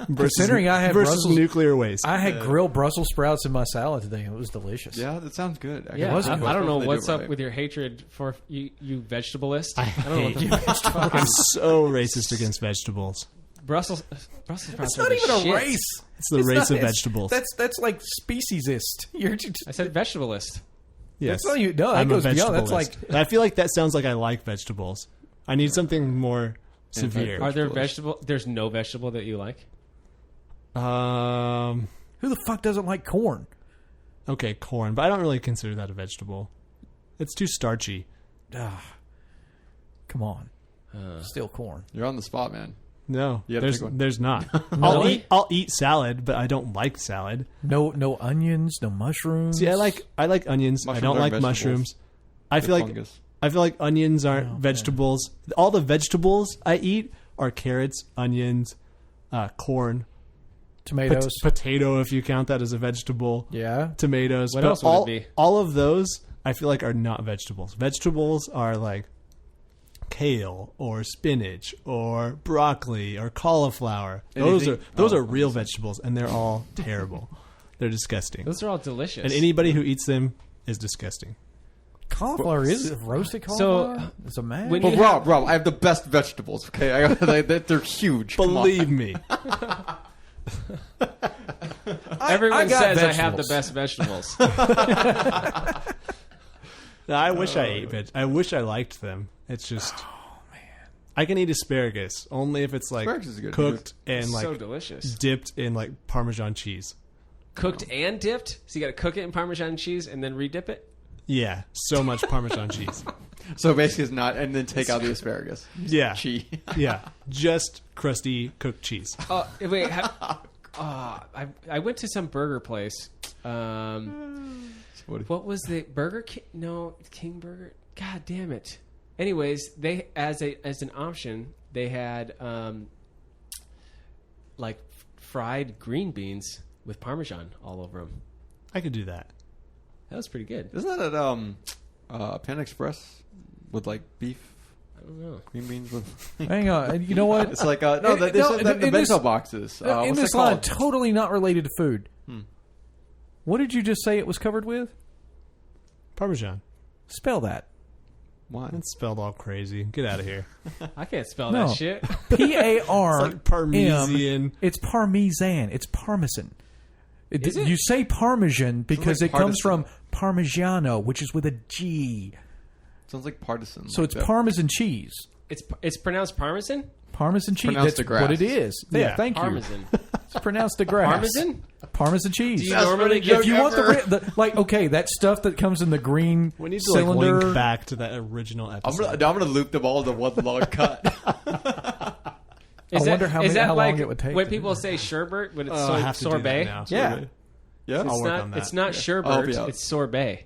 Speaker 1: Considering I had
Speaker 4: versus nuclear waste.
Speaker 1: I had grilled Brussels sprouts in my salad today. It was delicious.
Speaker 2: Yeah, that sounds good.
Speaker 3: Yeah, I don't know what's up with your hatred for you vegetalist.
Speaker 4: I hate you. I'm so racist against vegetables.
Speaker 3: Brussels sprouts.
Speaker 1: It's not even a race.
Speaker 4: It's the race of vegetables.
Speaker 1: That's like speciesist.
Speaker 3: I said vegetalist.
Speaker 4: Yes,
Speaker 1: that goes beyond. That's like
Speaker 4: I feel like that sounds like I like vegetables. I need something more severe.
Speaker 3: Are there vegetable? There's no vegetable that you like.
Speaker 1: Who the fuck doesn't like corn?
Speaker 4: Okay, corn, but I don't really consider that a vegetable. It's too starchy.
Speaker 1: Come on, still corn.
Speaker 2: You're on the spot, man.
Speaker 4: No, there's not.
Speaker 1: No?
Speaker 4: I'll eat salad, but I don't like salad.
Speaker 1: No onions, no mushrooms.
Speaker 4: See, I like onions.
Speaker 2: Mushrooms
Speaker 4: I don't like mushrooms. I feel like onions aren't vegetables. Man. All the vegetables I eat are carrots, onions, corn,
Speaker 1: tomatoes,
Speaker 4: potato if you count that as a vegetable.
Speaker 1: Yeah,
Speaker 4: tomatoes.
Speaker 3: What else would it be?
Speaker 4: All of those I feel like are not vegetables. Vegetables are like kale or spinach or broccoli or cauliflower. Those are real vegetables, and they're all terrible. They're disgusting.
Speaker 3: Those are all delicious.
Speaker 4: And anybody who eats them is disgusting.
Speaker 1: Cauliflower is roasted cauliflower. So it's a man.
Speaker 2: Rob, I have the best vegetables. Okay, they're huge.
Speaker 4: Believe me.
Speaker 3: Everyone says I have the best vegetables.
Speaker 4: No, I wish I ate I wish I liked them. It's just, I can eat asparagus only if it's like cooked and like
Speaker 3: so delicious,
Speaker 4: dipped in like Parmesan cheese.
Speaker 3: Cooked and dipped, so you got to cook it in Parmesan cheese and then re-dip it.
Speaker 4: Yeah, so much Parmesan cheese.
Speaker 2: So basically, it's not, and then take out the asparagus.
Speaker 4: Yeah,
Speaker 2: cheese. Yeah,
Speaker 4: just crusty cooked cheese.
Speaker 3: Wait, I went to some burger place. What was the Burger King? No, King Burger. God damn it. Anyways, they as an option they had like fried green beans with Parmesan all over them.
Speaker 4: I could do that.
Speaker 3: That was pretty good.
Speaker 2: Isn't that at Pan Express with like beef?
Speaker 3: I don't know.
Speaker 2: Green beans with.
Speaker 1: Hang on, you know what?
Speaker 2: It's like the bento boxes.
Speaker 1: In this line, totally not related to food. What did you just say it was covered with?
Speaker 4: Parmesan.
Speaker 1: Spell that.
Speaker 2: Why?
Speaker 4: It's spelled all crazy. Get out of here.
Speaker 3: I can't spell that shit.
Speaker 1: P-A-R.
Speaker 4: It's like Parmesan.
Speaker 1: It's Parmesan. It's Parmesan.
Speaker 3: Is it?
Speaker 1: You say Parmesan because it comes from Parmigiano, which is with a G.
Speaker 2: Sounds like partisan.
Speaker 1: So it's Parmesan cheese.
Speaker 3: It's pronounced Parmesan?
Speaker 1: Parmesan cheese.
Speaker 2: Pronounced
Speaker 1: That's what it is. Yeah, thank
Speaker 3: Parmesan.
Speaker 1: you. It's pronounced DeGrasse.
Speaker 3: Parmesan?
Speaker 1: Parmesan cheese.
Speaker 3: Do you normally
Speaker 1: if you want that stuff that comes in the green
Speaker 4: we need to
Speaker 1: cylinder.
Speaker 4: link back to that original episode.
Speaker 2: I'm gonna loop them all into one long cut.
Speaker 1: I wonder how long it would take.
Speaker 3: When people say sherbet, when it's sorbet.
Speaker 1: Yeah.
Speaker 4: I'll work on that.
Speaker 3: It's not sherbet. It's sorbet.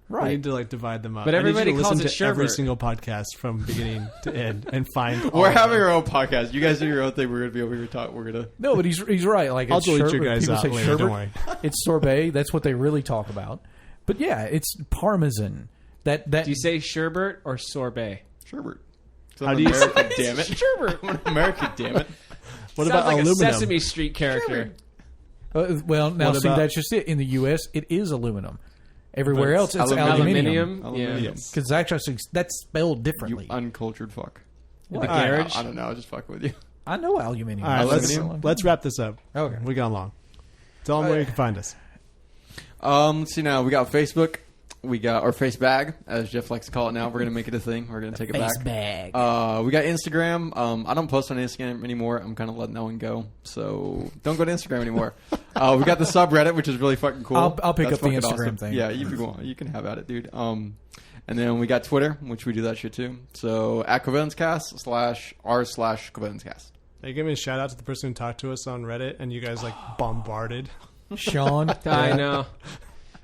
Speaker 4: Right. I need to divide them up.
Speaker 3: But everybody
Speaker 4: calls
Speaker 3: it
Speaker 4: to
Speaker 3: sherbet.
Speaker 4: Every single podcast from beginning to end and find.
Speaker 2: We're having our own podcast. You guys do your own thing. We're gonna be over here talking. We're gonna.
Speaker 1: No, but he's right. Like
Speaker 4: I'll delete your guys out later. Don't worry.
Speaker 1: It's sorbet. That's what they really talk about. But yeah, it's Parmesan. That
Speaker 3: Do you say sherbet or sorbet?
Speaker 2: Sherbet.
Speaker 4: How do you say
Speaker 2: American, damn it.
Speaker 3: Sherbet.
Speaker 2: I'm an American, damn it.
Speaker 4: What
Speaker 3: Sounds
Speaker 4: about
Speaker 3: like
Speaker 4: aluminum?
Speaker 3: a Sesame Street character.
Speaker 1: well, now
Speaker 4: What
Speaker 1: see,
Speaker 4: about-
Speaker 1: that's just it. In the U.S., it is aluminum. Everywhere
Speaker 4: But
Speaker 1: else, it's
Speaker 3: Aluminium.
Speaker 2: Aluminium.
Speaker 3: Yeah.
Speaker 1: Because actually, that's spelled
Speaker 2: You
Speaker 1: differently.
Speaker 2: uncultured fuck.
Speaker 3: The
Speaker 4: All right,
Speaker 3: garage.
Speaker 2: I don't know. I just fuck with you.
Speaker 1: I know aluminium.
Speaker 4: All right,
Speaker 2: Aluminium?
Speaker 4: let's wrap this up.
Speaker 1: Okay.
Speaker 4: We got long. Tell them where you can find us.
Speaker 2: Let's see now. We got Facebook. We got our face bag, as Jeff likes to call it now. We're going to make it a thing. We're going to take it back.
Speaker 1: bag.
Speaker 2: We got Instagram. I don't post on Instagram anymore. I'm kind of letting that one go. So don't go to Instagram anymore. We got the subreddit, which is really fucking cool.
Speaker 1: I'll pick
Speaker 2: That's
Speaker 1: up the
Speaker 2: fucking
Speaker 1: Instagram
Speaker 2: awesome.
Speaker 1: thing.
Speaker 2: Yeah, you can have at it, dude. And then we got Twitter, which we do that shit too. So at //r//CovenantsCast.
Speaker 4: They give me a shout out to the person who talked to us on Reddit, and you guys like bombarded.
Speaker 1: Sean.
Speaker 3: I know.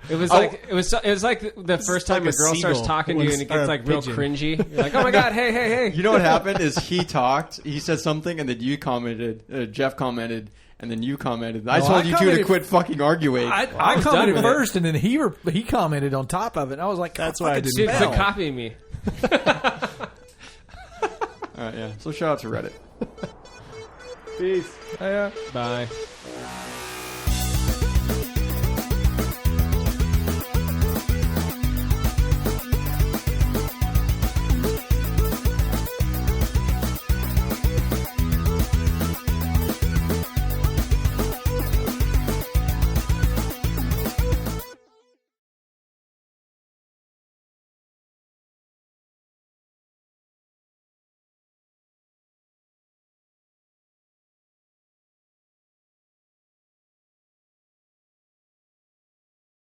Speaker 3: It was like it was like the first time
Speaker 4: like
Speaker 3: a
Speaker 4: a
Speaker 3: girl starts
Speaker 4: seagull
Speaker 3: talking to you and it
Speaker 4: or
Speaker 3: gets
Speaker 4: a
Speaker 3: like real
Speaker 4: pigeon.
Speaker 3: cringy. You're like, oh my god, hey.
Speaker 2: You know what happened is he talked, he said something, and then you commented, Jeff commented, and then you commented. I told you two to
Speaker 1: commented-
Speaker 2: quit fucking arguing.
Speaker 1: I
Speaker 3: was done
Speaker 1: commented
Speaker 3: with it.
Speaker 1: first, and then he commented on top of it. And I was like,
Speaker 4: That's why I didn't
Speaker 3: Dude,
Speaker 4: know.
Speaker 3: quit copying me.
Speaker 2: All right, yeah. So shout out to Reddit.
Speaker 4: Peace.
Speaker 3: Bye.